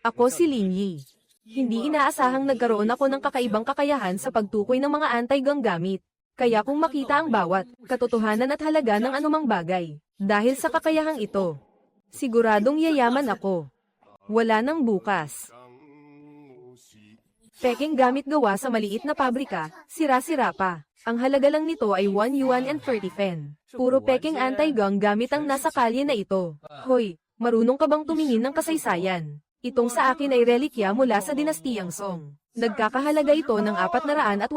Ako si Lin Yi. Hindi inaasahang nagkaroon ako ng kakaibang kakayahan sa pagtukoy ng mga anti-gang gamit. Kaya kung makita ang bawat katotohanan at halaga ng anumang bagay, dahil sa kakayahang ito, siguradong yayaman ako. Wala nang bukas. Peking gamit gawa sa maliit na pabrika, sira-sira pa. Ang halaga lang nito ay 1 yuan and 30 fen. Puro peking anti-gang gamit ang nasa kalye na ito. Hoy, marunong ka bang tumingin ng kasaysayan? Itong sa akin ay relikya mula sa dinastiyang Song. Nagkakahalaga ito ng 480,000.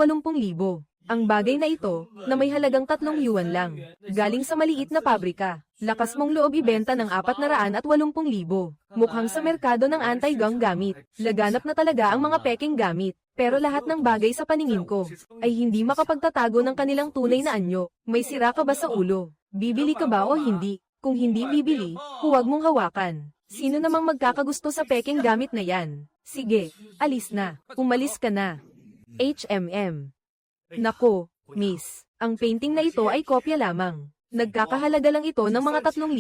Ang bagay na ito, na may halagang 3 yuan lang, galing sa maliit na pabrika. Lakas mong loob ibenta ng 480,000. Mukhang sa merkado ng anti-gang gamit, laganap na talaga ang mga peking gamit. Pero lahat ng bagay sa paningin ko, ay hindi makapagtatago ng kanilang tunay na anyo. May sira ka ba sa ulo? Bibili ka ba o hindi? Kung hindi bibili, huwag mong hawakan. Sino namang magkakagusto sa peking gamit na yan? Sige, alis na. Umalis ka na. HMM. Nako, miss. Ang painting na ito ay kopya lamang. Nagkakahalaga lang ito ng mga 3,000.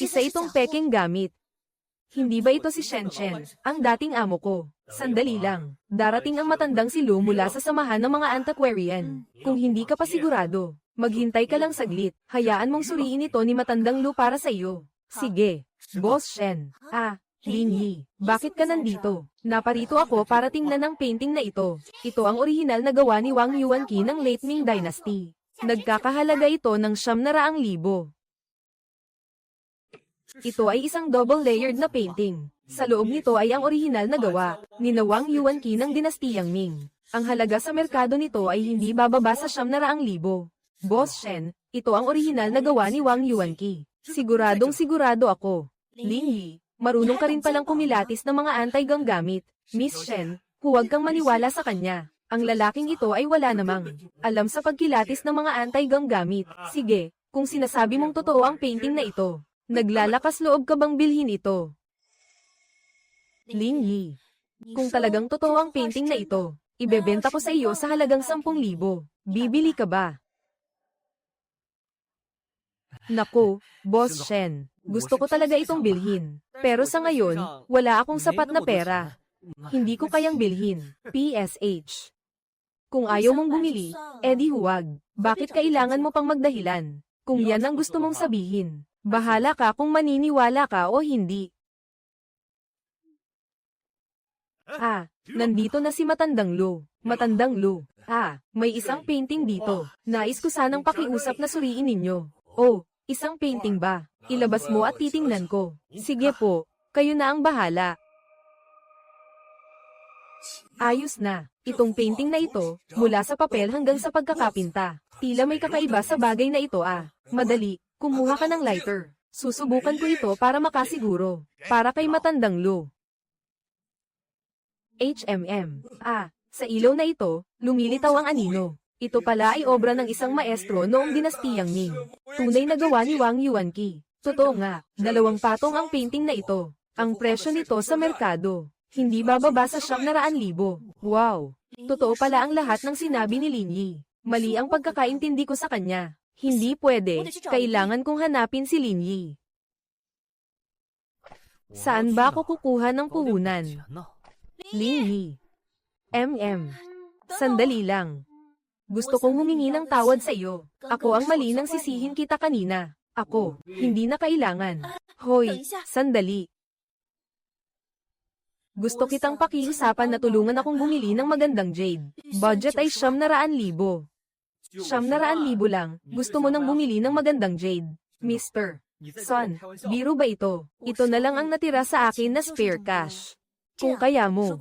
Isa itong peking gamit. Hindi ba ito si Shenshen, ang dating amo ko? Sandali lang. Darating ang matandang si Lu mula sa samahan ng mga antiquarian. Kung hindi ka pa sigurado, maghintay ka lang saglit. Hayaan mong suriin ito ni matandang Lu para sa iyo. Sige, Boss Shen. Lin Yi, bakit ka nandito? Naparito ako para tingnan ang painting na ito. Ito ang orihinal na gawa ni Wang Yuanqi ng late Ming Dynasty. Nagkakahalaga ito ng 900,000. Ito ay isang double-layered na painting. Sa loob nito ay ang orihinal na gawa ni Wang Yuanqi ng dinastiyang Ming. Ang halaga sa merkado nito ay hindi bababa sa 900,000. Boss Shen, ito ang orihinal na gawa ni Wang Yuanqi. Siguradong sigurado ako. Lin Yi, marunong ka rin palang kumilatis ng mga anti-gang gamit. Miss Shen, huwag kang maniwala sa kanya. Ang lalaking ito ay wala namang alam sa pagkilatis ng mga anti-gang gamit. Sige, kung sinasabi mong totoo ang painting na ito, naglalakas loob ka bang bilhin ito? Lin Yi, kung talagang totoo ang painting na ito, ibebenta ko sa iyo sa halagang 10,000. Bibili ka ba? Nako, Boss Shen, gusto ko talaga itong bilhin. Pero sa ngayon, wala akong sapat na pera. Hindi ko kayang bilhin. PSH. Kung ayaw mong bumili, edi huwag. Bakit kailangan mo pang magdahilan? Kung yan ang gusto mong sabihin, bahala ka kung maniniwala ka o hindi. Nandito na si Matandang Lu. Matandang Lu. May isang painting dito. Nais ko sanang pakiusap na suriin ninyo. Oh, isang painting ba? Ilabas mo at titingnan ko. Sige po, kayo na ang bahala. Ayos na. Itong painting na ito, mula sa papel hanggang sa pagkakapinta. Tila may kakaiba sa bagay na ito. Madali, kumuha ka ng lighter. Susubukan ko ito para makasiguro. Para kay Matandang Lu. HMM. Sa ilaw na ito, lumilitaw ang anino. Ito pala ay obra ng isang maestro noong dinastiyang Ming. Tunay na gawa ni Wang Yuanqi. Totoo nga, 2 patong ang painting na ito. Ang presyo nito sa merkado, hindi bababa sa 900,000. Wow! Totoo pala ang lahat ng sinabi ni Lin Yi. Mali ang pagkakaintindi ko sa kanya. Hindi pwede, kailangan kong hanapin si Lin Yi. Saan ba ako kukuha ng puhunan? Lin Yi. Sandali lang. Gusto kong humingi ng tawad sa iyo. Ako ang mali nang sisihin kita kanina. Ako, hindi na kailangan. Hoy, sandali. Gusto kitang pakiusapan na tulungan akong bumili ng magandang jade. Budget ay 900,000. 900,000 lang. Gusto mo nang bumili ng magandang jade. Mr. Son, biro ba ito? Ito na lang ang natira sa akin na spare cash. Kung kaya mo.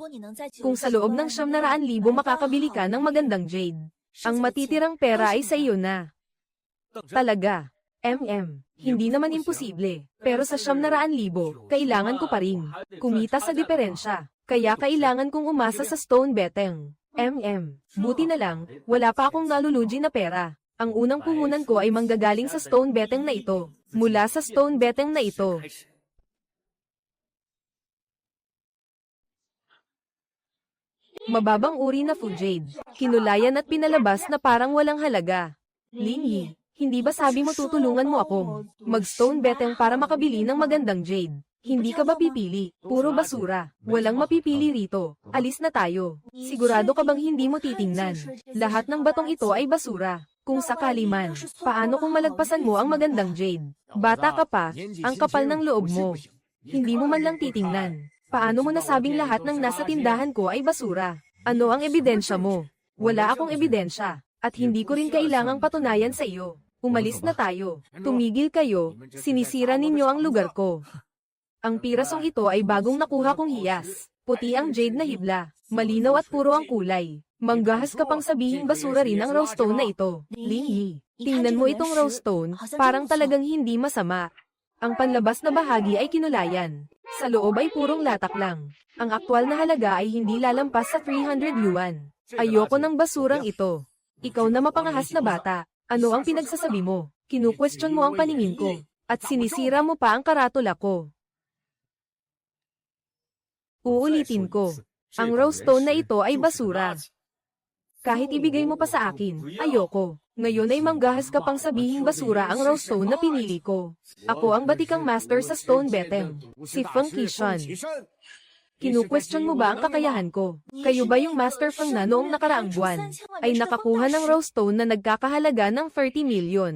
Kung sa loob ng 900,000 makakabili ka ng magandang jade, ang matitirang pera ay sa iyo na. Talaga. Hindi naman imposible. Pero sa 900,000, kailangan ko pa rin kumita sa diferensya. Kaya kailangan kong umasa sa stone betting. Buti na lang, wala pa akong nalulugi na pera. Ang unang puhunan ko ay manggagaling sa stone betting na ito. Mula sa stone betting na ito. Mababang uri na full jade. Kinulayan at pinalabas na parang walang halaga. Lin Yi, hindi ba sabi mo tutulungan mo ako mag-stone betting para makabili ng magandang jade? Hindi ka ba pipili? Puro basura. Walang mapipili rito. Alis na tayo. Sigurado ka bang hindi mo titingnan? Lahat ng batong ito ay basura. Kung sakali man, paano kung malagpasan mo ang magandang jade? Bata ka pa, ang kapal ng loob mo. Hindi mo man lang titingnan. Paano mo nasabing lahat ng nasa tindahan ko ay basura? Ano ang ebidensya mo? Wala akong ebidensya. At hindi ko rin kailangang patunayan sa iyo. Umalis na tayo. Tumigil kayo. Sinisira ninyo ang lugar ko. Ang pirasong ito ay bagong nakuha kong hiyas. Puti ang jade na hibla. Malinaw at puro ang kulay. Manggahas ka pang sabihing basura rin ang rose stone na ito. Ling Yi, tingnan mo itong rose stone, parang talagang hindi masama. Ang panlabas na bahagi ay kinulayan. Sa loob ay purong latak lang. Ang aktwal na halaga ay hindi lalampas sa 300 yuan. Ayoko ng basurang ito. Ikaw na mapangahas na bata. Ano ang pinagsasabi mo? Kinu-question mo ang paningin ko. At sinisira mo pa ang karatula ko. Uulitin ko. Ang rose stone na ito ay basura. Kahit ibigay mo pa sa akin, ayoko. Ngayon ay manggahas ka pang sabihing basura ang rose stone na pinili ko. Ako ang batikang master sa stone betem. Si Feng Qishan. Kinu-question mo ba ang kakayahan ko? Kayo ba yung master Feng na noong nakaraang buwan ay nakakuha ng rose stone na nagkakahalaga ng 30 million?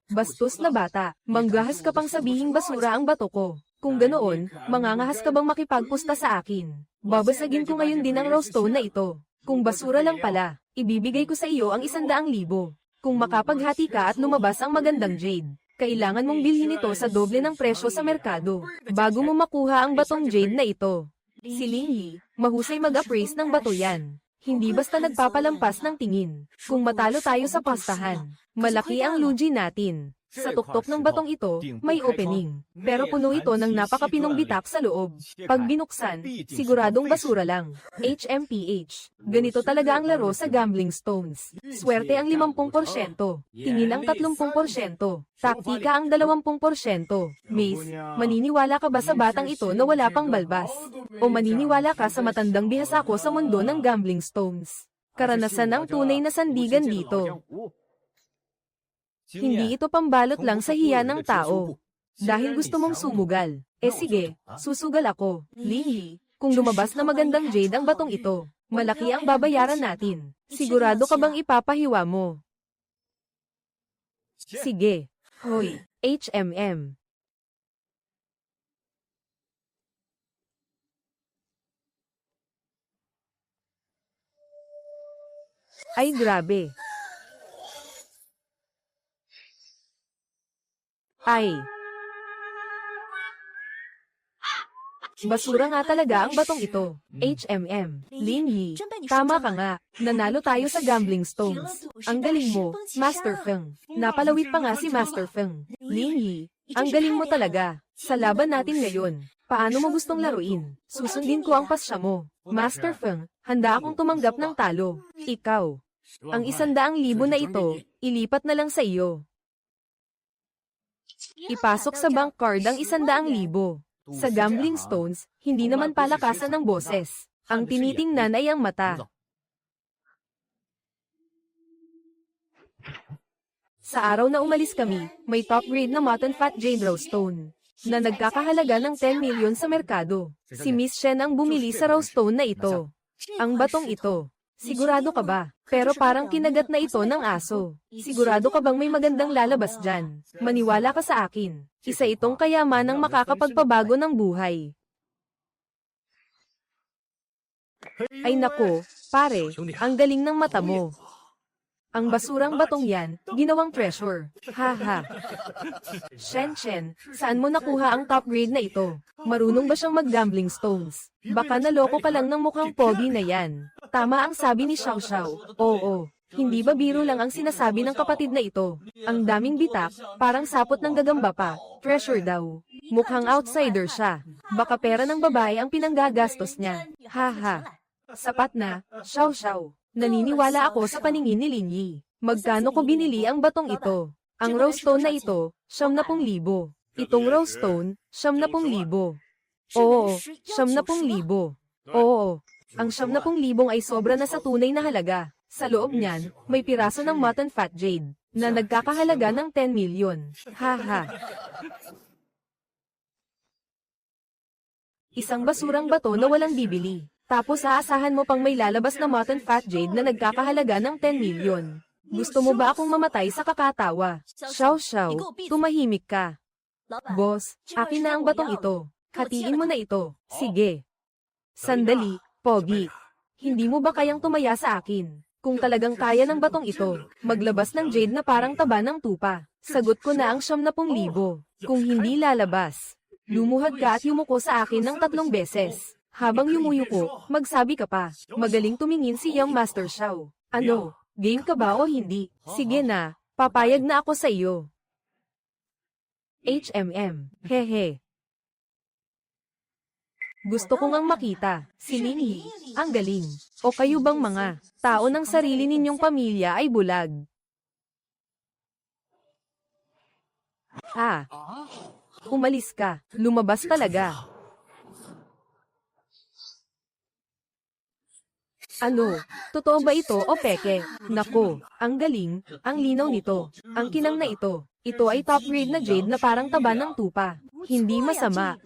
Bastos na bata, manggahas ka pang sabihing basura ang bato ko. Kung ganoon, mangangahas ka bang makipagpusta sa akin? Babasagin ko ngayon din ang rose stone na ito. Kung basura lang pala, ibibigay ko sa iyo ang 100,000. Kung makapaghati ka at lumabas ang magandang jade, kailangan mong bilhin ito sa doble ng presyo sa merkado, bago mo makuha ang batong jade na ito. Si Ling Yi, mahusay mag-appraise ng bato yan. Hindi basta nagpapalampas ng tingin. Kung matalo tayo sa pastahan, malaki ang lugi natin. Sa tuktok ng batong ito, may opening. Pero puno ito ng napakapinong bitak sa loob. Pag binuksan, siguradong basura lang. HMPH. Ganito talaga ang laro sa gambling stones. Swerte ang 50%. Tingin ang 30%. Taktika ang 20%. Maze, maniniwala ka ba sa batang ito na wala pang balbas? O maniniwala ka sa matandang bihasa ko sa mundo ng gambling stones? Karanasan ang tunay na sandigan dito. Hindi ito pambalot lang sa hiya ng tao. Dahil gusto mong sumugal. Sige, susugal ako. Ling Yi, kung lumabas na magandang jade ang batong ito, malaki ang babayaran natin. Sigurado ka bang ipapahiwa mo? Sige. Hoy, HMM. Ay grabe. Ay. Basura nga talaga ang batong ito. HMM. Ling Yi, tama ka nga. Nanalo tayo sa gambling stones. Ang galing mo, Master Feng. Napalawit pa nga si Master Feng. Ling Yi, ang galing mo talaga. Sa laban natin ngayon, paano mo gustong laruin? Susundin ko ang pasya mo. Master Feng, handa akong tumanggap ng talo. Ikaw. Ang 100,000 na ito, ilipat na lang sa iyo. Ipasok sa bank card ang 100,000. Sa gambling stones, hindi naman palakasan ng boses. Ang tinitingnan ay ang mata. Sa araw na umalis kami, may top grade na mutton fat jade rose stone na nagkakahalaga ng 10 million sa merkado. Si Miss Shen ang bumili sa rose stone na ito. Ang batong ito. Sigurado ka ba? Pero parang kinagat na ito ng aso. Sigurado ka bang may magandang lalabas dyan? Maniwala ka sa akin. Isa itong kayamanang makakapagpabago ng buhay. Ay nako, pare, ang galing ng mata mo. Ang basurang batong yan, ginawang treasure. Haha. Shen, saan mo nakuha ang top grade na ito? Marunong ba siyang mag-gambling stones? Baka naloko ka lang ng mukhang pogi na yan. Tama ang sabi ni Xiao Xiao. Oo. Hindi ba biro lang ang sinasabi ng kapatid na ito? Ang daming bitak, parang sapot ng gagamba pa. Treasure daw. Mukhang outsider siya. Baka pera ng babae ang pinanggagastos niya. Haha. Sapat na, Xiao Xiao. Naniniwala ako sa paningin ni Lin Yi. Magkano ko binili ang batong ito? Ang rose stone na ito, 70,000. Itong rose stone, 70,000. Oo, 70,000. Oo, ang 70,000 ay sobra na sa tunay na halaga. Sa loob niyan, may piraso ng mutton fat jade, na nagkakahalaga ng 10 million. Haha. Isang basurang bato na walang bibili. Tapos aasahan mo pang may lalabas na Mutton Fat Jade na nagkakahalaga ng 10 million. Gusto mo ba akong mamatay sa kakatawa? Xiao Xiao, tumahimik ka. Boss, akin na ang batong ito. Hatiin mo na ito. Sige. Sandali, Pogi. Hindi mo ba kayang tumaya sa akin? Kung talagang kaya ng batong ito, maglabas ng jade na parang taba ng tupa. Sagot ko na ang 70,000. Kung hindi lalabas, lumuhad ka at yumuko sa akin ng 3 beses. Habang yumuyuko, magsabi ka pa. Magaling tumingin si Young Master Xiao. Ano, game ka ba o hindi? Sige na, papayag na ako sa iyo. Hehe. Gusto ko ngang makita, si Linyi, ang galing. O kayo bang mga tao ng sarili ninyong pamilya ay bulag? Umalis ka, lumabas talaga. Ano, totoo ba ito o peke? Nako, ang galing, ang linaw nito, ang kinang na ito. Ito ay top grade na jade na parang taba ng tupa. Hindi masama.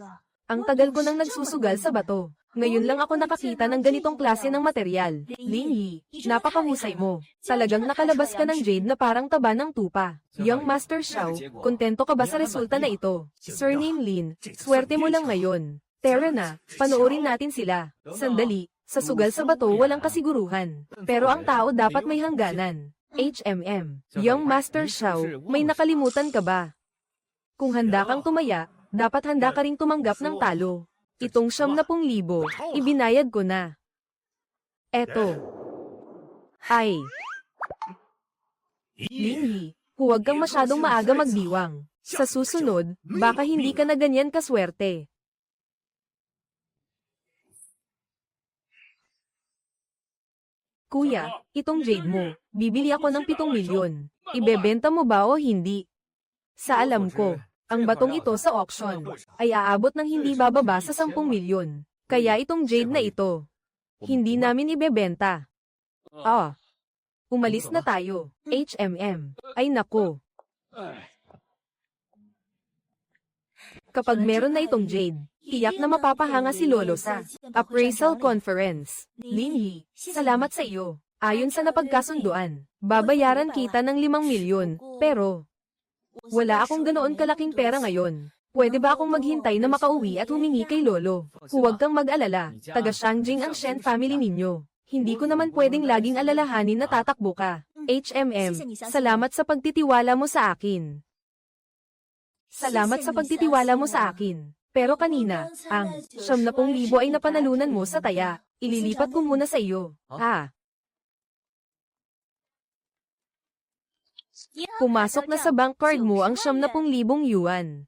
Ang tagal ko nang nagsusugal sa bato. Ngayon lang ako nakakita ng ganitong klase ng material. Linyi, napakahusay mo. Talagang nakalabas ka ng jade na parang taba ng tupa. Young Master Xiao, kontento ka ba sa resulta na ito? Surname Lin, swerte mo lang ngayon. Tara na, panoorin natin sila. Sandali, sa sugal sa bato walang kasiguruhan. Pero ang tao dapat may hangganan. Young Master Xiao, may nakalimutan ka ba? Kung handa kang tumaya, dapat handa ka ring tumanggap ng talo. Itong 70,000, ibinayad ko na. Eto. Ay. Linyi, huwag kang masyadong maaga magdiwang. Sa susunod, baka hindi ka na ganyan kaswerte. Kuya, itong jade mo, bibili ako ng 7 milyon. Ibebenta mo ba o hindi? Sa alam ko, ang batong ito sa auction ay aabot ng hindi bababa sa 10 milyon. Kaya itong jade na ito, hindi namin ibebenta. Umalis na tayo. Ay nako. Kapag meron na itong jade, tiyak na mapapahanga si Lolo sa appraisal conference. Linyi, salamat sa iyo. Ayon sa napagkasunduan, babayaran kita ng 5 milyon, pero wala akong ganoon kalaking pera ngayon. Pwede ba akong maghintay na makauwi at humingi kay Lolo? Huwag kang mag-alala, taga Shangjing ang Shen family ninyo. Hindi ko naman pwedeng laging alalahanin na tatakbo ka. Salamat sa pagtitiwala mo sa akin. Salamat sa pagtitiwala mo sa akin. Pero kanina, ang 70,000 ay napanalunan mo sa taya. Ililipat ko muna sa iyo. Pumasok na sa bank card mo ang 70,000 yuan.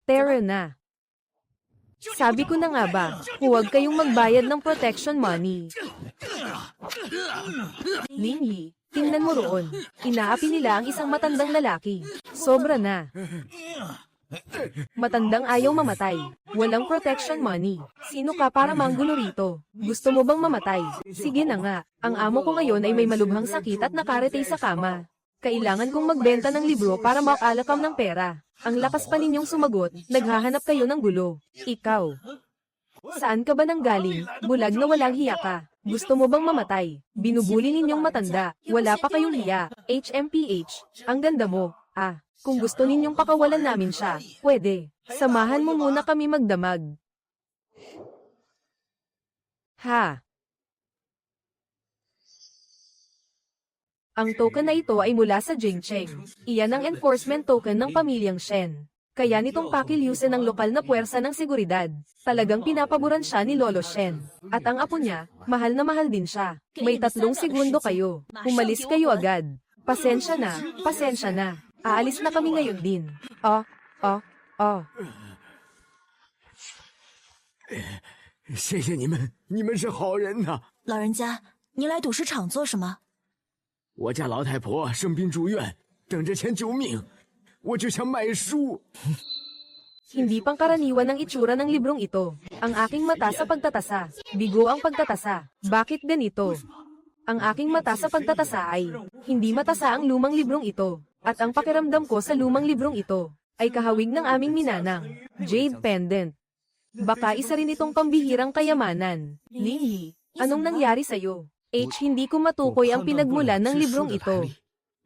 Tara na. Sabi ko na nga ba, huwag kayong magbayad ng protection money. Linyi, tingnan mo roon. Inaapi nila ang isang matandang lalaki. Sobra na. Matandang ayaw mamatay. Walang protection money. Sino ka para manggulo rito? Gusto mo bang mamatay? Sige na nga. Ang amo ko ngayon ay may malubhang sakit at nakaretay sa kama. Kailangan kong magbenta ng libro para makalakam ng pera. Ang lakas pa ninyong sumagot, naghahanap kayo ng gulo. Ikaw. Saan ka ba nanggaling? Bulag na walang hiya ka. Gusto mo bang mamatay? Binubuli ninyong matanda. Wala pa kayong hiya. Ang ganda mo. Kung gusto ninyong pakawalan namin siya, pwede. Samahan mo muna kami magdamag. Ang token na ito ay mula sa Jingcheng. Iyan ang enforcement token ng pamilyang Shen. Kaya nitong pakilyusin ang lokal na puwersa ng seguridad. Talagang pinapaboran siya ni Lolo Shen. At ang apo niya, mahal na mahal din siya. May 3 segundo kayo. Umalis kayo agad. Pasensya na. Aalis na kami ngayon din. 谢谢你们，你们是好人呐！老人家，您来赌石场做什么？我家老太婆生病住院，等着钱救命，我就想卖书。 Hindi pangkaraniwan ang itsura ng librong ito. Ang aking mata sa pagtatasa. Bigo ang pagtatasa. Bakit ganito? Ang aking mata sa pagtatasa ay hindi matasa ang lumang librong ito. At ang pakiramdam ko sa lumang librong ito ay kahawig ng aming minanang. Jade pendant. Baka isa rin itong pambihirang kayamanan. Lingyi, anong nangyari sa'yo? H. Hindi ko matukoy ang pinagmulan ng librong ito.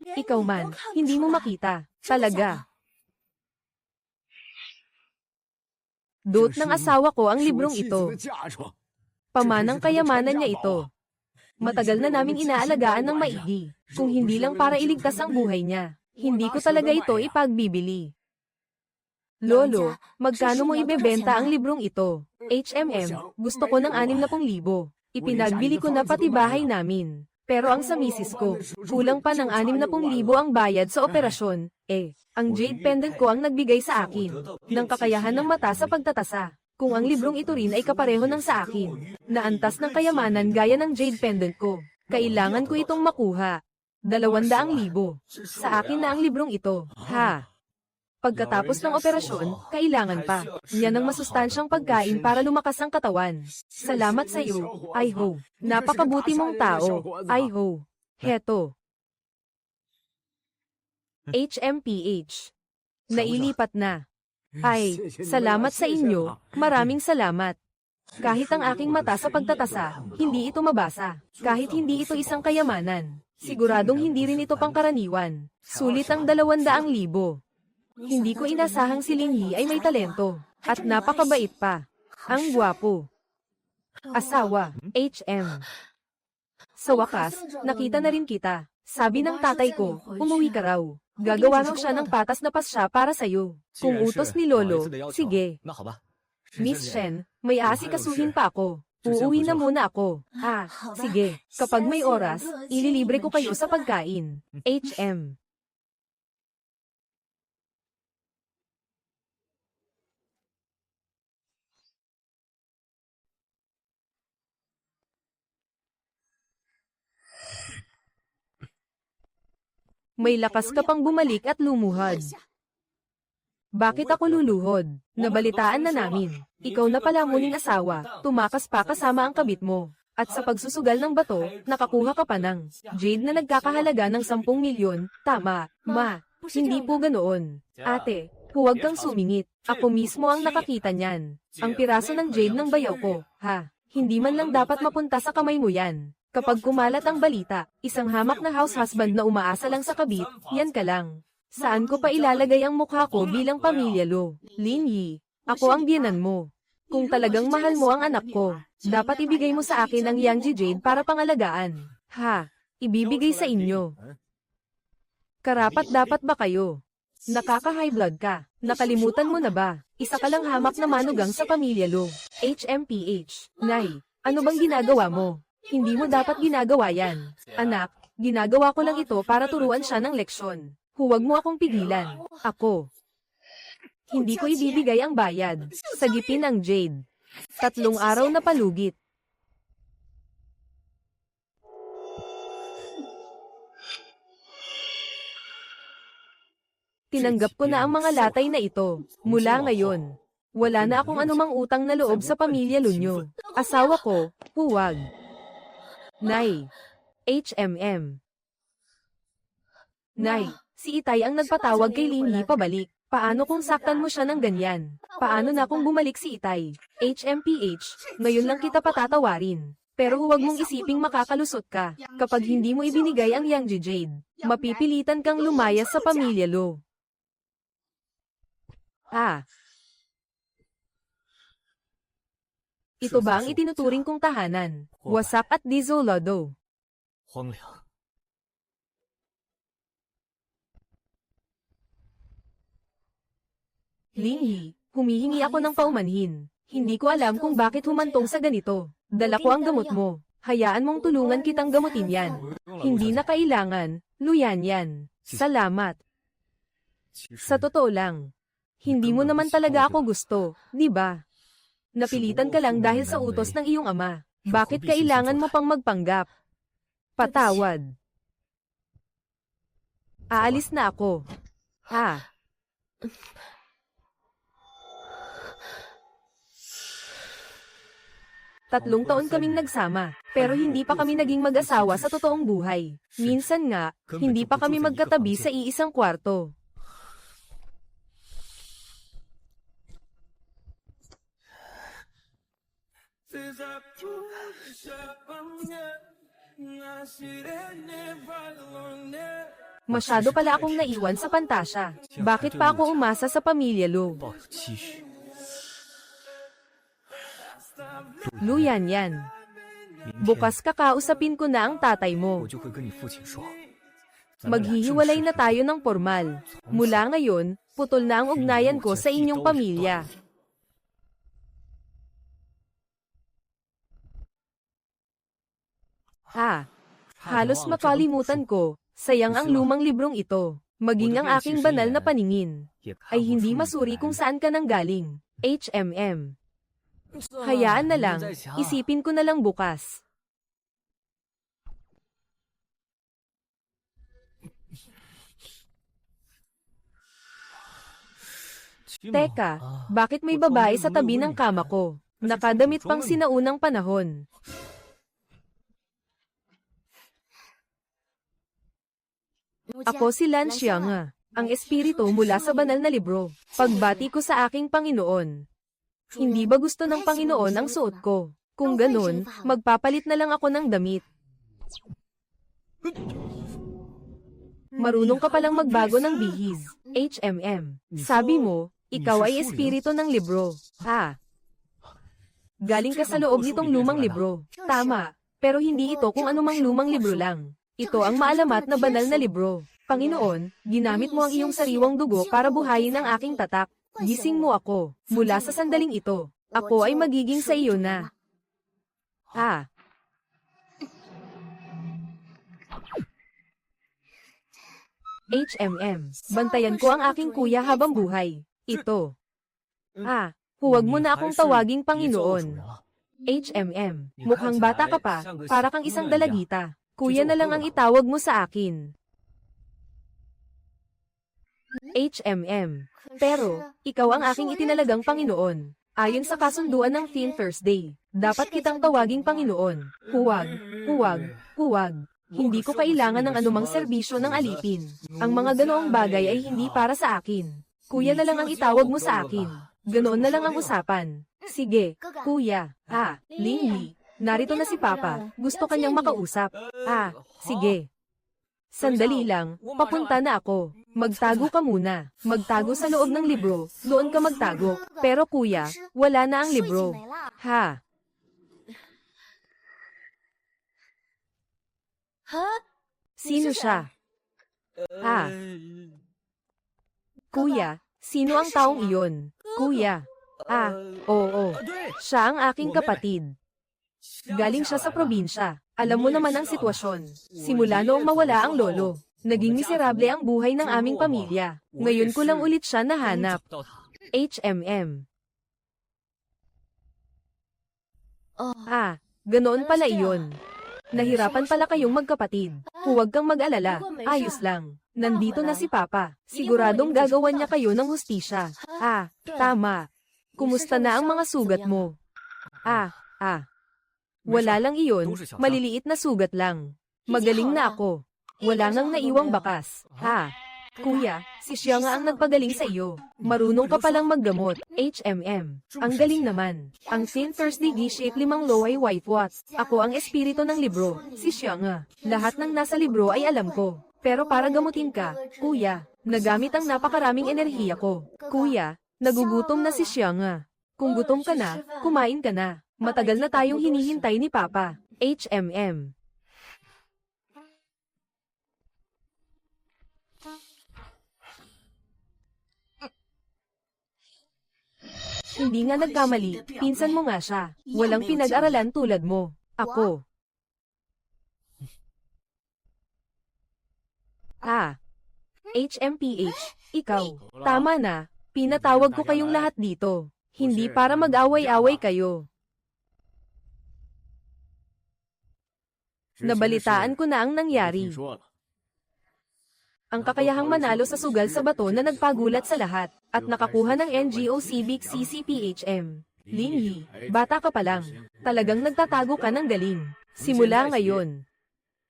Ikaw man, hindi mo makita. Talaga. Dot ng asawa ko ang librong ito. Pamanang kayamanan niya ito. Matagal na naming inaalagaan ng maigi. Kung hindi lang para iligtas ang buhay niya, hindi ko talaga ito ipagbibili. Lolo, magkano mo ibebenta ang librong ito? HMM, gusto ko ng 60,000. Ipinagbili ko na pati bahay namin. Pero ang sa misis ko, kulang pa ng 60,000 ang bayad sa operasyon. Ang jade pendant ko ang nagbigay sa akin ng kakayahan ng mata sa pagtatasa. Kung ang librong ito rin ay kapareho ng sa akin, na antas ng kayamanan gaya ng jade pendant ko, kailangan ko itong makuha. 200,000. Sa akin na ang librong ito. Ha? Pagkatapos ng operasyon, kailangan pa niya ng masustansyang pagkain para lumakas ang katawan. Salamat sa iyo, Iho. Napakabuti mong tao, Iho. Heto. HMPH. Nailipat na. Ay, salamat sa inyo, maraming salamat. Kahit ang aking mata sa pagtatasa, hindi ito mabasa. Kahit hindi ito isang kayamanan, siguradong hindi rin ito pangkaraniwan. Sulit ang 200,000. Hindi ko inasahang si Lingyi ay may talento, at napakabait pa. Ang gwapo. Asawa, HM. Sa wakas, nakita na rin kita. Sabi ng tatay ko, umuwi ka raw. Gagawa raw siya ng patas na pasya para sa'yo. Kung utos ni Lolo, sige. Miss Shen, may asikasuhin pa ako. Uuwi na muna ako. Sige. Kapag may oras, ililibre ko kayo sa pagkain. HM. May lakas ka pang bumalik at lumuhod. Bakit ako luluhod? Nabalitaan na namin. Ikaw na pala ang muling asawa, tumakas pa kasama ang kabit mo. At sa pagsusugal ng bato, nakakuha ka pa ng jade na nagkakahalaga ng 10 milyon. Tama, ma. Hindi po ganoon. Ate, huwag kang sumingit. Ako mismo ang nakakita niyan. Ang piraso ng jade ng bayaw ko, ha? Hindi man lang dapat mapunta sa kamay mo yan. Kapag kumalat ang balita, isang hamak na house husband na umaasa lang sa kabit, yan ka lang. Saan ko pa ilalagay ang mukha ko bilang pamilya lo? Lingyi, ako ang biyenan mo. Kung talagang mahal mo ang anak ko, dapat ibigay mo sa akin ang Yangji Jade para pangalagaan. Ha? Ibibigay sa inyo. Karapat dapat ba kayo? Nakaka-high blood ka. Nakalimutan mo na ba? Isa ka lang hamak na manugang sa pamilya lo. HMPH. Nay, ano bang ginagawa mo? Hindi mo dapat ginagawa yan. Anak, ginagawa ko lang ito para turuan siya ng leksyon. Huwag mo akong pigilan. Ako. Hindi ko ibibigay ang bayad. Sagipin ang jade. 3 araw na palugit. Tinanggap ko na ang mga latay na ito. Mula ngayon, wala na akong anumang utang na loob sa pamilya Lunyo. Asawa ko, huwag. Nay. HMM. Nay, si Itay ang nagpatawag kay Lingyi pabalik. Paano kung saktan mo siya ng ganyan? Paano na kung bumalik si Itay? HMPH, ngayon lang kita patatawarin. Pero huwag mong isiping makakalusot ka. Kapag hindi mo ibinigay ang Yangji Jade, mapipilitan kang lumayas sa pamilya lo. Ito ba ang itinuturing kong tahanan? Wasak at desolado. 荒凉。 Lingyi, humihingi ako ng paumanhin. Hindi ko alam kung bakit humantong sa ganito. Dala ko ang gamot mo. Hayaan mong tulungan kitang gamutin yan. Hindi na kailangan, luyan yan. Salamat. Sa totoo lang, hindi mo naman talaga ako gusto, di ba? Napilitan ka lang dahil sa utos ng iyong ama. Bakit kailangan mo pang magpanggap? Patawad. Aalis na ako. 3 taon kaming nagsama, pero hindi pa kami naging mag-asawa sa totoong buhay. Minsan nga, hindi pa kami magkatabi sa iisang kwarto. Masyado pala akong naiwan sa pantasya. Bakit pa ako umasa sa pamilya Lu? 抱有期许。 Lu Yanyan. 明天 Bukas kakausapin ko na ang tatay 我 mo. 就会跟你父亲说，咱们俩正式 Maghihiwalay na tayo ng formal. Mula ngayon, putol na ang ugnayan ko sa inyong pamilya. Halos makalimutan ko. Sayang ang lumang librong ito. Maging ang aking banal na paningin 也看 ay 不 hindi 出你 masuri 来 kung saan ka nang galing. HMM. Hayaan na lang, isipin ko na lang bukas. Teka, bakit may babae sa tabi ng kama ko? Nakadamit pang sinaunang panahon. Ako si Lan Xiang, ang espiritu mula sa banal na libro. Pagbati ko sa aking Panginoon. Hindi ba gusto ng Panginoon ang suot ko? Kung ganun, magpapalit na lang ako ng damit. Marunong ka palang magbago ng bihis. HMM. Sabi mo, ikaw ay espiritu ng libro. Galing ka sa loob nitong lumang libro. Tama. Pero hindi ito kung anumang lumang libro lang. Ito ang maalamat na banal na libro. Panginoon, ginamit mo ang iyong sariwang dugo para buhayin ang aking tatak. Gising mo ako. Mula sa sandaling ito, ako ay magiging sa iyo na. HMM. Bantayan ko ang aking kuya habang buhay. Ito. Huwag mo na akong tawaging 你做主 Panginoon. 了。 HMM. Mukhang bata ka pa, para kang isang dalagita. Kuya na lang ang itawag mo sa akin. HMM. Pero, ikaw ang aking itinalagang Panginoon. Ayon sa kasunduan ng Thin Thursday, dapat kitang tawaging Panginoon. Huwag, huwag, huwag. Hindi ko kailangan ng anumang serbisyo ng alipin. Ang mga ganoong bagay ay hindi para sa akin. Kuya na lang ang itawag mo sa akin. Ganoon na lang ang usapan. Sige, kuya. Ling Yi. Narito na si Papa. Gusto kanyang makausap. Sige. Sandali lang, papunta na ako. Magtago ka muna. Magtago sa loob ng libro. Doon ka magtago. Pero kuya, wala na ang libro. Sino siya? Kuya, sino ang taong iyon? Kuya. Oo. Siya ang aking kapatid. Galing siya sa probinsya. Alam mo naman ang sitwasyon. Simula noong mawala ang lolo, naging miserable ang buhay ng aming pamilya. Ngayon ko lang ulit siya nahanap. 找到他， HMM. Ganoon pala iyon. Nahirapan pala kayong magkapatid. Huwag kang mag-alala. Ayos lang. Nandito na si Papa. Siguradong gagawan niya kayo ng hustisya. Tama. Kumusta na ang mga sugat mo? Wala lang iyon, maliliit na sugat lang. Magaling na ako. Wala nang naiwang bakas. Kuya, si Xiao nga ang nagpagaling sa iyo. Marunong ka palang maggamot. HMM. Ang galing naman. Ang Thin Thursday G-shape 5 Loway White Wat. Ako ang espiritu ng libro. Si Xiao nga. Lahat ng nasa libro ay alam ko. Pero para gamutin ka, kuya, nagamit ang napakaraming enerhiya ko. Kuya, nagugutom na si Xiao nga. Kung gutom ka na, kumain ka na. Matagal na tayong hinihintay ni Papa. HMM. Hindi nga nagkamali, pinsan mo nga siya. Walang pinag-aralan tulad mo. Ako. HMPH, ikaw. Tama na, pinatawag ko kayong lahat dito. Hindi para mag-away-away kayo. Nabalitaan ko na ang nangyari. 听说了， Ang kakayahang manalo sa sugal sa bato na nagpagulat sa lahat, at nakakuha ng NGO Civic CCPHM. Ling Yi, bata ka pa lang. Talagang nagtatago ka ng galing. Simula ngayon,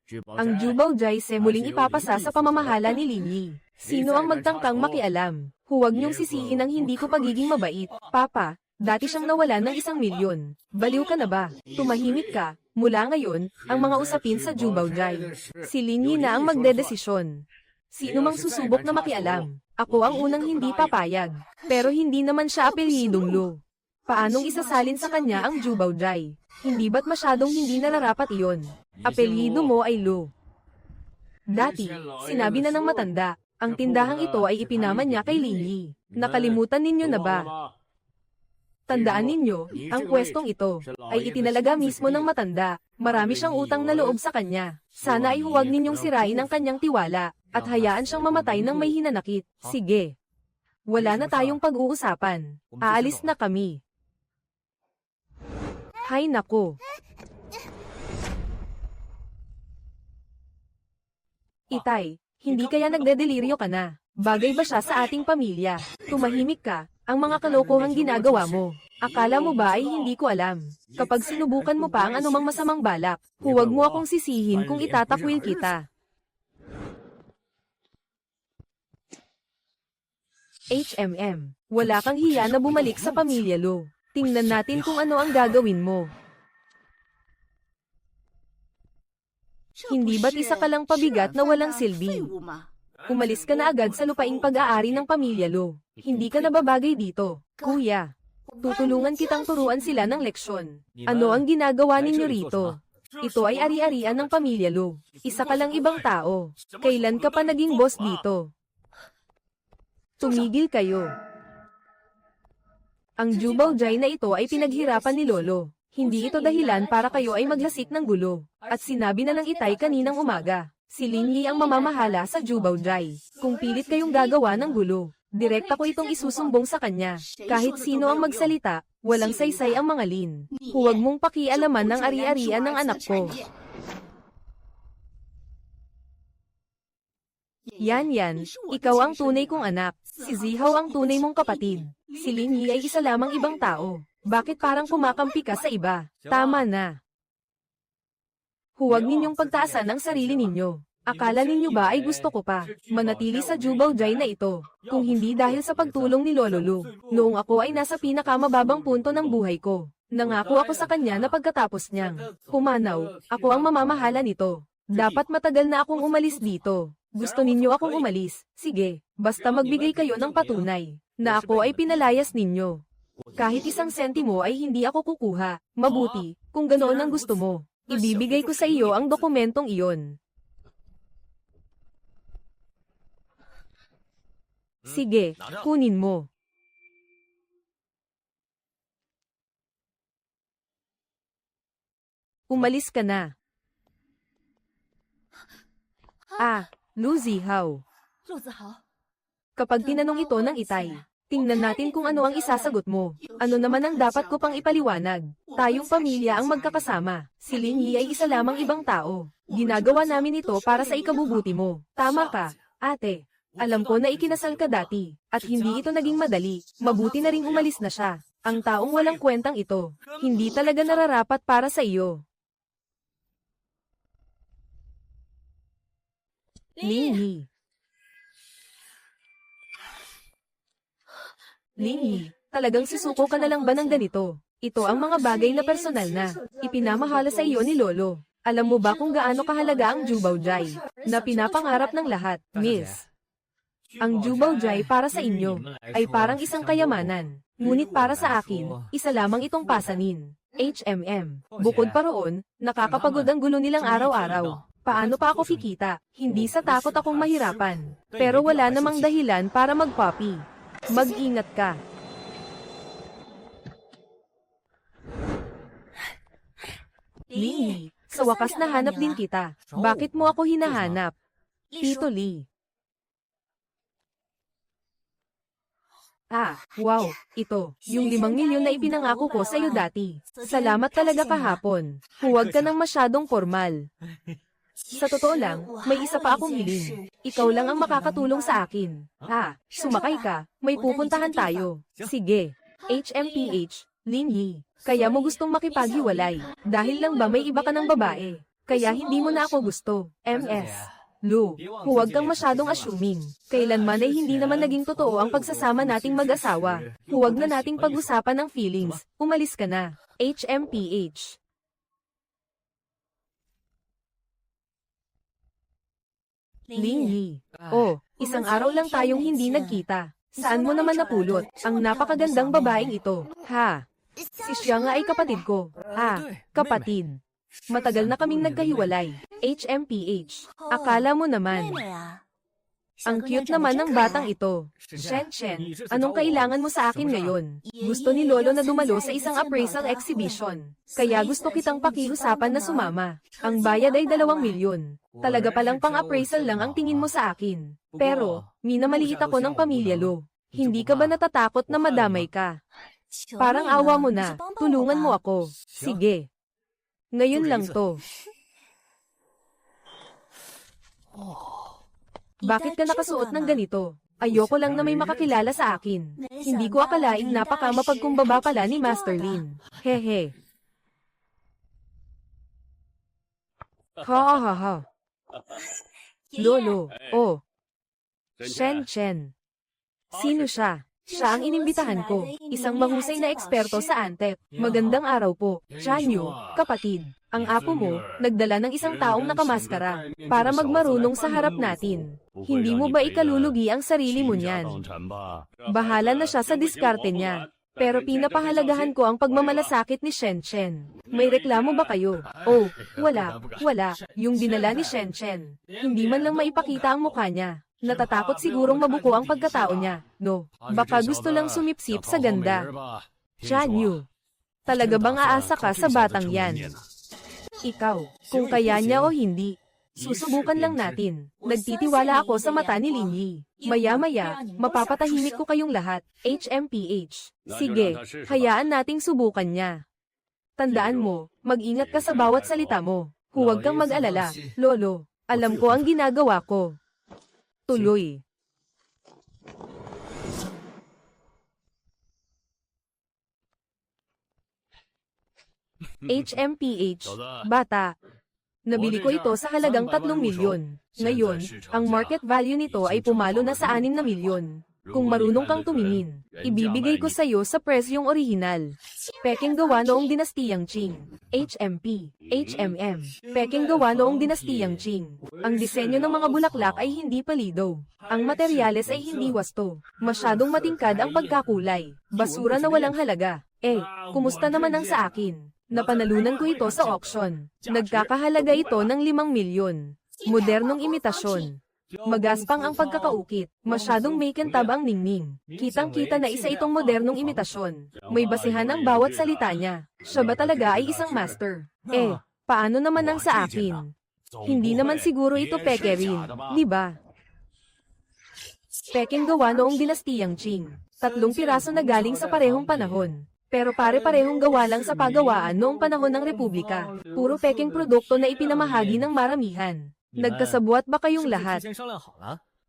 聚宝 ang 斋 Jubao Jaise muling ipapasa sa pamamahala ni Ling Yi. Sino ang magtangkang makialam? Huwag niyong sisihin ang hindi ko pagiging mabait. Papa, Dati siyang nawalan ng 1,000,000. Baliw ka na ba? Tumahimik ka. Mula ngayon, ang mga usapin sa Jubao Drive. Si Lin Yi na ang magdedesisyon. Sino mang susubok na makialam. Ako ang unang hindi papayag. Pero hindi naman siya apelyidong Lu. Paanong isasalin sa kanya ang Jubao Drive? Hindi ba't masyadong hindi nararapat iyon? Apelyido mo ay Lu. Dati, sinabi na ng matanda, ang tindahang ito ay ipinaman niya kay Lin Yi. Nakalimutan ninyo na ba? Tandaan ninyo, ang pwestong ito ay itinalaga mismo ng matanda. Marami siyang utang na loob sa kanya. Sana ay huwag ninyong sirain ang kanyang tiwala at hayaan siyang mamatay ng may hinanakit. Sige. Wala na tayong pag-uusapan. Aalis na kami. Hay nako. Itay, hindi kaya nagdedeliryo ka na? Bagay ba siya sa ating pamilya? Tumahimik ka, ang mga kalokohang ginagawa mo. Akala mo ba ay hindi ko alam? Kapag sinubukan mo pa ang anumang masamang balak, huwag mo akong sisihin kung itatakwil kita. Wala kang hiya na bumalik sa pamilya Lu. Tingnan natin kung ano ang gagawin mo. Hindi ba't isa ka lang pabigat na walang silbi? Umalis ka na agad sa lupaing pag-aari ng pamilya Lu. Hindi ka nababagay dito, kuya. Tutulungan kitang turuan sila ng leksyon. Ano ang ginagawa ninyo rito? Ito ay ari-arian ng pamilya Lu. Isa ka lang ibang tao. Kailan ka pa naging boss dito? Tumigil kayo. Ang Jubao Jai na ito ay pinaghirapan ni Lolo. Hindi ito dahilan para kayo ay maglasik ng gulo. At sinabi na ng Itay kaninang umaga, si Lin Yi ang mamamahala sa Jubao Jai. Kung pilit kayong gagawa ng gulo, direkta ko itong isusumbong sa kanya. Kahit sino ang magsalita, walang saysay ang mga Lin. Huwag mong pakialaman ng ari-arian ng anak ko. Yan, ikaw ang tunay kong anak. Si Zihao ang tunay mong kapatid. Si Lin Yi ay isa lamang ibang tao. Bakit parang kumakampi ka sa iba? Tama na. Huwag ninyong pagtaasan ang sarili ninyo. Akala ninyo ba ay gusto ko pa manatili sa Jubao Jai na ito? Kung hindi dahil sa pagtulong ni Lolo Lu, noong ako ay nasa pinakamababang punto ng buhay ko. Nangako ako sa kanya na pagkatapos niyang pumanaw, ako ang mamamahala nito. Dapat matagal na akong umalis dito. Gusto ninyo akong umalis? Sige, basta magbigay kayo ng patunay na ako ay pinalayas ninyo. Kahit isang sentimo ay hindi ako kukuha. Mabuti, kung ganoon ang gusto mo. Ibibigay ko sa iyo ang dokumentong iyon. Sige, kunin mo. Umalis ka na. Lu Zihao. Kapag tinanong ito ng Itay, tingnan natin kung ano ang isasagot mo. Ano naman ang dapat ko pang ipaliwanag? Tayong pamilya ang magkakasama. Si Lin Yi ay isa lamang ibang tao. Ginagawa namin ito para sa ikabubuti mo. Tama ka, ate. Alam ko na ikinasal ka dati, at hindi ito naging madali. Mabuti na ring umalis na siya. Ang taong walang kwentang ito, hindi talaga nararapat para sa iyo. Lin Yi. Lin Yi, talagang sisuko ka na lang ba ng ganito? Ito ang mga bagay na personal na ipinamahala sa iyo ni Lolo. Alam mo ba kung gaano kahalaga ang Jubao Jai na pinapangarap ng lahat, Miss? Ang Jubao Jai para sa inyo ay parang isang kayamanan. Ngunit para sa akin, isa lamang itong pasanin. Bukod pa roon, nakakapagod ang gulo nilang araw-araw. Paano pa ako kikita? Hindi sa takot akong mahirapan. Pero wala namang dahilan para mag-copy. Mag-ingat ka. Lin Yi, sa wakas nahanap din kita. Bakit mo ako hinahanap? Tito Lee. Wow, ito, yung 5 milyon na ipinangako ko sa'yo dati. Salamat talaga kahapon. Huwag ka nang masyadong formal. Sa totoo lang, may isa pa akong hiling. Ikaw lang ang makakatulong sa akin. Sumakay ka, may pupuntahan tayo. Sige. Lin Yi, kaya mo gustong makipaghiwalay. Dahil lang ba may iba ka ng babae? Kaya hindi mo na ako gusto. Lu, huwag kang masyadong assuming. Kailanman ay hindi naman naging totoo ang pagsasama nating mag-asawa. Huwag na nating pag-usapan ng feelings. Umalis ka na. HMPH. Ling Yi. Oh, isang araw lang tayong hindi nagkita. Saan mo naman napulot ang napakagandang babaeng ito? Ha? Si siya nga ay kapatid ko. Kapatid. Matagal na kaming nagkahiwalay. HMPH. Akala mo naman. 妹妹啊， Ang cute naman ng batang ito. Shen Chen, anong kailangan mo sa akin ngayon? Gusto ni Lolo na dumalo sa isang appraisal exhibition. Kaya gusto kitang pakiusapan na sumama. Ang bayad ay 2 milyon. Talaga palang pang-appraisal lang ang tingin mo sa akin. Pero, minamaliit ako ng pamilya Lo. Hindi ka ba natatakot na madamay ka? 求 Parang 你了 awa mo 你 na. 去帮帮我 Tulungan mo 吧 ako. Sige. Ngayon lang to. Bakit ka nakasuot ng ganito? Ayoko lang na may makakilala sa akin. Hindi ko akalaing napaka mapagkumbaba pala ni Master Lin. Hehe. Ha ha ha. Lolo. Oh. Shen Chen. Sino siya? Siya ang inimbitahan ko. Isang mahusay na eksperto sa Antep. Magandang araw po. Chanyu, kapatid. Ang apo mo, nagdala ng isang taong nakamaskara para magmarunong sa harap natin. Hindi mo ba ikalulugi ang sarili mo niyan? Bahala na siya sa diskarte niya. Pero pinapahalagahan ko ang pagmamalasakit ni Shen Chen. May reklamo ba kayo? Oh, wala. Yung dinala ni Shen Chen. Hindi man lang maipakita ang mukha niya. Natatakot sigurong mabuko ang pagkatao niya. No, baka gusto lang sumipsip sa ganda. Chanyu, talaga bang aasa ka sa batang yan? Ikaw, kung kaya niya o hindi. Susubukan lang natin. Nagtitiwala ako sa mata ni Lin Yi. Maya-maya, mapapatahimik ko kayong lahat. HMPH. Sige, hayaan nating subukan niya. Tandaan mo, mag-ingat ka sa bawat salita mo. Huwag kang mag-alala, Lolo. Alam ko ang ginagawa ko. Tuloy. HMPH. Bata. Nabili ko ito sa halagang 3 milyon. Ngayon, ang market value nito ay pumalo na sa 6 na milyon. Kung marunong kang tumingin, ibibigay ko sa iyo sa presyong orihinal. Peking gawa noong dinastiyang Qing. HMP, HMM. Peking gawa noong dinastiyang Qing. Ang disenyo ng mga bulaklak ay hindi palido. Ang materyales ay hindi wasto. Masyadong matingkad ang pagkakulay. Basura na walang halaga. Kumusta naman ang sa akin? Napanalunan ko ito sa auction. Nagkakahalaga ito ng 5 milyon. Modernong imitasyon. Magaspang ang pagkakaukit. Masyadong may kintab ang ningning. Kitang-kita na isa itong modernong imitasyon. May basihan ang bawat salita niya. Siya ba talaga ay isang master? Paano naman ang sa akin? Hindi naman siguro ito peke rin, di ba? Peking gawa noong dinastiyang Qing. 3 piraso na galing sa parehong panahon. Pero pare-parehong gawa lang sa pagawaan noong panahon ng Republika. Puro peking produkto na ipinamahagi ng maramihan. Nagkasabwat ba kayong lahat?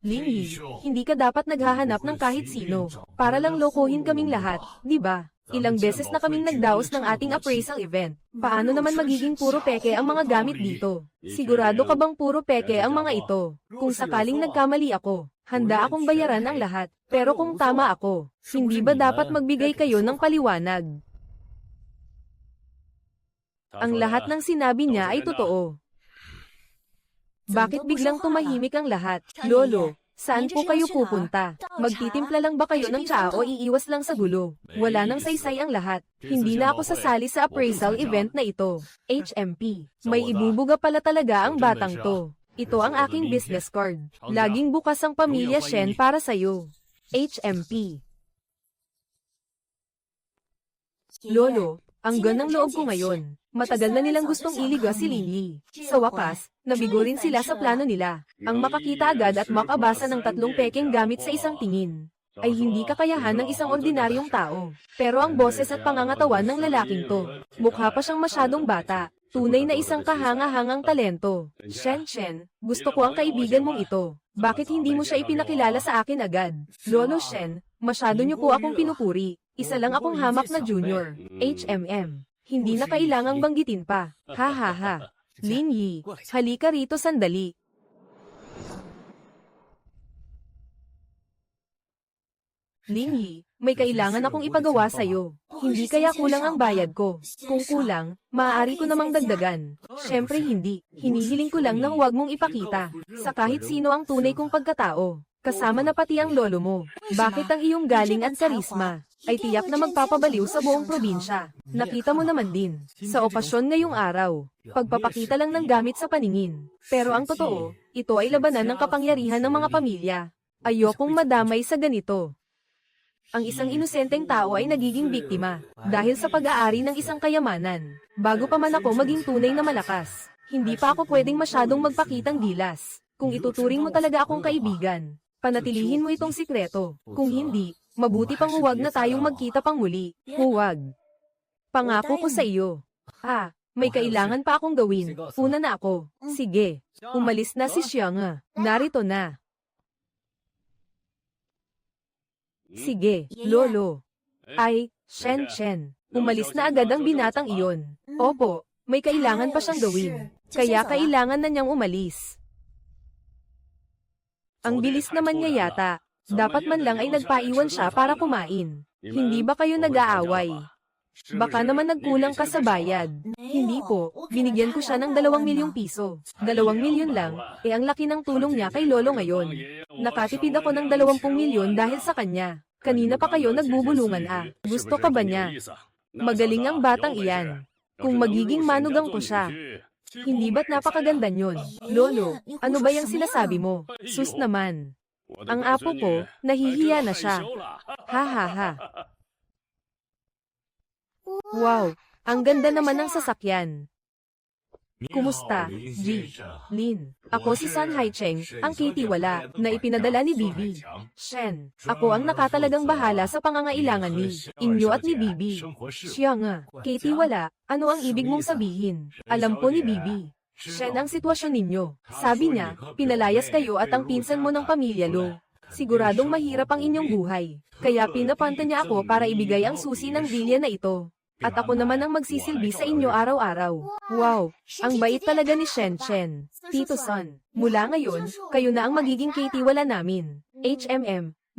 Lin Yi, hindi ka dapat naghahanap ng kahit sino. Para lang lokohin kaming lahat, di ba? Ilang beses na kaming nagdaos ng ating appraisal event. Paano naman magiging puro peke ang mga gamit dito? Sigurado ka bang puro peke ang mga ito? Kung sakaling nagkamali ako, handa akong bayaran ang lahat. Pero kung tama ako, hindi ba dapat magbigay kayo ng paliwanag? Ang lahat ng sinabi niya ay totoo. Bakit biglang tumahimik ang lahat? Lolo, saan po kayo pupunta? Magtitimpla lang ba kayo ng tsaa o iiwas lang sa gulo? Wala nang saysay ang lahat. Hindi na ako sasali sa appraisal event na ito. HMP, may ibubuga pala talaga ang batang to. Ito ang aking business card. Laging bukas ang pamilya Shen para sa'yo. HMP. Lolo, ang ganang loob ko ngayon. Matagal na nilang gustong iliga si Lin Yi. Sa wakas, nabigo rin sila sa plano nila. Ang makakita agad at makabasa ng 3 peking gamit sa isang tingin ay hindi kakayahan ng isang ordinaryong tao. Pero ang boses at pangangatawan ng lalaking to, mukha pa siyang masyadong bata. Tunay na isang kahanga-hangang talento. Shen Chen, gusto ko ang kaibigan mong ito. Bakit hindi mo siya ipinakilala sa akin agad? Lolo Shen, masyado niyo po akong pinupuri. Isa lang akong hamak na junior. HMM. Hindi na kailangang banggitin pa. Ha ha ha. Lin Yi, halika rito sandali. Ling Yi, may kailangan akong ipagawa sa'yo. Hindi kaya kulang ang bayad ko. Kung kulang, maaari ko namang dagdagan. Siyempre hindi. Hinihiling ko lang nang huwag mong ipakita sa kahit sino ang tunay kong pagkatao. Kasama na pati ang lolo mo. Bakit ang iyong galing at karisma ay tiyak na magpapabaliw sa buong probinsya? Nakita mo naman din sa okasyon ngayong araw. Pagpapakita lang ng gamit sa paningin. Pero ang totoo, ito ay labanan ng kapangyarihan ng mga pamilya. Ayokong madamay sa ganito. Ang isang inosenteng tao ay nagiging biktima dahil sa pag-aari ng isang kayamanan. Bago pa man ako maging tunay na malakas, hindi pa ako pwedeng masyadong magpakitang gilas. Kung ituturing mo talaga akong kaibigan, panatilihin mo itong sikreto. Kung hindi, mabuti pang huwag na tayong magkita pang muli. Huwag. Pangako ko sa iyo. May kailangan pa akong gawin. Una na ako. Sige. Umalis na si Xiang. Narito na. Sige, lolo. Ay, Shen. Umalis na agad ang binatang iyon. Opo, may kailangan pa siyang gawin. Kaya kailangan na niyang umalis. Ang bilis naman niya yata. Dapat man lang ay nagpaiwan siya para kumain. Hindi ba kayo nag-aaway? Baka naman nagkulang ka sa bayad. Hindi po, binigyan ko siya ng 2 milyong piso. 2 milyon lang, ang laki ng tulong niya kay lolo ngayon. Nakatipid ako ng 20 milyon dahil sa kanya. Kanina pa kayo nagbubulungan Gusto ka ba niya? Magaling ang batang iyan. Kung magiging manugang ko siya. Hindi ba't napakaganda niyon? Lolo, ano ba yung sinasabi mo? Sus naman. Ang apo ko, nahihiya na siya. Ha. Wow, ang ganda naman ng sasakyan. Kumusta, Ji? Lin, ako si San Haicheng, ang kitiwala, na ipinadala ni Bibi. Shen, ako ang nakatalagang bahala sa pangangailangan ni inyo at ni Bibi. Siya nga, kitiwala, ano ang ibig mong sabihin? Alam po ni Bibi. Shen ang sitwasyon ninyo. Sabi niya, pinalayas kayo at ang pinsan mo ng pamilya Lo. Siguradong mahirap ang inyong buhay. Kaya pinapanta niya ako para ibigay ang susi ng bilya na ito. At ako naman ang magsisilbi sa inyo araw-araw. Wow, ang bait talaga ni Shen. Tito Son, mula ngayon, kayo na ang magiging kitiwala namin.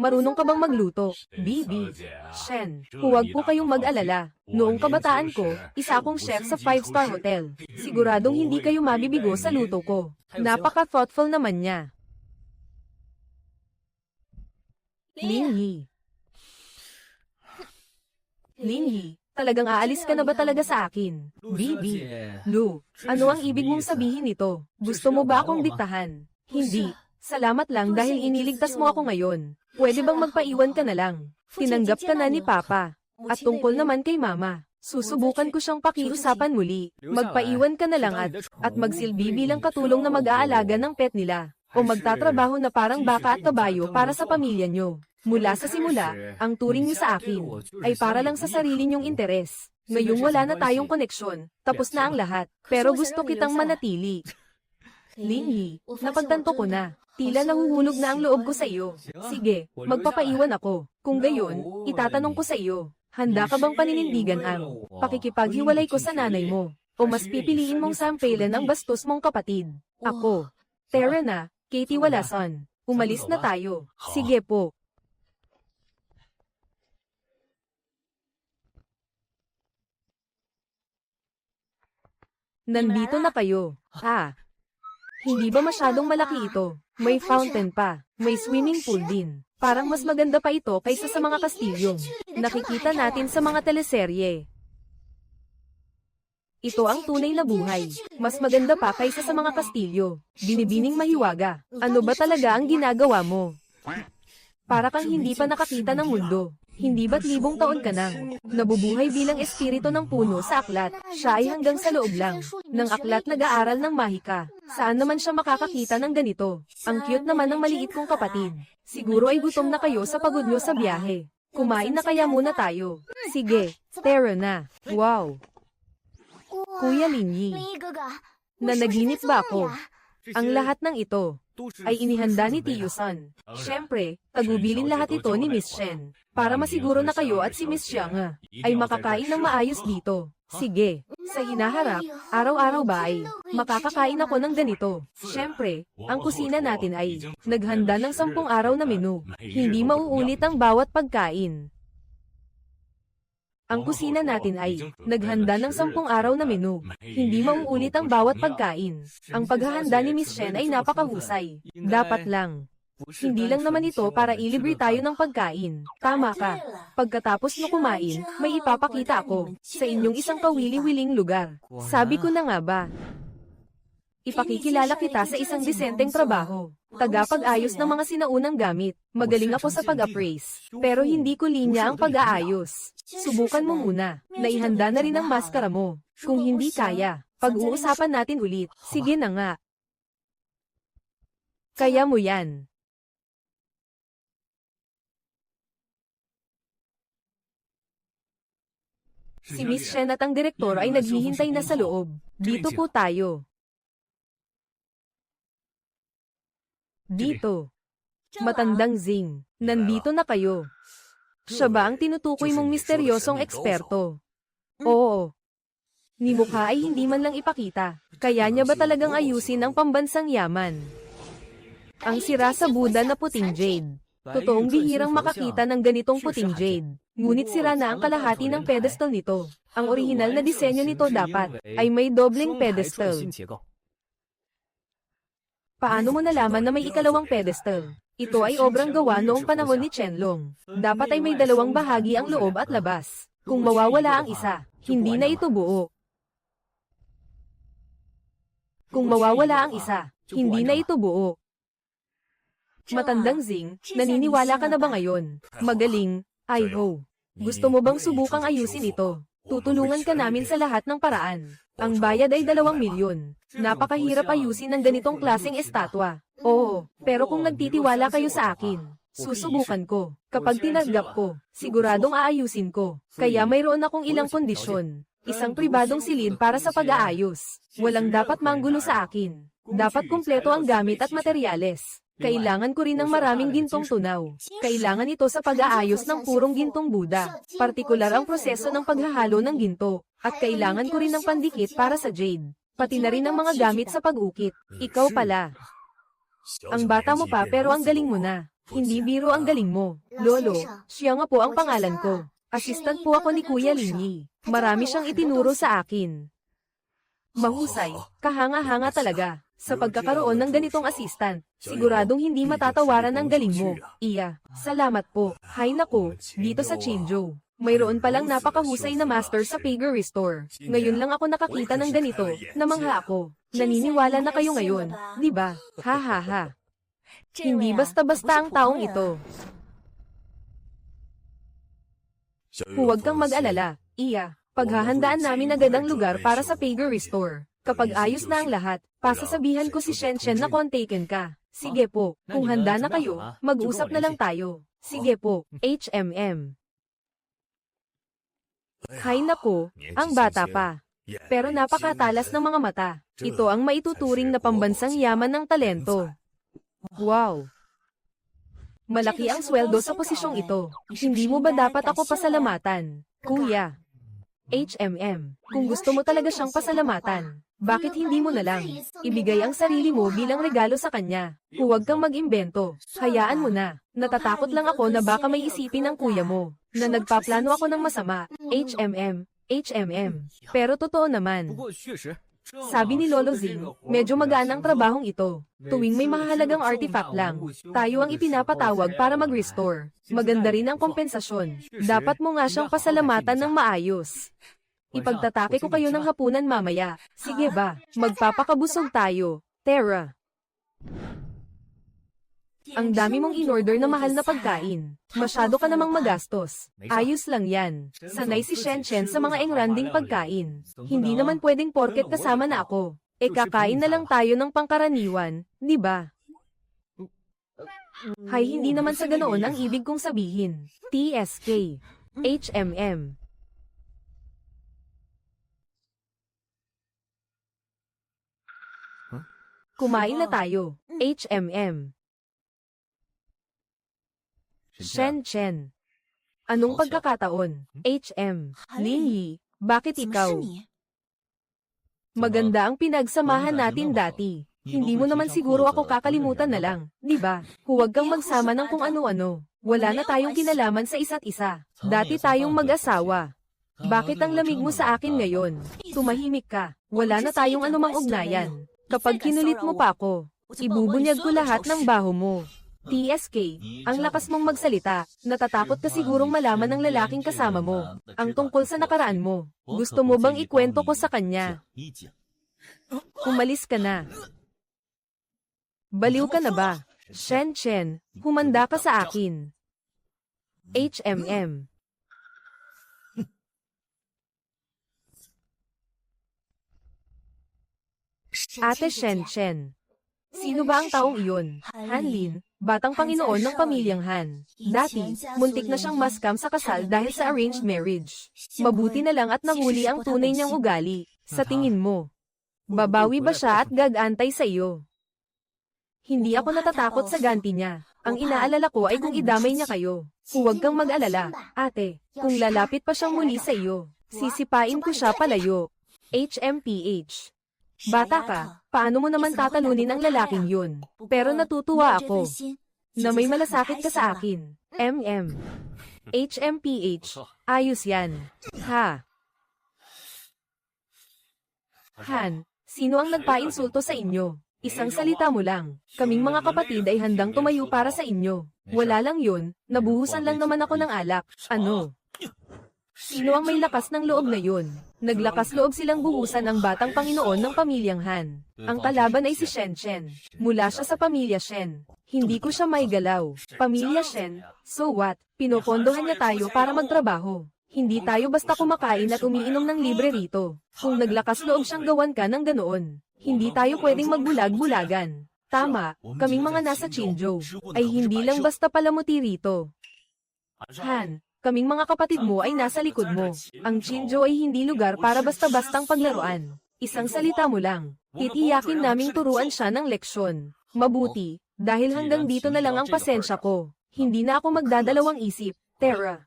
Marunong ka bang magluto? Bibi. Shen, huwag po kayong mag-alala. Noong kabataan ko, isa akong chef sa 5-star hotel. Siguradong hindi kayo mabibigo sa luto ko. Napaka-thoughtful naman niya. Ling Yi, talagang aalis ka na ba talaga sa akin? Bibi. Lu, ano ang ibig mong sabihin nito? Gusto mo ba akong diktahan? Hindi. Salamat lang dahil iniligtas mo ako ngayon. Pwede bang magpaiwan ka na lang? Tinanggap ka na ni Papa. At tungkol naman kay Mama, susubukan ko siyang pakiusapan muli. Magpaiwan ka na lang at magsilbi bilang katulong na mag-aalaga ng pet nila. O magtatrabaho na parang baka at kabayo para sa pamilya nyo. Mula sa simula, ang turing niyo sa akin ay para lang sa sarili niyong interes. Ngayong wala na tayong koneksyon, tapos na ang lahat, pero gusto kitang manatili. Ling Yi, napagtanto ko na. Tila nahuhulog na ang loob ko sa iyo. Sige, magpapaiwan ako. Kung gayon, itatanong ko sa iyo. Handa ka bang paninindigan ang pakikipaghiwalay ko sa nanay mo? O mas pipiliin mong sampalan ang bastos mong kapatid? Ako. Tara na, Katie Walason. Umalis na tayo. Sige po. Nandito na kayo. Hindi ba masyadong malaki ito? May fountain pa. May swimming pool din. Parang mas maganda pa ito kaysa sa mga kastilyong nakikita natin sa mga teleserye. Ito ang tunay na buhay. Mas maganda pa kaysa sa mga kastilyo. Binibining mahiwaga. Ano ba talaga ang ginagawa mo? Para kang hindi pa nakakita ng mundo. Hindi ba't 1000 taon ka nang nabubuhay bilang espiritu ng puno sa aklat? Siya ay hanggang sa loob lang ng aklat nag-aaral ng mahika. Saan naman siya makakakita ng ganito? Ang cute naman ng maliit kong kapatid. Siguro ay gutom na kayo sa pagod nyo sa biyahe. Kumain na kaya muna tayo. Sige, tara na. Wow! Kuya Ling Yi, nanaginip ba ako? Ang lahat ng ito ay inihanda ni Tio Son. Siyempre, tagubilin lahat ito ni Miss Shen. Para masiguro na kayo at si Miss Xiang ay makakain ng maayos dito. Sige, Sa hinaharap, araw-araw ba ay makakakain ako ng ganito? Siyempre, ang kusina natin ay naghanda ng 10 araw na menu. Hindi mauulit ang bawat pagkain. Ang kusina natin ay naghanda ng 10 araw na menu. Hindi mauulit ang bawat pagkain. Ang paghahanda ni Miss Shen ay napakahusay. Dapat lang. Hindi lang naman ito para ilibre tayo ng pagkain. Tama ka. Pagkatapos mo kumain, may ipapakita ako sa inyong isang kawili-wiling lugar. Sabi ko na nga ba? Ipakikilala kita sa isang disenteng trabaho. Tagapag-ayos ng mga sinaunang gamit. Magaling ako sa pag-appraise. Pero hindi ko linya ang pag-aayos. Subukan mo muna. Naihanda na rin ang maskara mo. Kung hindi kaya, pag-uusapan natin ulit. Sige na nga. Kaya mo yan. Si Miss Shen at ang direktor ay naghihintay na sa loob. Dito po tayo. Dito. Matandang Zing. Nandito na kayo. Siya ba ang tinutukoy mong misteryosong eksperto? Oo. Ni mukha ay hindi man lang ipakita. Kaya niya ba talagang ayusin ang pambansang yaman? Ang sira sa Buddha na puting jade. Totoong bihirang makakita ng ganitong puting jade. Ngunit sira na ang kalahati ng pedestal nito. Ang orihinal na disenyo nito dapat ay may dobleng pedestal. Paano mo nalaman na may ikalawang pedestal? Ito ay obrang gawa noong panahon ni Qianlong. Dapat ay may dalawang bahagi ang loob at labas. Kung mawawala ang isa, hindi na ito buo. Kung mawawala ang isa, hindi na ito buo. Matandang Zing, naniniwala ka na ba ngayon? Magaling, I-ho. Gusto mo bang subukang ayusin ito? Tutulungan ka namin sa lahat ng paraan. Ang bayad ay 2 milyon. Napakahirap ayusin ng ganitong klaseng estatwa. Oo, pero kung nagtitiwala kayo sa akin, susubukan ko. Kapag tinanggap ko, siguradong aayusin ko. Kaya mayroon akong ilang kondisyon. Isang pribadong silid para sa pag-aayos. Walang dapat manggulo sa akin. Dapat kumpleto ang gamit at materyales. Kailangan ko rin ng maraming gintong tunaw. Kailangan ito sa pag-aayos ng purong gintong Buddha. Partikular ang proseso ng paghahalo ng ginto. At kailangan ko rin ng pandikit para sa jade. Pati na rin ang mga gamit sa pag-ukit. Ikaw pala. Ang bata mo pa pero ang galing mo na. Hindi biro ang galing mo. Lolo, siya nga po ang pangalan ko. Assistant po ako ni Kuya Linyi. Marami siyang itinuro sa akin. Mahusay, kahanga-hanga talaga. Sa pagkakaroon ng ganitong assistant, siguradong hindi matatawaran ang galing mo. Iya, salamat po. Hay nako, dito sa Chinjo. Mayroon palang napakahusay na master sa Pager Restore. Ngayon lang ako nakakita ng ganito, namangha ako. Naniniwala na kayo ngayon, di ba? Ha ha ha. Hindi basta-basta ang taong ito. Huwag kang mag-alala, Iya. Paghahandaan namin agad ang lugar para sa Pager Restore. Kapag ayos na ang lahat, pasasabihan ko si Shen na kontaken ka. Sige po, kung handa na kayo, mag-usap na lang tayo. Sige po, HMM. Hay nako, ang bata pa. Pero napakatalas ng mga mata. Ito ang maituturing na pambansang yaman ng talento. Wow! Malaki ang sweldo sa posisyong ito. Hindi mo ba dapat ako pasalamatan, Kuya? HMM, kung gusto mo talaga siyang pasalamatan, bakit hindi mo na lang ibigay ang sarili mo bilang regalo sa kanya? Huwag kang mag-imbento. Hayaan mo na. Natatakot lang ako na baka may isipin ng kuya mo na nagpaplano ako ng masama. HMM. Pero totoo naman. Sabi ni Lolo Zing, medyo magaan ang trabahong ito. Tuwing may mahalagang artifact lang, tayo ang ipinapatawag para mag-restore. Maganda rin ang kompensasyon. Dapat mo nga siyang pasalamatan ng maayos. Ipagtatake ko kayo ng hapunan mamaya. Sige ba, magpapakabusog tayo. Terra. Ang dami mong in-order na mahal na pagkain. Masyado ka namang magastos. Ayos lang yan. Sanay si Shen sa mga engranding pagkain. Hindi naman pwedeng porket kasama na ako. E kakain na lang tayo ng pangkaraniwan, di ba? Hay, hindi naman sa ganoon ang ibig kong sabihin. TSK. HMM. Kumain na tayo. HMM. Shen. Anong pagkakataon? HM. Linyi, bakit ikaw? Maganda ang pinagsamahan natin dati. Hindi mo naman siguro ako kakalimutan na lang, di ba? Huwag kang magsama ng kung ano-ano. Wala na tayong kinalaman sa isa't isa. Dati tayong mag-asawa. Bakit ang lamig mo sa akin ngayon? Tumahimik ka. Wala na tayong anumang ugnayan. Kapag kinulit mo pa ako, ibubunyag ko lahat ng baho mo. TSK, ang lakas mong magsalita. Natatakot ka sigurong malaman ng lalaking kasama mo. Ang tungkol sa nakaraan mo. Gusto mo bang ikwento ko sa kanya? Umalis ka na. Baliw ka na ba? Shen Chen, humanda ka sa akin. HMM. Ate Shen Chen. Sino ba ang taong iyon? Hanlin, batang Panginoon ng pamilyang Han. Dati, muntik na siyang maskam sa kasal dahil sa arranged marriage. Mabuti na lang at nahuli ang tunay niyang ugali. Sa tingin mo, babawi ba siya at gagantay sa iyo? Hindi ako natatakot sa ganti niya. Ang inaalala ko ay kung idamay niya kayo. Huwag kang mag-alala, ate. Kung lalapit pa siyang muli sa iyo, sisipain ko siya palayo. HMPH. Bata ka, paano mo naman tatalunin ang lalaking yun? Pero natutuwa ako na may malasakit ka sa akin. HMPH. Ayos yan. Ha? Han, sino ang nagpainsulto sa inyo? Isang salita mo lang. Kaming mga kapatid ay handang tumayo para sa inyo. Wala lang yun, nabuhusan lang naman ako ng alak. Ano? Sino ang may lakas ng loob na yun? Naglakas loob silang buhusan ang batang Panginoon ng pamilyang Han. Ang kalaban ay si Shen Chen. Mula siya sa pamilya Shen. Hindi ko siya may galaw. Pamilya Shen, so what? Pinopondohan niya tayo para magtrabaho. Hindi tayo basta kumakain at umiinom ng libre rito. Kung naglakas loob siyang gawan ka ng ganoon, hindi tayo pwedeng magbulag-bulagan. Tama, kaming mga nasa Chinjo, ay hindi lang basta palamuti rito. Han, kaming mga kapatid mo ay nasa likod mo. Ang Chinjo ay hindi lugar para basta-bastang paglaruan. Isang salita mo lang. Titiyakin naming turuan siya ng leksyon. Mabuti, dahil hanggang dito na lang ang pasensya ko. Hindi na ako magdadalawang isip. Terra,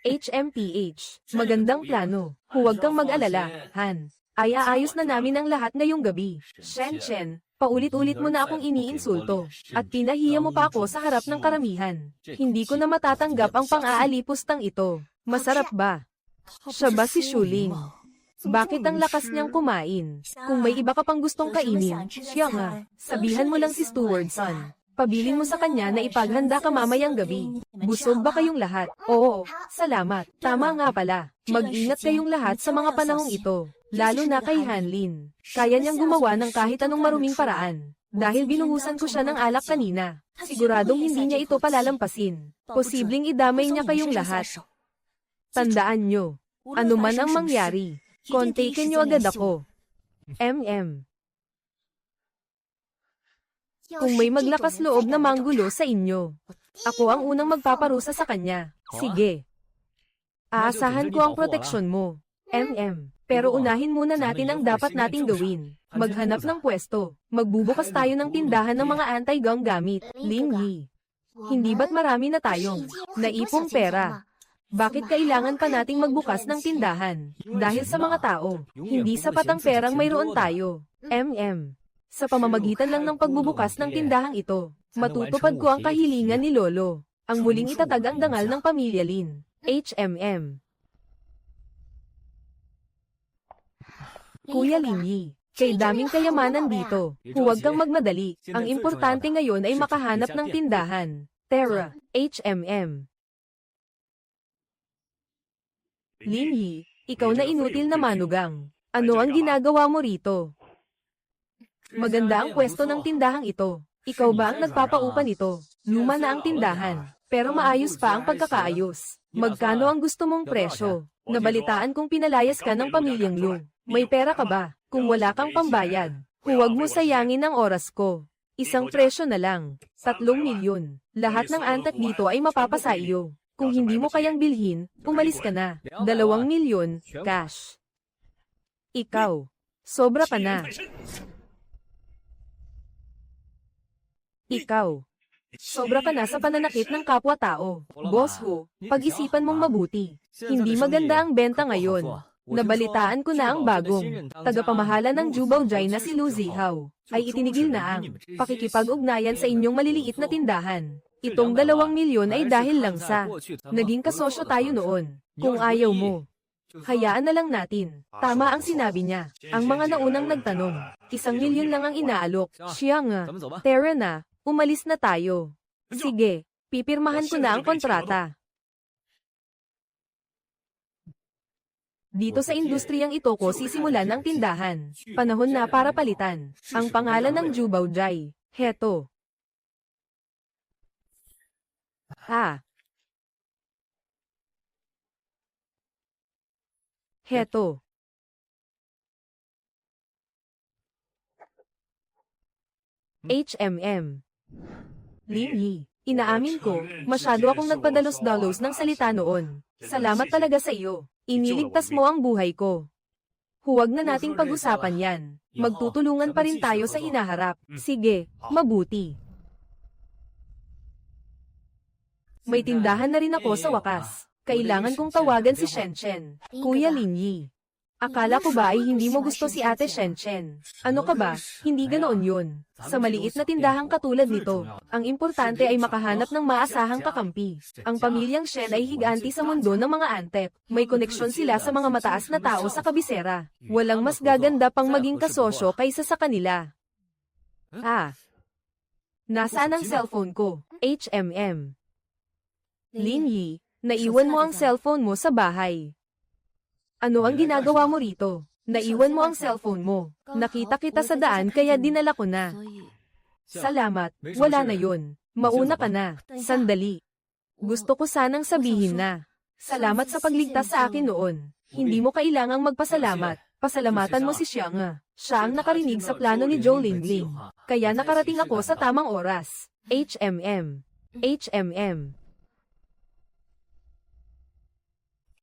HMPH. Magandang plano. Huwag kang mag-alala, Han. Ay aayos na namin ang lahat ngayong gabi. Shen Chen, paulit-ulit mo na akong iniinsulto. At pinahiya mo pa ako sa harap ng karamihan. Hindi ko na matatanggap ang pang-aalipustang ito. Masarap ba? Siya ba si Shuling? Bakit ang lakas niyang kumain? Kung may iba ka pang gustong kainin, siya nga. Sabihan mo lang si Stewardson. Pabilin mo sa kanya na ipaghanda ka mamayang gabi. Busog ba kayong lahat? Oo, salamat. Tama nga pala. Mag-ingat kayong lahat sa mga panahong ito. Lalo na kay Hanlin. Kaya niyang gumawa ng kahit anong maruming paraan. Dahil binuhusan ko siya ng alak kanina. Siguradong hindi niya ito palalampasin. Posibleng idamay niya kayong lahat. Tandaan nyo, ano man ang mangyari, kontakin nyo agad ako. Kung may maglakas loob na manggulo sa inyo, ako ang unang magpaparusa sa kanya. Sige. Aasahan ko ang proteksyon mo. Pero unahin muna natin ang dapat nating gawin. Maghanap ng pwesto. Magbubukas tayo ng tindahan ng mga anti-gang gamit. Ling Yi. Hindi ba't marami na tayong naipong pera? Bakit kailangan pa nating magbukas ng tindahan? Dahil sa mga tao, hindi sapat ang perang mayroon tayo. Sa pamamagitan lang ng pagbubukas ng tindahang ito, matutupad ko ang kahilingan ni Lolo, ang muling itatag ang dangal ng pamilya Lin. Kuya Linyi, kay daming kayamanan dito, huwag kang magmadali. Ang importante ngayon ay makahanap ng tindahan. Terra, Linyi, ikaw na inutil na manugang. Ano ang ginagawa mo rito? Maganda ang pwesto ng tindahang ito. Ikaw ba ang nagpapaupa nito? Luma na ang tindahan, pero maayos pa ang pagkakaayos. Magkano ang gusto mong presyo? Nabalitaan kong pinalayas ka ng pamilyang Lu. May pera ka ba? Kung wala kang pambayad, huwag mo sayangin ang oras ko. Isang presyo na lang, 3 milyon. Lahat ng antak dito ay mapapasa iyo. Kung hindi mo kayang bilhin, umalis ka na. 2 milyon, cash. Ikaw, sobra ka na. Ikaw, Sobra ka na sa pananakit ng kapwa-tao. Boss Hu, pag-isipan mong mabuti. Hindi maganda ang benta ngayon. Nabalitaan ko na ang bagong tagapamahala ng Jubaojai na si Lu Zihao ay itinigil na ang pakikipag-ugnayan sa inyong maliliit na tindahan. Itong 2 milyon ay dahil lang sa naging kasosyo tayo noon. Kung ayaw mo, hayaan na lang natin. Tama ang sinabi niya. Ang mga naunang nagtanong, 1 milyon lang ang inaalok. Siya nga, Tara na, umalis na tayo. Sige, pipirmahan ko na ang kontrata. Dito sa industriyang ito ko sisimulan ang tindahan. Panahon na para palitan ang pangalan ng Jubaojai. Heto. Heto. HMM. Lin Yi, inaamin ko, masyado akong nagpadalos-dalos ng salita noon. Salamat talaga sa iyo. Iniligtas mo ang buhay ko. Huwag na nating pag-usapan yan. Magtutulungan pa rin tayo sa hinaharap. Sige, mabuti. May tindahan na rin ako sa wakas. Kailangan kong tawagan si Shen. Kuya Lin Yi. Akala ko ba ay hindi mo gusto si Ate Shen? Ano ka ba? Hindi ganoon yun. Sa maliit na tindahang katulad nito, ang importante ay makahanap ng maasahang kakampi. Ang pamilyang Shen ay higanti sa mundo ng mga antep. May koneksyon sila sa mga mataas na tao sa kabisera. Walang mas gaganda pang maging kasosyo kaysa sa kanila. Nasaan ang cellphone ko? HMM. Lin Yi, naiwan mo ang cellphone mo sa bahay. Ano ang ginagawa mo rito? Naiwan mo ang cellphone mo. Nakita kita sa daan kaya dinala ko na. Salamat, wala na yun. Mauna ka na. Sandali. Gusto ko sanang sabihin na. Salamat sa pagligtas sa akin noon. Hindi mo kailangang magpasalamat. Pasalamatan mo si Xiang nga. Siya ang nakarinig sa plano ni Zhou Lingling. Kaya nakarating ako sa tamang oras. HMM.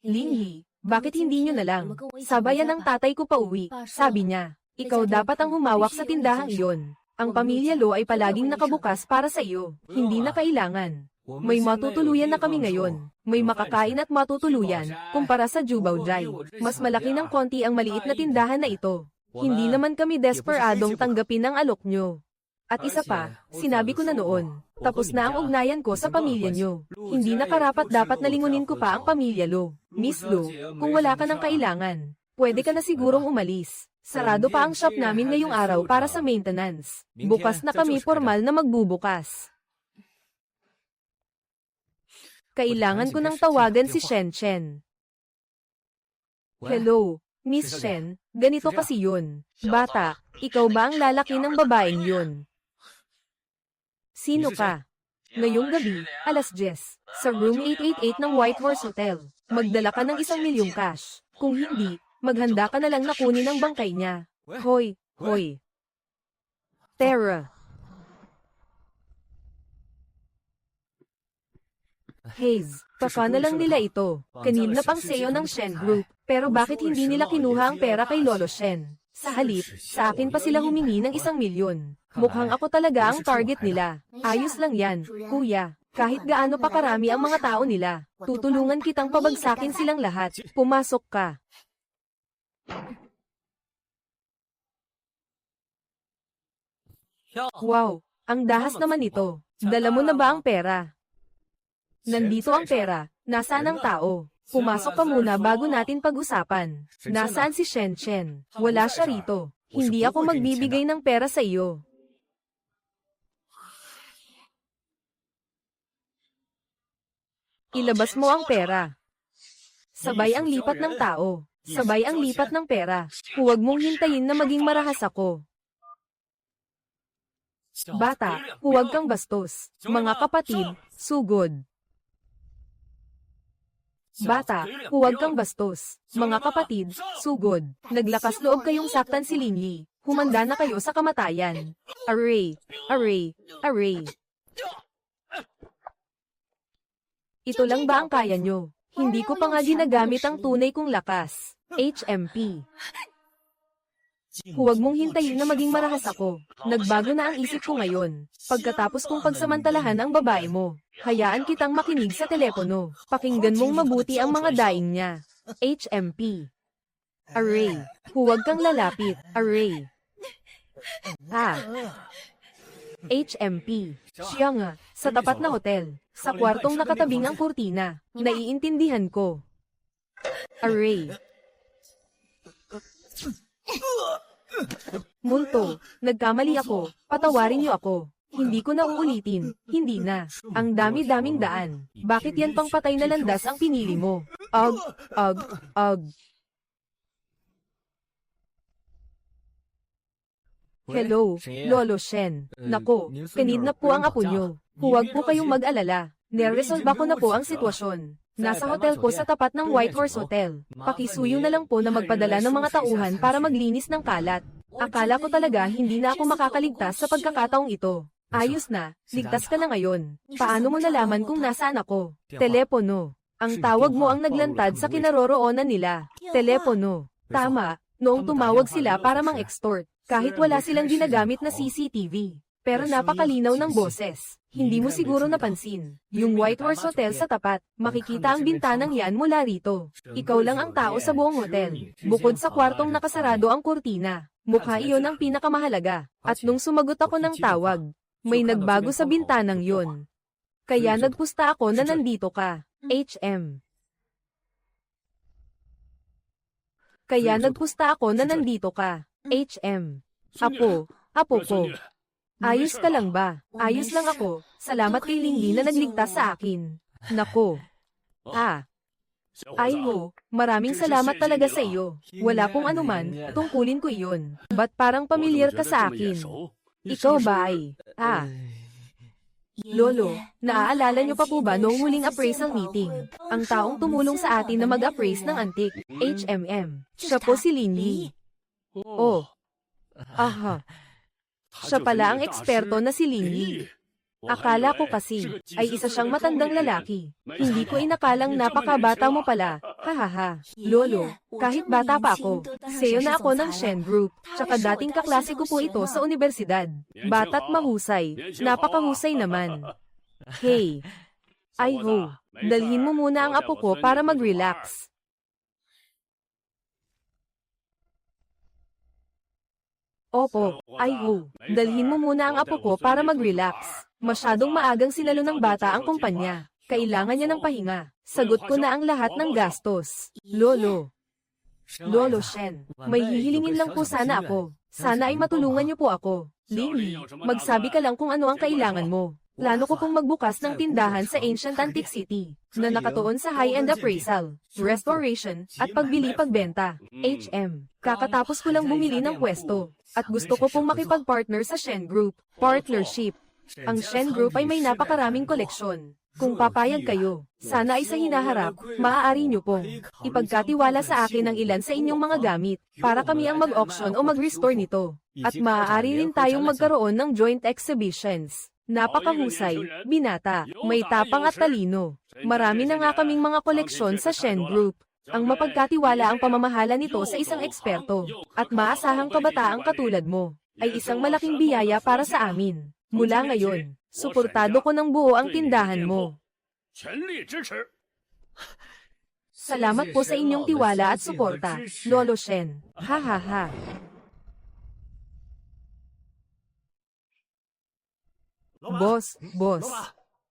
Lin Yi. Bakit hindi nyo na lang? Sabayan ng tatay ko pa uwi. Sabi niya, ikaw dapat ang humawak sa tindahang iyon. Ang pamilya Lo ay palaging nakabukas para sa iyo. Hindi na kailangan. May matutuluyan na kami ngayon. May makakain at matutuluyan, kumpara sa Jubaojai. Mas malaki ng konti ang maliit na tindahan na ito. Hindi naman kami desperadong tanggapin ang alok nyo. At isa pa, sinabi ko na noon, tapos na ang ugnayan ko sa pamilya nyo. Hindi na karapat dapat nalingunin ko pa ang pamilya Lo. Miss Lo, kung wala ka ng kailangan, pwede ka na sigurong umalis. Sarado pa ang shop namin ngayong araw para sa maintenance. Bukas na kami formal na magbubukas. Kailangan ko nang tawagan si Shen. Hello, Miss Shen, ganito kasi yun. Bata, ikaw ba ang lalaki ng babaeng yun? Sino ka? Ngayong gabi, alas 10, sa room 888 ng White Horse Hotel. Magdala ka ng 1 milyong cash. Kung hindi, maghanda ka na lang na kunin ang bangkay niya. Hoy. Tara. Haze, papa na lang nila ito. Kanina pang CEO ng Shen Group. Pero bakit hindi nila kinuha ang pera kay Lolo Shen? Sa halip, sa akin pa sila humingi ng 1 milyon. Mukhang ako talaga ang target nila. Ayos lang yan, kuya. Kahit gaano pa karami ang mga tao nila, tutulungan kitang pabagsakin silang lahat. Pumasok ka. Wow, ang dahas naman ito. Dala mo na ba ang pera? Nandito ang pera. Nasaan ang tao? Pumasok ka muna bago natin pag-usapan. Nasaan si Shen? Wala siya rito. Hindi ako magbibigay ng pera sa iyo. Ilabas mo ang pera. Sabay ang lipat ng tao. Sabay ang lipat ng pera. Huwag mong hintayin na maging marahas ako. Bata, huwag kang bastos. Mga kapatid, sugod. Bata, huwag kang bastos. Mga kapatid, sugod. Naglakas loob kayong saktan si Lin Yi. Humanda na kayo sa kamatayan. Array. Ito lang ba ang kaya nyo? Hindi ko pa nga ginagamit ang tunay kong lakas. HMP. Huwag mong hintayin na maging marahas ako. Nagbago na ang isip ko ngayon. Pagkatapos kong pagsamantalahan ang babae mo, hayaan kitang makinig sa telepono. Pakinggan mong mabuti ang mga daing niya. HMP. Array. Huwag kang lalapit. Array. HMP. Siya nga, sa tapat na hotel. Sa kwartong nakatabing ang kurtina. Naiintindihan ko. Array. Multo, nagkamali ako. Patawarin niyo ako. Hindi ko na uulitin. Hindi na. Ang dami-daming daan. Bakit yan pang patay na landas ang pinili mo? Ug. Hello, Lolo Shen. Nako, kinidnap po ang apo niyo. Huwag po kayong mag-alala. Neresolve ko na po ang sitwasyon. Nasa hotel po sa tapat ng White Horse Hotel. Pakisuyo na lang po na magpadala ng mga tauhan para maglinis ng kalat. Akala ko talaga hindi na ako makakaligtas sa pagkakataong ito. Ayos na, ligtas ka na ngayon. Paano mo nalaman kung nasaan ako? Telepono. Ang tawag mo ang naglantad sa kinaroroonan nila. Telepono. Tama, noong tumawag sila para mang-extort. Kahit wala silang ginagamit na CCTV. Pero napakalinaw ng boses. Hindi mo siguro napansin. Yung White Horse Hotel sa tapat, makikita ang bintanang yan mula rito. Ikaw lang ang tao sa buong hotel. Bukod sa kwartong nakasarado ang kurtina. Mukha iyon ang pinakamahalaga. At nung sumagot ako ng tawag, may nagbago sa bintanang yun. Kaya nagpusta ako na nandito ka. HM. Kaya nagpusta ako na nandito ka. HM. Apo ko. Ayos ka lang ba? Ayos lang ako. Salamat kay Lingli na nagligtas sa akin. Nako. Ay ho, maraming salamat talaga sa iyo. Wala pong anuman, tungkulin ko iyon. Ba't parang pamilyar ka sa akin? Ikaw ba ay? Lolo, naaalala niyo pa po ba noong huling appraisal meeting? Ang taong tumulong sa atin na mag-appraise ng antik, HMM. Siya po si Lingli. Oh. Aha. Siya pala ang eksperto na si Lingli. Akala ko kasi, ay isa siyang matandang lalaki. Hindi ko inakalang napakabata mo pala. Hahaha. Lolo, kahit bata pa ako, sayo na ako ng Shen Group. Tsaka dating kaklase ko po ito sa universidad. Bata't mahusay. Napakahusay naman. Hey. Ay ho, dalhin mo muna ang apo ko para mag-relax. Opo, ay ho, dalhin mo muna ang apo ko para mag-relax. Masyadong maagang sinalo ng bata ang kumpanya. Kailangan niya ng pahinga. Sagot ko na ang lahat ng gastos. Lolo Shen, may hihilingin lang po sana ako. Sana ay matulungan niyo po ako. Lingli, magsabi ka lang kung ano ang kailangan mo. Plano ko pong magbukas ng tindahan sa Ancient Antique City, na nakatuon sa high-end appraisal, restoration, at pagbili-pagbenta. HM, kakatapos ko lang bumili ng pwesto, at gusto ko pong makipag-partner sa Shen Group. Partnership. Ang Shen Group ay may napakaraming koleksyon. Kung papayag kayo, sana ay sa hinaharap, maaari nyo pong ipagkatiwala sa akin ang ilan sa inyong mga gamit, para kami ang mag-auction o mag-restore nito. At maaari rin tayong magkaroon ng joint exhibitions. Napakahusay, binata, may tapang at talino. Marami na nga kaming mga koleksyon sa Shen Group. Ang mapagkatiwala ang pamamahala nito sa isang eksperto, at maasahang kabataang katulad mo, ay isang malaking biyaya para sa amin. Mula ngayon, suportado ko ng buo ang tindahan mo. Salamat po sa inyong tiwala at suporta, Lolo Shen. Ha. Boss,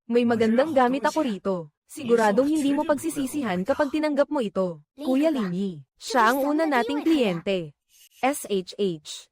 may magandang gamit ako rito. Siguradong hindi mo pagsisisihan kapag tinanggap mo ito. Kuya Lingli, siya ang una nating kliyente. SHH.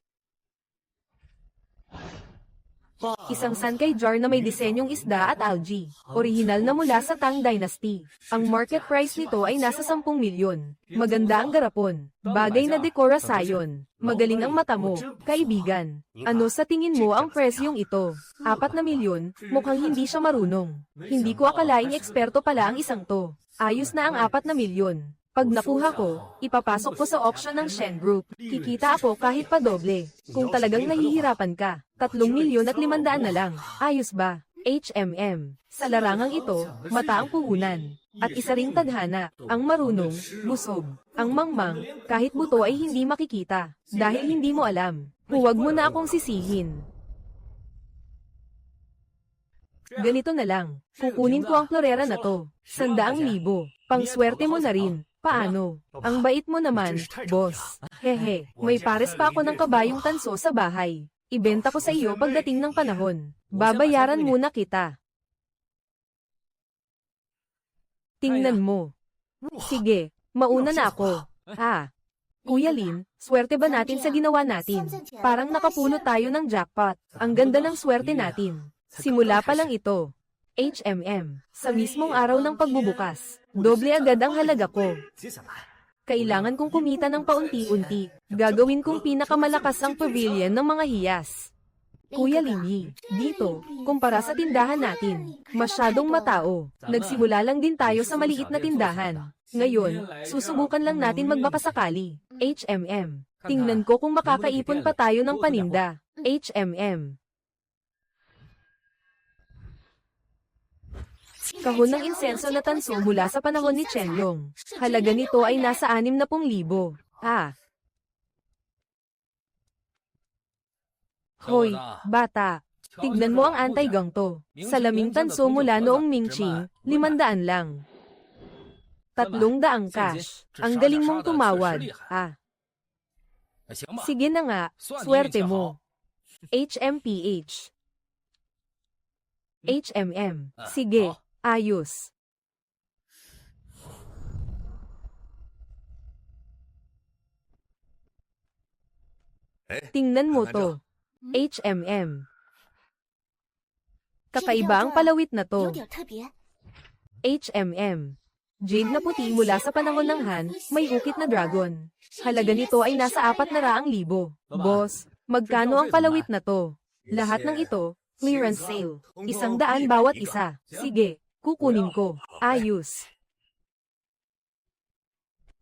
Isang sankay jar na may disenyong isda at algae. Orihinal na mula sa Tang Dynasty. Ang market price nito ay nasa 10 milyon. Maganda ang garapon. Bagay na dekora sayon. Magaling ang mata mo, kaibigan. Ano sa tingin mo ang presyong ito? 4 na milyon, mukhang hindi siya marunong. Hindi ko akalaing eksperto pala ang isang to. Ayos na ang 4 na milyon. Pag nakuha ko, ipapasok ko sa auction ng Shen Group. Kikita ako kahit pa doble. Kung talagang nahihirapan ka, 3,500,000 na lang. Ayos ba? HMM. Sa larangang ito, mata ang puhunan. At isa ring tadhana, ang marunong, busog, ang mangmang, kahit buto ay hindi makikita. Dahil hindi mo alam, huwag mo na akong sisihin. Ganito na lang, kukunin ko ang florera na to. 100,000. Pangswerte mo na rin. Paano? Ang bait mo naman, boss. Hehe, may pares pa ako ng kabayong tanso sa bahay. Ibenta ko sa iyo pagdating ng panahon. Babayaran muna kita. Tingnan mo. Sige, mauna na ako. Kuya Lin, swerte ba natin sa ginawa natin? Parang nakapulot tayo ng jackpot. Ang ganda ng swerte natin. Simula pa lang ito. HMM, sa mismong araw ng pagbubukas, doble agad ang halaga ko. Kailangan kong kumita ng paunti-unti. Gagawin kong pinakamalakas ang pavilion ng mga hiyas. Kuya Linyi, dito, kumpara sa tindahan natin, masyadong matao. Nagsimula lang din tayo sa maliit na tindahan. Ngayon, susubukan lang natin magbakasakali. HMM, tingnan ko kung makakaipon pa tayo ng paninda. HMM. Kahon ng insenso na tanso mula sa panahon ni Chenlong. Halaga nito ay nasa 60,000. Hoy, bata. Tignan mo ang anti-gang to. Salaming tanso mula noong Mingqing, 500 lang. 300 cash. Ang galing mong tumawad. Sige na nga, swerte mo. HMPH. HMM. Sige, ayos. Tingnan mo to. HMM. Kakaiba ang palawit na to. HMM. Jade na puti mula sa panahon ng Han, may ukit na dragon. Halaga nito ay nasa 400,000. Boss, magkano ang palawit na to? Lahat ng ito, clearance sale. 100 bawat isa. Sige, kukunin ko. Ayos.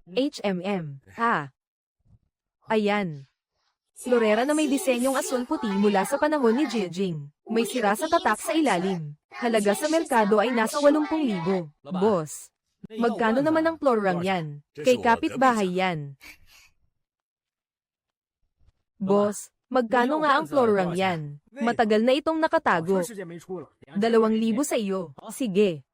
HMM. Ayan. Florera na may disenyong asul-puti mula sa panahon ni Jijing. May sira sa tatak sa ilalim. Halaga sa merkado ay nasa 80,000. Boss, magkano naman ang florang yan? Kay kapitbahay yan. Boss, magkano nga ang florang yan? Matagal na itong nakatago. 2,000 sa iyo. Sige.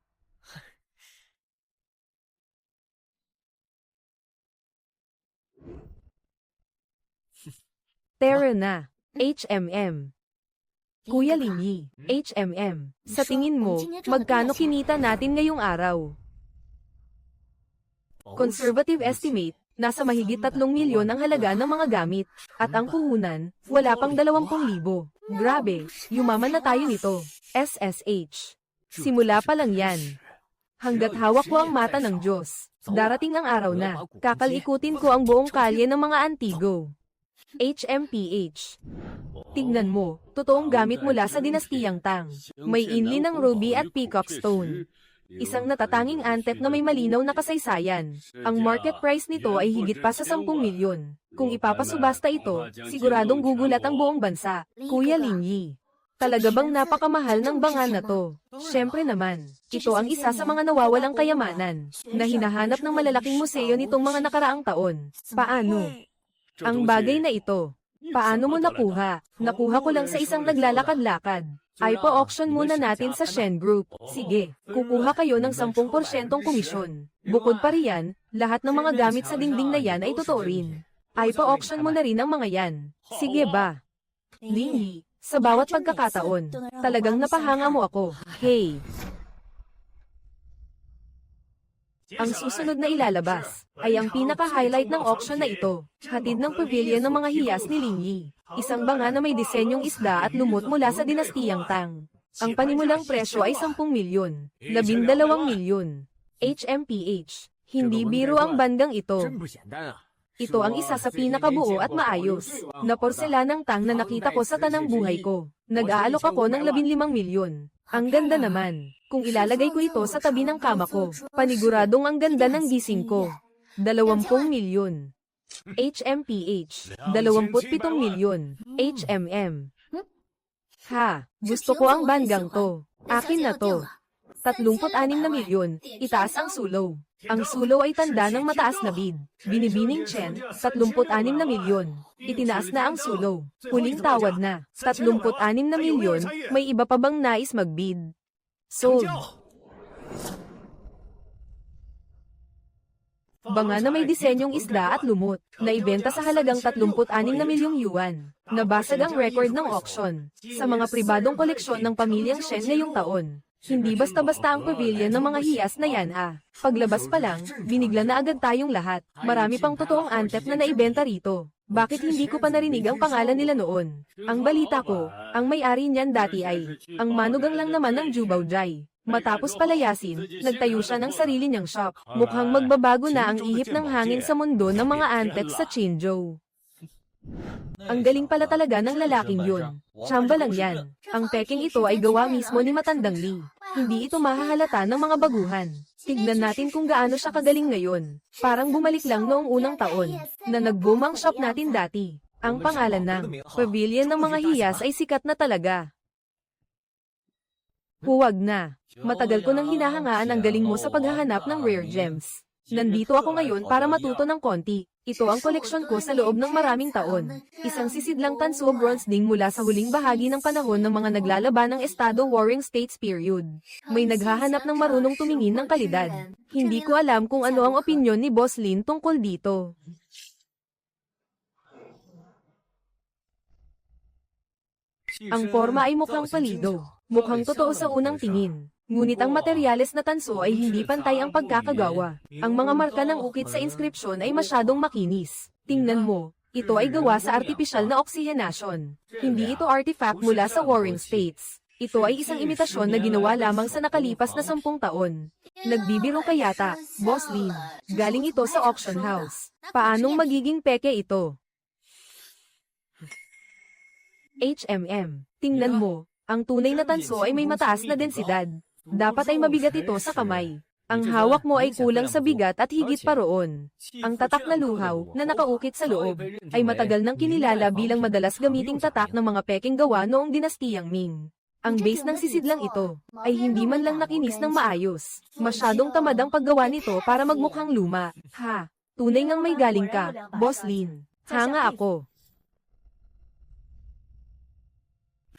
Terra na. HMM. Kuya Linyi, HMM. Sa tingin mo, magkano kinita natin ngayong araw? Conservative estimate, nasa mahigit 3 milyon ang halaga ng mga gamit. At ang puhunan, wala pang 20,000. Grabe, yumaman na tayo nito. SSH. Simula pa lang yan. Hanggat hawak ko ang mata ng Diyos, darating ang araw na, kakalikutin ko ang buong kalye ng mga Antigo. HMPH. Tignan mo, totoong gamit mula sa dinastiyang Tang. May inli ng ruby at peacock stone. Isang natatanging antep na may malinaw na kasaysayan. Ang market price nito ay higit pa sa 10 milyon. Kung ipapasubasta ito, siguradong gugulat ang buong bansa. Kuya Linyi, talaga bang napakamahal ng bangal na to? Siyempre naman, ito ang isa sa mga nawawalang kayamanan na hinahanap ng malalaking museo nitong mga nakaraang taon. Paano? Ang bagay na ito, paano mo nakuha? Nakuha ko lang sa isang naglalakad-lakad. Ay pa-auction muna natin sa Shen Group. Sige, kukuha kayo ng 10% komisyon. Bukod pa riyan, lahat ng mga gamit sa dingding na yan ay totoo rin. Ay pa-auction mo na rin ang mga yan. Sige ba? Linyi, sa bawat pagkakataon, talagang napahanga mo ako. Hey! Ang susunod na ilalabas ay ang pinaka-highlight ng auction na ito. Hatid ng pavilion ng mga hiyas ni Linyi. Isang banga na may disenyong isda at lumot mula sa dinastiyang Tang. Ang panimulang presyo ay 10 milyon, 12 milyon. HMPH. Hindi biro ang bandang ito. Ito ang isa sa pinakabuo at maayos na porselanang Tang na nakita ko sa tanang buhay ko. Nag-aalok ako ng 15 milyon. Ang ganda naman. Kung ilalagay ko ito sa tabi ng kama ko, paniguradong ang ganda ng gising ko. 20 milyon. HMPH. 27 milyon. HMM. Gusto ko ang bandgang to. Akin na to. 36 na milyon, itaas ang sulo. Ang sulo ay tanda ng mataas na bid. Binibining Chen, 36 na milyon. Itinaas na ang sulo. Huling tawad na, 36 na milyon, may iba pa bang nais magbid? Sold. Banga na may disenyong isda at lumot, na ibenta sa halagang 36 na milyong yuan. Nabasag ang record ng auction sa mga pribadong koleksyon ng pamilyang Shen ngayong taon. Hindi basta-basta ang pavilion ng mga hiyas na yan Paglabas pa lang, binigla na agad tayong lahat. Marami pang totoong antep na naibenta rito. Bakit hindi ko pa narinig ang pangalan nila noon? Ang balita ko, ang may-ari niyan dati ay, ang manugang lang naman ng Jubaojai. Matapos palayasin, nagtayo siya ng sarili niyang shop. Mukhang magbabago na ang ihip ng hangin sa mundo ng mga antep sa Qinzhou. Ang galing pala talaga ng lalaking yun. Tsamba lang yan. Ang peking ito ay gawa mismo ni Matandang Li. Hindi ito mahahalata ng mga baguhan. Tignan natin kung gaano siya kagaling ngayon. Parang bumalik lang noong unang taon, na nag-boom ang shop natin dati. Ang pangalan ng pavilion ng mga hiyas ay sikat na talaga. Huwag na. Matagal ko nang hinahangaan ang galing mo sa paghahanap ng rare gems. Nandito ako ngayon para matuto ng konti. Ito ang koleksyon ko sa loob ng maraming taon. Isang sisidlang tanso bronze ding mula sa huling bahagi ng panahon ng mga naglalaban ng Estado Warring States period. May naghahanap ng marunong tumingin ng kalidad. Hindi ko alam kung ano ang opinyon ni Boss Lin tungkol dito. Ang forma ay mukhang palido. Mukhang totoo sa unang tingin. Ngunit ang materyales na tanso ay hindi pantay ang pagkakagawa. Ang mga marka ng ukit sa inskripsyon ay masyadong makinis. Tingnan mo, ito ay gawa sa artipisyal na oksihenasyon. Hindi ito artifact mula sa Warring States. Ito ay isang imitasyon na ginawa lamang sa nakalipas na 10 taon. Nagbibiro ka yata, Boss Lin. Galing ito sa auction house. Paanong magiging peke ito? Tingnan mo, ang tunay na tanso ay may mataas na densidad. Dapat ay mabigat ito sa kamay. Ang hawak mo ay kulang sa bigat at higit pa roon. Ang tatak na luhaw, na nakaukit sa loob, ay matagal nang kinilala bilang madalas gamiting tatak ng mga peking gawa noong dinastiyang Ming. Ang base ng sisidlang ito, ay hindi man lang nakinis ng maayos. Masyadong tamad ang paggawa nito para magmukhang luma. Tunay ngang may galing ka, Boss Lin. Hanga ako.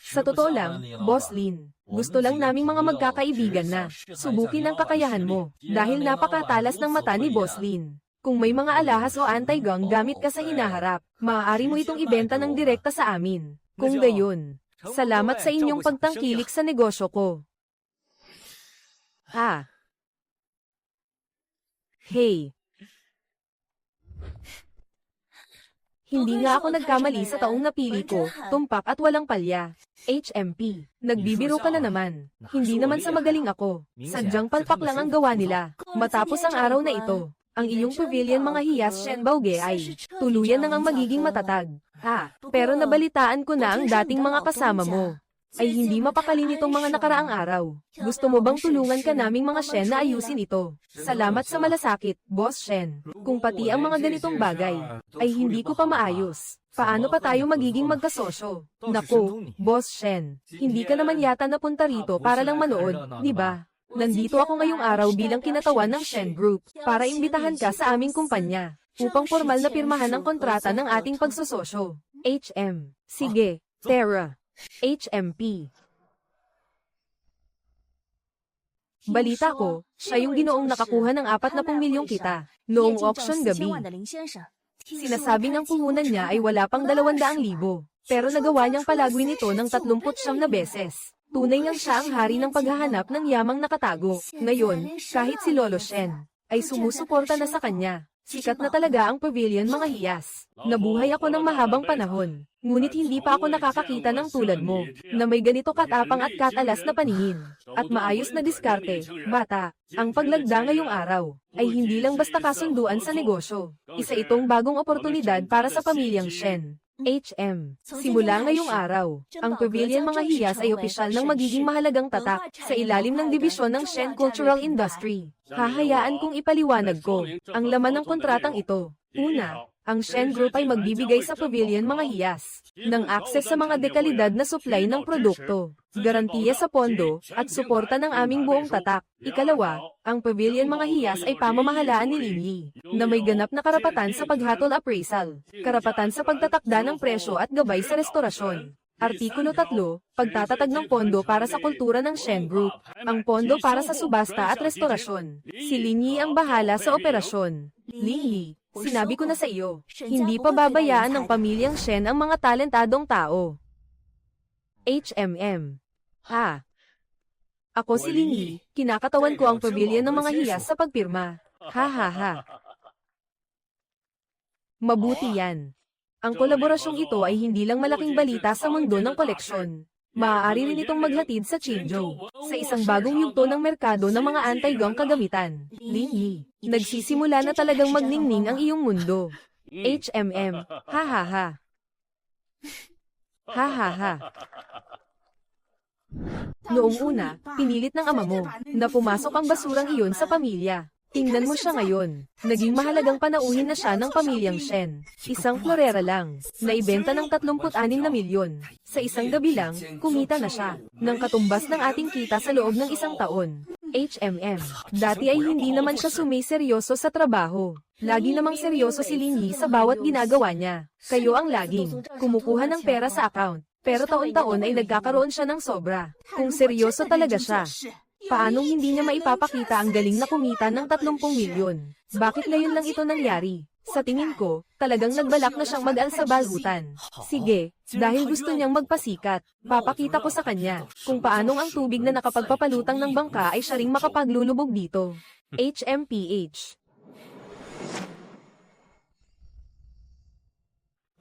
Sa totoo lang, Boss Lin, gusto lang naming mga magkakaibigan na subukin ang kakayahan mo dahil napakatalas ng mata ni Boss Lin. Kung may mga alahas o anti-gang gamit ka sa hinaharap, maaari mo itong ibenta ng direkta sa amin. Kung gayon, salamat sa inyong pagtangkilik sa negosyo ko. Hey! Hindi nga ako nagkamali sa taong napili ko, tumpak at walang palya. Nagbibiro ka na naman. Hindi naman sa magaling ako. Sadyang palpak lang ang gawa nila. Matapos ang araw na ito, ang iyong pavilion mga hiyas Shenbaoge ay tuluyan na ngang magiging matatag. Pero nabalitaan ko na ang dating mga kasama mo ay hindi mapakali nitong mga nakaraang araw. Gusto mo bang tulungan ka naming mga Shen na ayusin ito? Salamat sa malasakit, Boss Shen. Kung pati ang mga ganitong bagay ay hindi ko pa maayos, paano pa tayo magiging magkasosyo? Naku, Boss Shen, hindi ka naman yata napunta rito para lang manood, di ba? Nandito ako ngayong araw bilang kinatawan ng Shen Group para imbitahan ka sa aming kumpanya upang formal na pirmahan ang kontrata ng ating pagsososyo. Sige, Terra. Balita ko, siya yung ginoong nakakuha ng 40 milyong kita noong auction gabi. Sinasabi ng puhunan niya ay wala pang 200,000, pero nagawa niyang palagwin ito ng 39 na beses. Tunay ngang siya ang hari ng paghahanap ng yamang nakatago. Ngayon, kahit si Lolo Shen ay sumusuporta na sa kanya. Sikat na talaga ang pavilion mga hiyas. Nabuhay ako ng mahabang panahon. Ngunit hindi pa ako nakakakita ng tulad mo, na may ganito katapang at katalas na paningin. At maayos na diskarte, bata. Ang paglagda ngayong araw, ay hindi lang basta kasunduan sa negosyo. Isa itong bagong oportunidad para sa pamilyang Shen. Simula ngayong araw, ang pavilion mga hiyas ay opisyal ng magiging mahalagang tatak sa ilalim ng dibisyon ng Shen Cultural Industry. Hahayaan kong ipaliwanag ko ang laman ng kontratang ito. Una, ang Shen Group ay magbibigay sa pavilion mga hiyas ng access sa mga dekalidad na supply ng produkto, garantiya sa pondo, at suporta ng aming buong tatak. Ikalawa, ang pavilion mga hiyas ay pamamahalaan ni Linyi, na may ganap na karapatan sa paghatol appraisal, karapatan sa pagtatakda ng presyo at gabay sa restorasyon. Artikulo 3, pagtatatag ng pondo para sa kultura ng Shen Group. Ang pondo para sa subasta at restorasyon. Si Linyi ang bahala sa operasyon. Linyi, sinabi ko na sa iyo, hindi pa babayaan ng pamilyang Shen ang mga talentadong tao. HMM. Ha? Ako si Linyi, kinakatawan ko ang pavilion ng mga hiyas sa pagpirma. Ha ha ha. Mabuti yan. Ang kolaborasyong ito ay hindi lang malaking balita sa mundo ng koleksyon. Maaari rin itong maghatid sa Chinjo, sa isang bagong yugto ng merkado ng mga anti-gang kagamitan. Linyi, nagsisimula na talagang magningning ang iyong mundo. HMM, ha ha ha. Ha ha ha. Noong una, pinilit ng ama mo, na pumasok ang basurang iyon sa pamilya. Tingnan mo siya ngayon. Naging mahalagang panauhin na siya ng pamilyang Shen. Isang florera lang, naibenta ng 36 na milyon. Sa isang gabi lang, kumita na siya, ng katumbas ng ating kita sa loob ng isang taon. HMM, dati ay hindi naman siya sumiseryoso sa trabaho. Lagi namang seryoso si Linyi sa bawat ginagawa niya. Kayo ang laging kumukuha ng pera sa account. Pero taon-taon ay nagkakaroon siya ng sobra. Kung seryoso talaga siya, paanong hindi niya maipapakita ang galing na kumita ng 30 milyon? Bakit ngayon lang ito nangyari? Sa tingin ko, talagang nagbalak na siyang mag-alsabalhutan. Sige, dahil gusto niyang magpasikat, papakita ko sa kanya kung paanong ang tubig na nakapagpapalutang ng bangka ay siya ring makapaglulubog dito. HMPH.